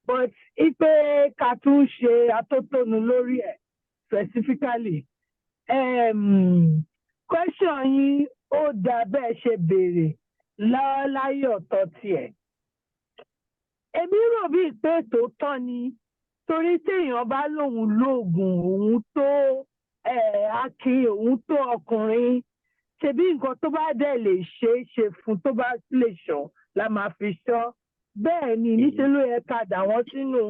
But ipe ká tún ṣe atótónu lórí ẹ̀ specifically. Question yín ó dà bẹ́ẹ̀ ṣe béèrè láyé ọ̀tọ̀ tiẹ̀. Èmi rò bíi pé tòótọ́ ni torí téèyàn bá lóun lóògùn òun tó akin òun tó ọkùnrin ṣebí nǹkan tó bá dẹ̀ lè ṣe fún tó bá lè ṣọ́ la máa fi ṣọ́. Bẹ́ẹ̀ ni níṣẹ́ ló yẹ ká dà wọ́n sínú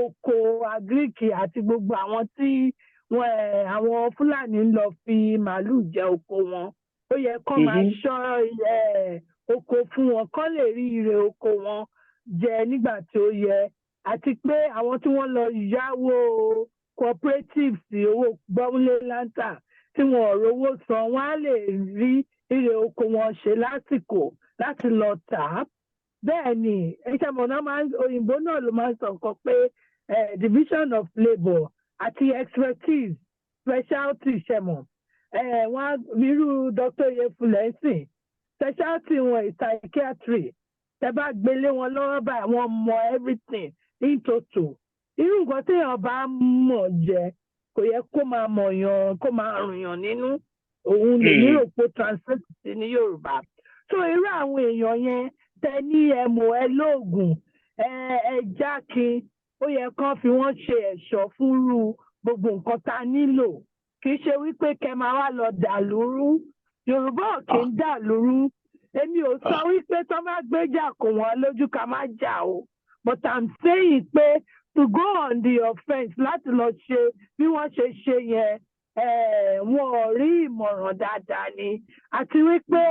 oko agíríkì àti gbogbo àwọn tí àwọn Fúlàní ń lọ fi màálù jẹ oko wọn. Ó yẹ kó máa ṣọ́ oko fún wọn kó lè rí ire oko wọn jẹ nígbà tí ó yẹ. Àti pé àwọn tí wọ́n lọ yáwó cooperatives owó gbọ́múlé láńtà tí wọn ò rówó san wọn á lè rí ire oko wọn ṣe lásìkò láti lọ tà á. Bẹ́ẹ̀ ni ìṣẹ̀mọ̀nà òyìnbó náà ló máa ń sọ nǹkan pé division of labour àti expertise specialty ìṣẹ̀mọ̀ wọn irú Dr. Yefulẹ́sìn specialty wọn is psychiatry tẹ bá gbélé wọn lọ́wọ́ báyìí wọ́n mọ everything in total. Irú nǹkan téèyàn bá mọ̀ jẹ kò yẹ kó máa mọ̀yàn kó máa rùnyàn nínú òun lè nírò pé translate sí ní Yorùbá. So irú àwọn èèyàn yẹn tẹ ní ẹmọ ẹ lóògùn ẹ jákin ó yẹ kán fi wọ́n ṣe ẹ̀ṣọ́ fúnrú gbogbo nǹkan tá a nílò kì í ṣe wípé kẹ máa wá lọ dàlúrú. Yorùbá ò kì í dàlúrú. Èmi ò sọ wípé tó bá gbéjà kò wọ́n lójú ká má jà o, but I'm saying pé to go on the offence láti lọ ṣe bí wọ́n ṣe yẹn wọn ò rí ìmọ̀ràn dáadáa ni àti wípé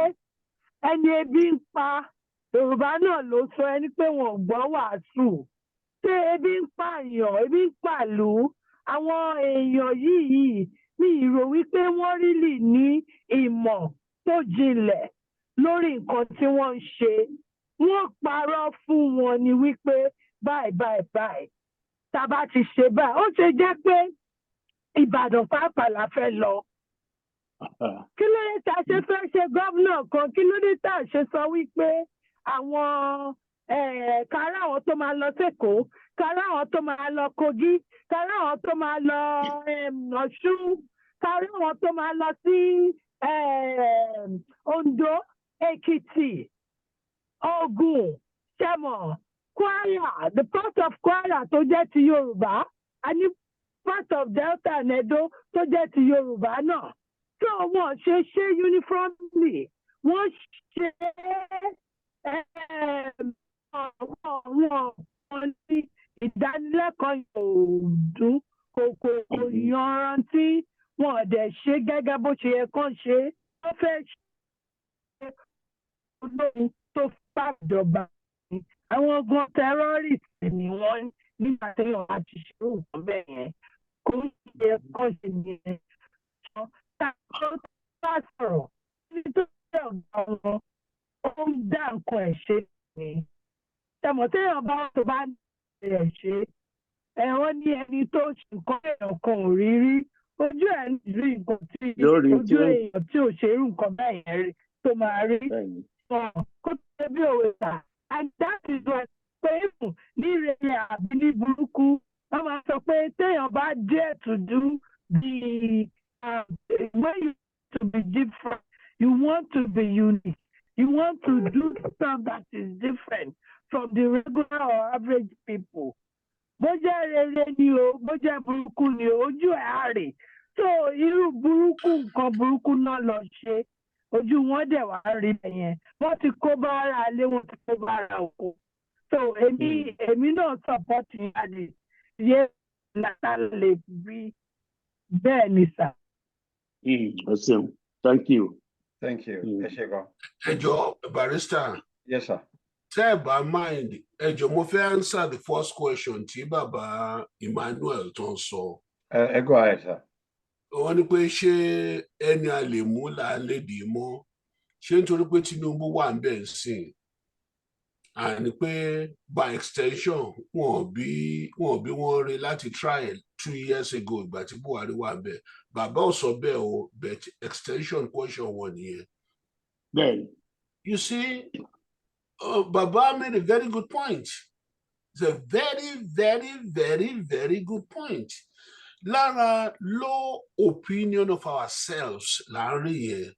ẹni ebi ń pa Yorùbá náà ló sọ ẹni pé wọn ò gbọ́ wàásù. Ṣé ebi ń pààyàn, ebi ń pàlú? Àwọn èèyàn yìí mi rò wípé wọ́n rílì ní ìmọ̀ tó jinlẹ̀ lórí nǹkan tí wọ́n ń ṣe. Wọ́n parọ́ fún wọn ni wípé báyìí. Tá a bá ti ṣe báyìí, ó ṣe jẹ́ pé Ìbàdàn pàápàá la fẹ́ lọ. Kí ló dé tá a ṣe fẹ́ ṣe gómìnà kan? Kí ló dé tá a ṣe sọ wípé àwọn kára àwọn tó máa lọ sẹ́kọ̀ọ́, kára àwọn tó máa lọ Kogi, kára àwọn tó máa lọ Ọ̀ṣun, kára àwọn tó máa lọ sí Ondo, Èkìtì, Ògùn, Ṣẹ̀mọ̀, Kwara, the part of Kwara tó jẹ́ ti Yorùbá, a ní part of Delta and Edo tó jẹ́ ti Yorùbá náà. So wọ́n ṣe uniformly, wọ́n ṣe wọ́n ní ìdánilẹ́kọ̀ọ́ yòòdún kò yanrantí, wọn ò dẹ̀ ṣe gẹ́gẹ́ bó ṣe yẹ kán ṣe. Wọ́n fẹ́ ṣe olóhun tó fàjọba. Àwọn gan terrorist ni wọ́n nígbà tí wọ́n bá ti ṣe nǹkan bẹ́ẹ̀ yẹn. Kò ń ṣe kán ṣe nìyẹn. Tá a bá sọ̀rọ̀ nítorí ọ̀gá wọn, ó ń dá nǹkan ẹ̀ ṣe ni. Tẹ̀mọ̀ téèyàn bá tó bá ń ẹ̀ ṣe, wọ́n ní ẹni tó ṣe nǹkan èèyàn kan ò rí rí. Ojú ẹ̀ ń rí nǹkan tí ojú èèyàn tí ò ṣe irú nǹkan bẹ́ẹ̀ yẹn rí tó máa rí. Kó tẹ́ bí òwe ta. And that is why pé ìfún ní rere àbí ní burúkú, wọ́n máa sọ pé téèyàn bá dare to do the when you want to be different, you want to be unique. You want to do stuff that is different from the regular or average people. Bó jẹ́ rere ni o, bó jẹ́ burúkú ni o, ojú ẹ̀ á rè. So irú burúkú nǹkan burúkú náà lọ ṣe. Ojú wọn dẹ̀ wá rí yẹn. Wọ́n ti kó bá ara ilé, wọ́n ti kó bá ara oko. So èmi náà support ìyáde. Yé nàta lè bí bẹ́ẹ̀ ni sà. Awesome. Thank you. Thank you. Ẹ ṣé gan. Ẹ jọ̀ọ́, barrister. Yes, sir. Tẹ́ ẹ bá mind, ẹ jọ̀ọ́ mo fẹ́ answer the first question tí bàbá Emmanuel tó ń sọ. Ẹ go ahead, sir. Wọ́n ní pé ṣé ẹni a lè mú là ń lédè mọ́? Ṣé nítorí pé Tinubu wà ń bẹ̀ sìn? Àní pé by extension wọ́n bí wọ́n rí láti trial 2 years ago ìgbà tí Buhari wà ń bẹ̀. Bàbá ò sọ bẹ́ẹ̀ o, but extension question wọn nìyẹn. Bẹ́ẹ̀ni. You see, Baba made a very good point. It's a very, very, very, very good point. Lára low opinion of ourselves láàrin yẹn.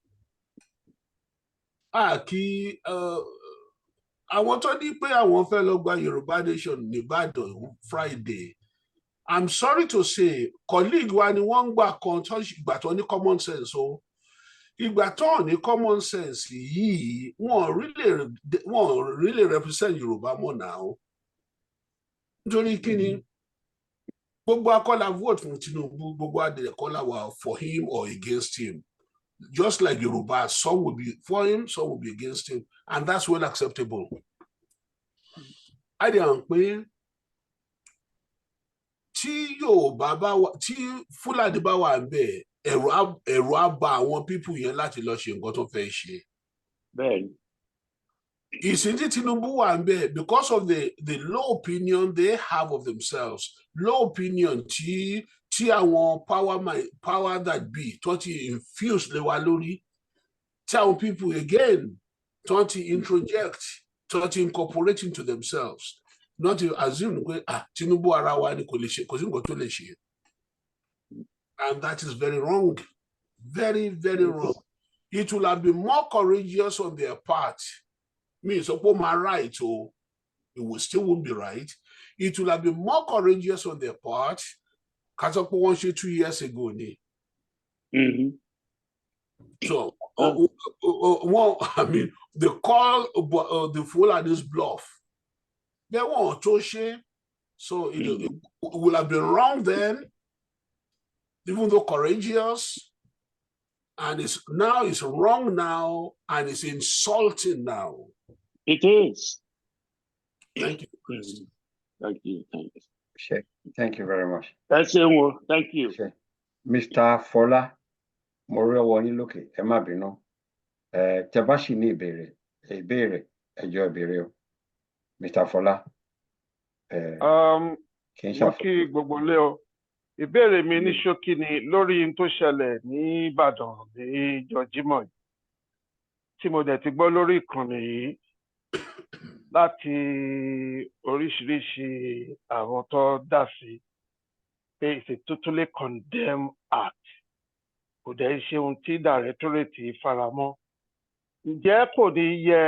Kí àwọn tó ní pé àwọn fẹ́ lọ gba Yorùbá Nation nìbàdàn Friday. I'm sorry to say, colleague wa ni wọ́n ń gbà kan tó ìgbà tó ní common sense o. Ìgbà tó ní common sense yìí, wọ́n really represent Yorùbá mọ́ now. Nítorí kí ni? Gbogbo akọ́lá vote fún Tinubu, gbogbo akọ́lá wà for him or against him. Just like Yoruba, some will be for him, some will be against him, and that's well acceptable. I don't pay. Tí Yorùbá bá wà, tí Fúlàní bá wà ń bẹ̀, ẹ̀rù á bà àwọn people yẹn láti lọ ṣe nǹkan tó fẹ́ ṣe. Bẹ́ẹ̀ni. Ìsìn tí Tinubu wà ń bẹ̀, because of the low opinion they have of themselves, low opinion tí àwọn power that be tó ti infuse lé wa lórí, tí àwọn people again tó ti introject, tó ti incorporate into themselves, not to assume pé Tinubu ara wa ni kò lè ṣe, kò sí nǹkan tó lè ṣe. And that is very wrong. Very, very wrong. It will have been more courageous on their part. Me, so my right, so it still won't be right. It will have been more courageous on their part. Kasapo won 2 years ago. So, well, I mean, they call the Fulani's bluff. They won't touch. So it will have been wrong then, even though courageous, and it's wrong now, and it's insulting now. It is. Thank you. Thank you. Thank you. Ṣé, thank you very much. Ẹ ṣeun o. Thank you. Ṣé, Mr. Fọlá, mo rí ọwọ́ yín lókè, ẹ má bínú. Tẹ bá sì ní ìbéèrè, ẹ jọ̀ọ́ ìbéèrè o. Mr. Fọlá. Kì í Mo kí gbogbo ilé o. Ìbéèrè mi ní ṣókí ni lórí n tó ṣẹlẹ̀ ní Ìbàdàn ní ìjọ Jímọ̀ yìí. Tí mo dẹ̀ ti gbọ́ lórí ìkànnì yìí láti oríṣiríṣi àwọn tó dá sí pé it's a totally condemned act. Kò dẹ̀ ṣe ohun tí Directorate faramọ́. Ǹjẹ́ kò ní yẹ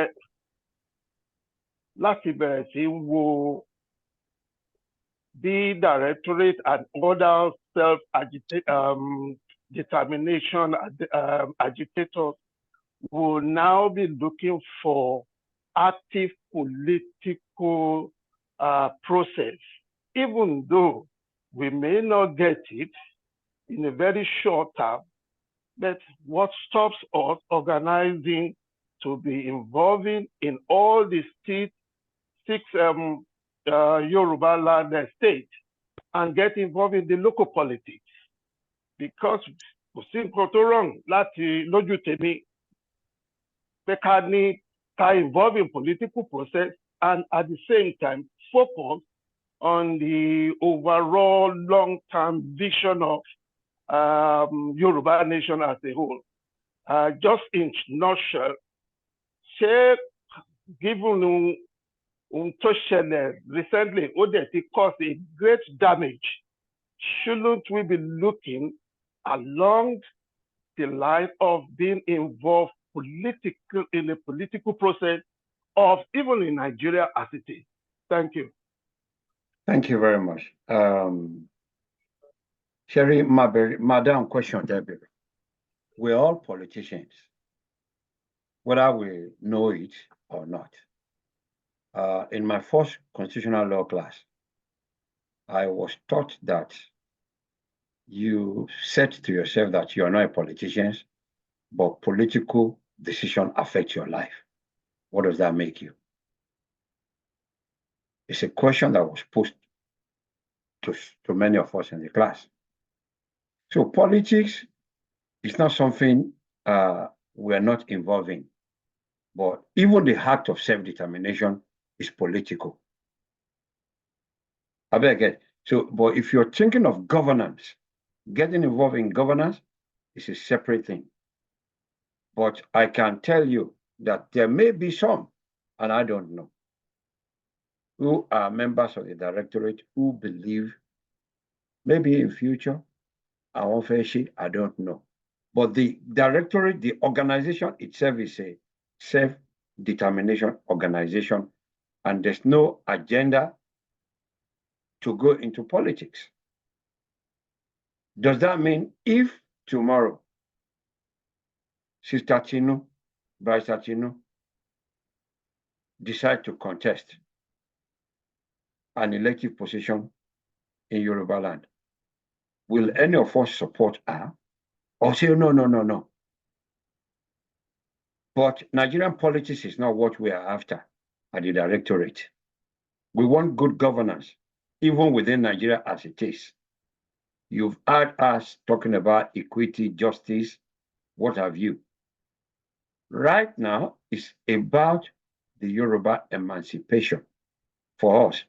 láti bẹ̀rẹ̀ sí wo bí Directorate and other determination agitators will now be looking for active political process, even though we may not get it in a very short term, but what stops us organizing to be involving in all the six Yoruba land states and get involved in the local politics? Because kò sí nǹkan tó wrong láti lójú tèmi pé ká involve in political process and at the same time focus on the overall long-term vision of Yoruba nation as a whole. Just in nutshell, ṣé given tó ṣẹlẹ̀ recently ó dẹ̀ ti cause a great damage, shouldn't we be looking along the line of being involved in a political process of even in Nigeria as it is? Thank you. Thank you very much. Sherry, madam question, Debbie. We're all politicians, whether we know it or not. In my first constitutional law class, I was taught that you said to yourself that you are not a politician, but political decision affects your life. What does that make you? It's a question that was posed to many of us in the class. So politics is not something we're not involved in, but even the act of self-determination is political. I beg it. So, but if you're thinking of governance, getting involved in governance is a separate thing. But I can tell you that there may be some, and I don't know, who are members of the Directorate who believe maybe in future, I don't know. But the Directorate, the organization itself is a self-determination organization, and there's no agenda to go into politics. Does that mean if tomorrow, Sister Chinu, Vice Chinu, decide to contest an elective position in Yoruba land, will any of us support her or say, no? But Nigerian politics is not what we are after at the Directorate. We want good governance, even within Nigeria as it is. You've heard us talking about equity, justice, what have you. Right now, it's about the Yoruba emancipation for us.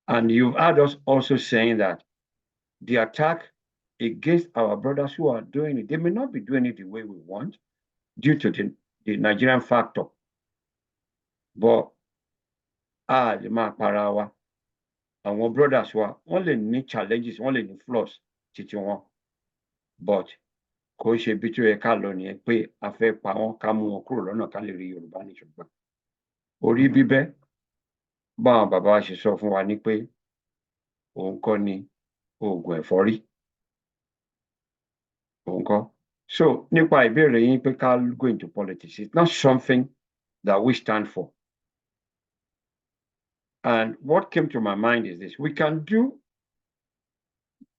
And you've heard us also saying that the attack against our brothers who are doing it, they may not be doing it the way we want due to the Nigerian factor. But our brothers were only need challenges, only need flaws, but kò ṣe bí tó yẹ ká lọ nìyẹn pé a fẹ́ pa wọ́n ká mú wọn kúrò lọ́nà ká lè rí Yorùbá nation gbà. Orí bíbẹ́ báwọn bàbá wa ṣe sọ fún wa ní pé òun kọ́ ni oògùn ẹ̀fọ́rí. Òun kọ́. So nípa ìbéèrè yín pé ká go into politics, it's not something that we stand for. And what came to my mind is this: we can do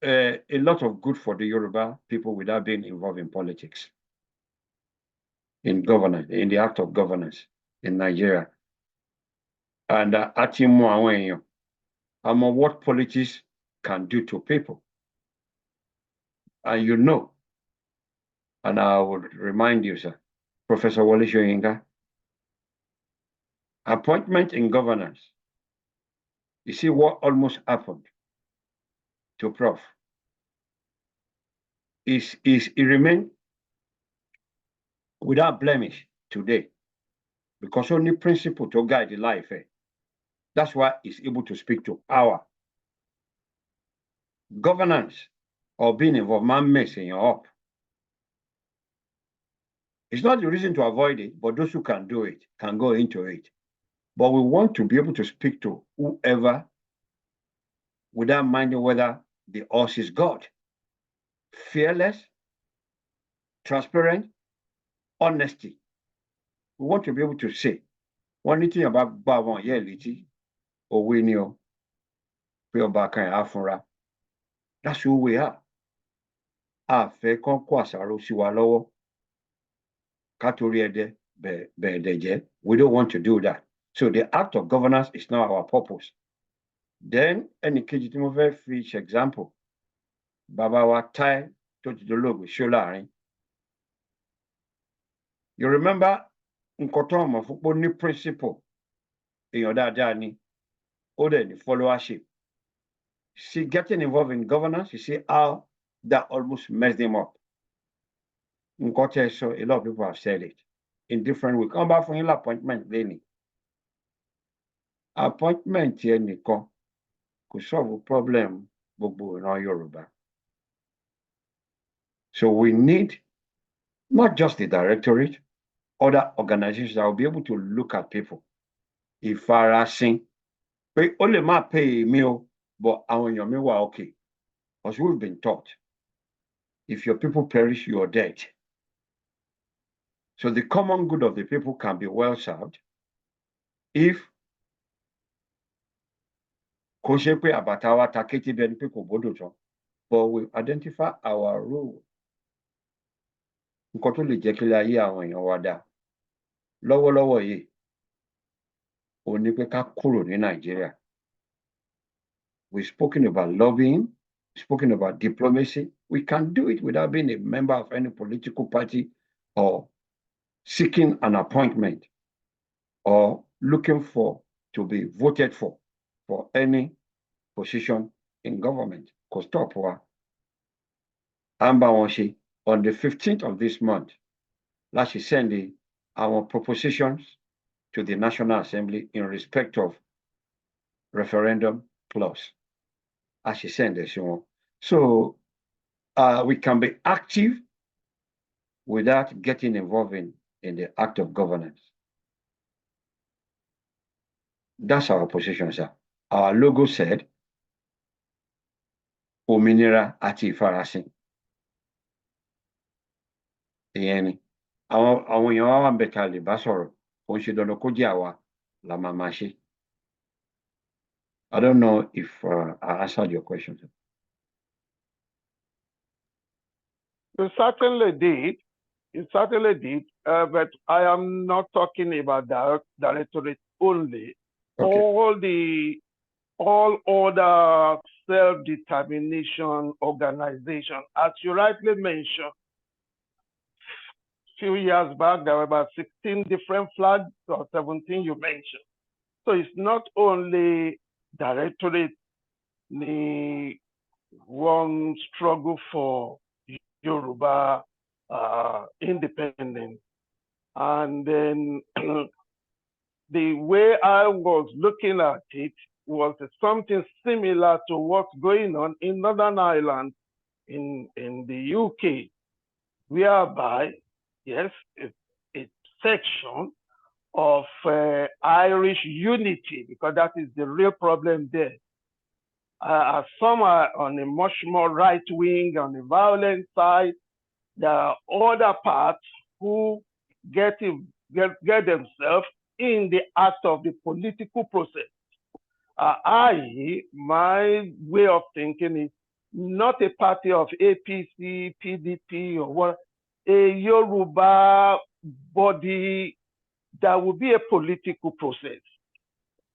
a lot of good for the Yoruba people without being involved in politics, in governance, in the act of governance in Nigeria. And àti mọ àwọn èèyàn, àmọ́ what politics can do to people. And you know, and I would remind you, sir, Professor Wole Soyinka, appointment in governance. You see what almost happened to Prof. He remained without blemish today because only principle to guide the life. That's why he's able to speak to power. Governance or being involved, man messing you up. It's not the reason to avoid it, but those who can do it can go into it. But we want to be able to speak to whoever without minding whether the horse is God. Fearless, transparent, honesty. We want to be able to say, one thing about Bavon, yeah, Liti, or we knew, that's who we are. A fẹ́ kán kó àṣàrò sí wa lọ́wọ́. Ká torí ẹdẹ bẹ̀ẹ̀dẹ̀ jẹ́. We don't want to do that. So the act of governance is not our purpose. Then, ẹnì kejì tí mo fẹ́ fi ṣe example, bàbá wa Táí tó ti dolóògbé ṣó láàrin. You remember nǹkan tó mọ̀ fún pé ó ní principle, èèyàn dáadáa ni, ó dẹ̀ ní followership. See, getting involved in governance, you see how that almost messed him up. Nkote, so a lot of people have said it in different ways. Come back for an appointment, Lenny. Appointment here, Nico, could solve a problem in our Yoruba. So we need not just the directorate, other organizations that will be able to look at people. If I sing, pay only my pay meal, but on your meal, okay. Because we've been taught, if your people perish, you are dead. So the common good of the people can be well served if but we identify our role. Nǹkan tó lè jẹ́ kí ayé àwọn èèyàn wa dá. Lọ́wọ́lọ́wọ́ yìí, ó ní pé ká kúrò ní Nàìjíríà. We've spoken about lobbying, spoken about diplomacy. We can do it without being a member of any political party or seeking an appointment or looking to be voted for any position in government. Because on the 15th of this month, let's send our propositions to the National Assembly in respect of referendum clause. As she send this, so we can be active without getting involved in the act of governance. That's our position, sir. Our logo said, Òmìnira àti ìfarasin. Ìyẹn ni. Àwọn èèyàn wá wà ń bẹ̀ ká lè bá sọ̀rọ̀. Kò ń ṣe dandan kó jẹ́ àwa la máa máa ṣe. I don't know if I answered your question. You certainly did. You certainly did. But I am not talking about directorate only. Okay. All other self-determination organizations, as you rightly mentioned, a few years back, there were about 16 different flags, or 17 you mentioned. So it's not only directorate, the one struggle for Yoruba independence. And then the way I was looking at it was something similar to what's going on in Northern Ireland in the UK, whereby, yes, a section of Irish unity, because that is the real problem there. Some are on a much more right wing, on the violent side. There are other parts who get themselves in the act of the political process. My way of thinking is not a party of APC, PDP, or what, a Yoruba body that will be a political process.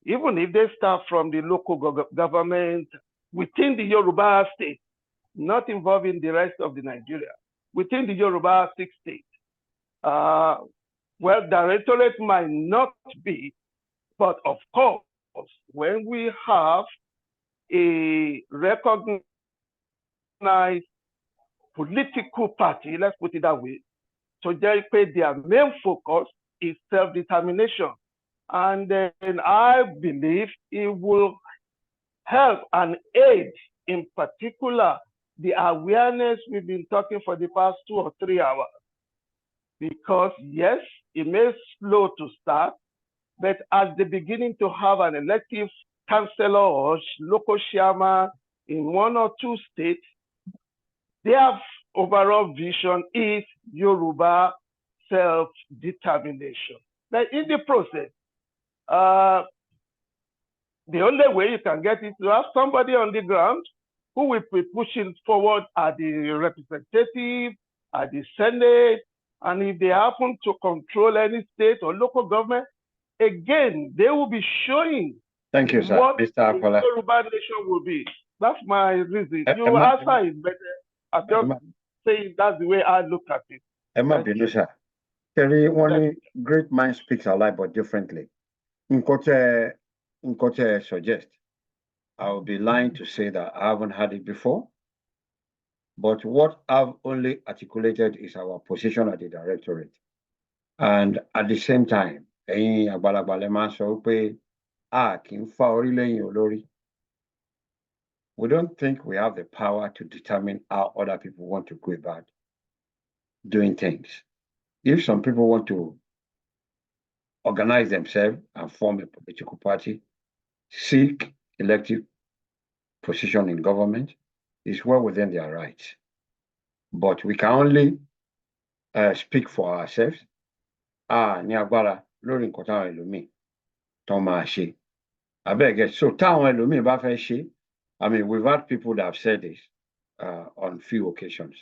even if they start from the local government within the Yoruba state, not involving the rest of the Nigeria, within the Yoruba 6 states. Well, directorate might not be, but of course, when we have a recognized political party, let's put it that way, so their main focus is self-determination. And then I believe it will help and aid, in particular, the awareness we've been talking for the past 2 or 3 hours. Because yes, it may slow to start, but as the beginning to have an elective councillor or local chairman in 1 or 2 states, their overall vision is Yoruba self-determination. But in the process, the only way you can get it to have somebody on the ground who will be pushing forward at the representative, at the Senate, and if they happen to control any state or local government, again, they will be showing Thank you, sir. what Mr. the Akola. Yoruba nation will be. That's my reason. You Emma, answer is better. I'm just saying that's the way I look at it. Emma Binusa. Terry, one great mind speaks alike but differently. Nkote suggest, I will be lying to say that I haven't had it before. But what I've only articulated is our position at the directorate. And at the same time, we don't think we have the power to determine how other people want to go about doing things. If some people want to organize themselves and form a political party, seek elective position in government, is well within their rights. But we can only speak for ourselves. Niagbara, lórí nǹkan táwọn ẹlòmíì tó máa ṣe. I beg, so táwọn ẹlòmíì bá fẹ́ ṣe, I mean, we've had people that have said this on few occasions.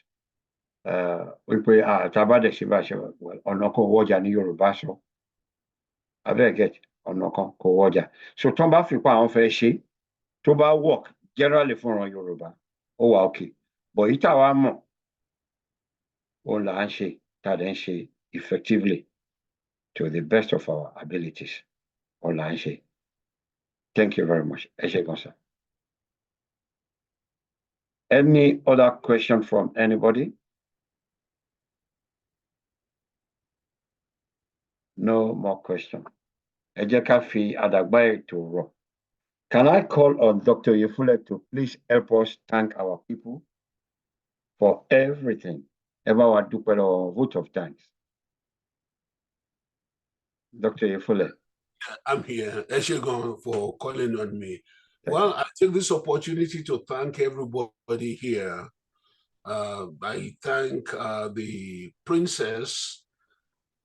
Wípé àtàbádẹ̀ ṣe bá ṣe ọ̀nà kan wọ́jà ní Yorùbá sọ. I beg, ọ̀nà kan kò wọ́jà. So tán bá fi pa àwọn fẹ́ ṣe, tó bá work generally fúnran Yorùbá, ó wà okay. But ìta wa mọ̀, òun là ń ṣe, tá dẹ̀ ń ṣe effectively to the best of our abilities. Òun là ń ṣe. Thank you very much. Ẹ ṣé gan sir. Any other question from anybody? No more question. Ẹ jẹ́ ká fi àdàgbà ètò rọ̀. Can I call on Dr. Yefule to please help us thank our people for everything? Ever wa dúpẹ́ lọ́wọ́, vote of thanks. Dr. Yefule. I'm here. Eshegon for calling on me. Well, I take this opportunity to thank everybody here. I thank the princess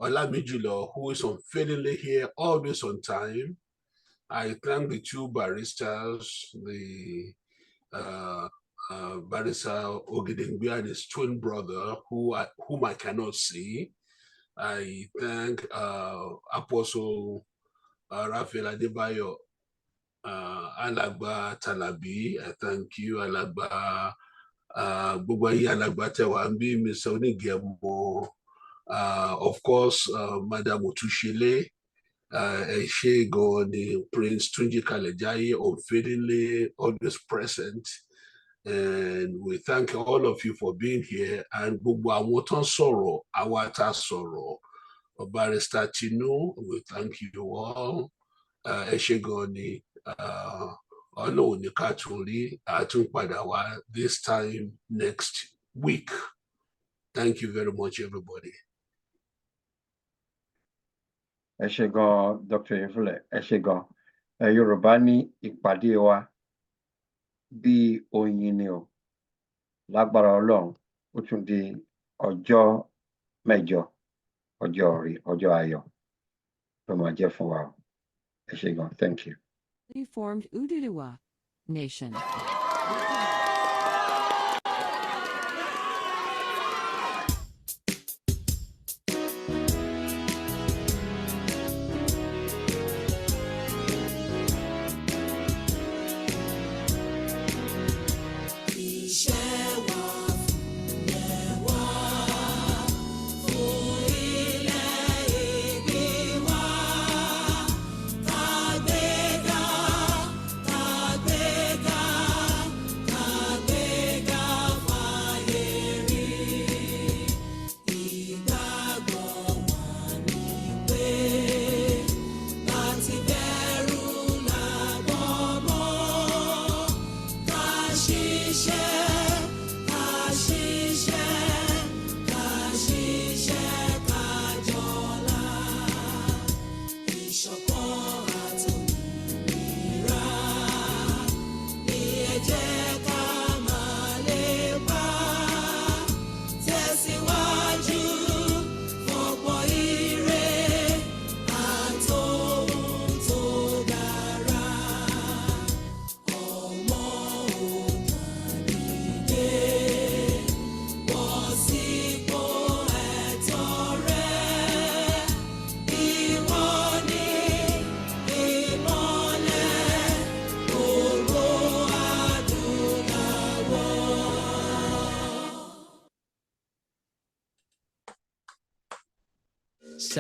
Olamijulo, who is unfailingly here, always on time. I thank the 2 baristas, the barrister Ogedengbe and his twin brother, whom I cannot see. I thank Apostle Raphael Adebayo, Alagba Talabi. I thank you, Alagba Bugwayi Alagba Tewambi, Mr. Onigemo. Of course, Madam Otushile, Eshego, the Prince Tunji Kalejayi, unfailingly always present. And we thank all of you for being here. And Bugwa Wotan Soro, Awata Soro, Barrister Tinu, we thank you all. Eshegoni, Olo Nikatuli, Atunpadawa, this time next week. Thank you very much, everybody. Ẹ ṣé gan, Dr. Yefule. Ẹ ṣé gan. Yorùbá ní ìpàdé wa bí oyin ni o. Lágbára Ọlọ́run, ó tún di ọjọ́ mẹ́jọ, ọjọ́ orí, ọjọ́ ayọ̀ ló máa jẹ́ fún wa. Ẹ ṣé gan. Thank you. Formed Ududuwa Nation. ṣe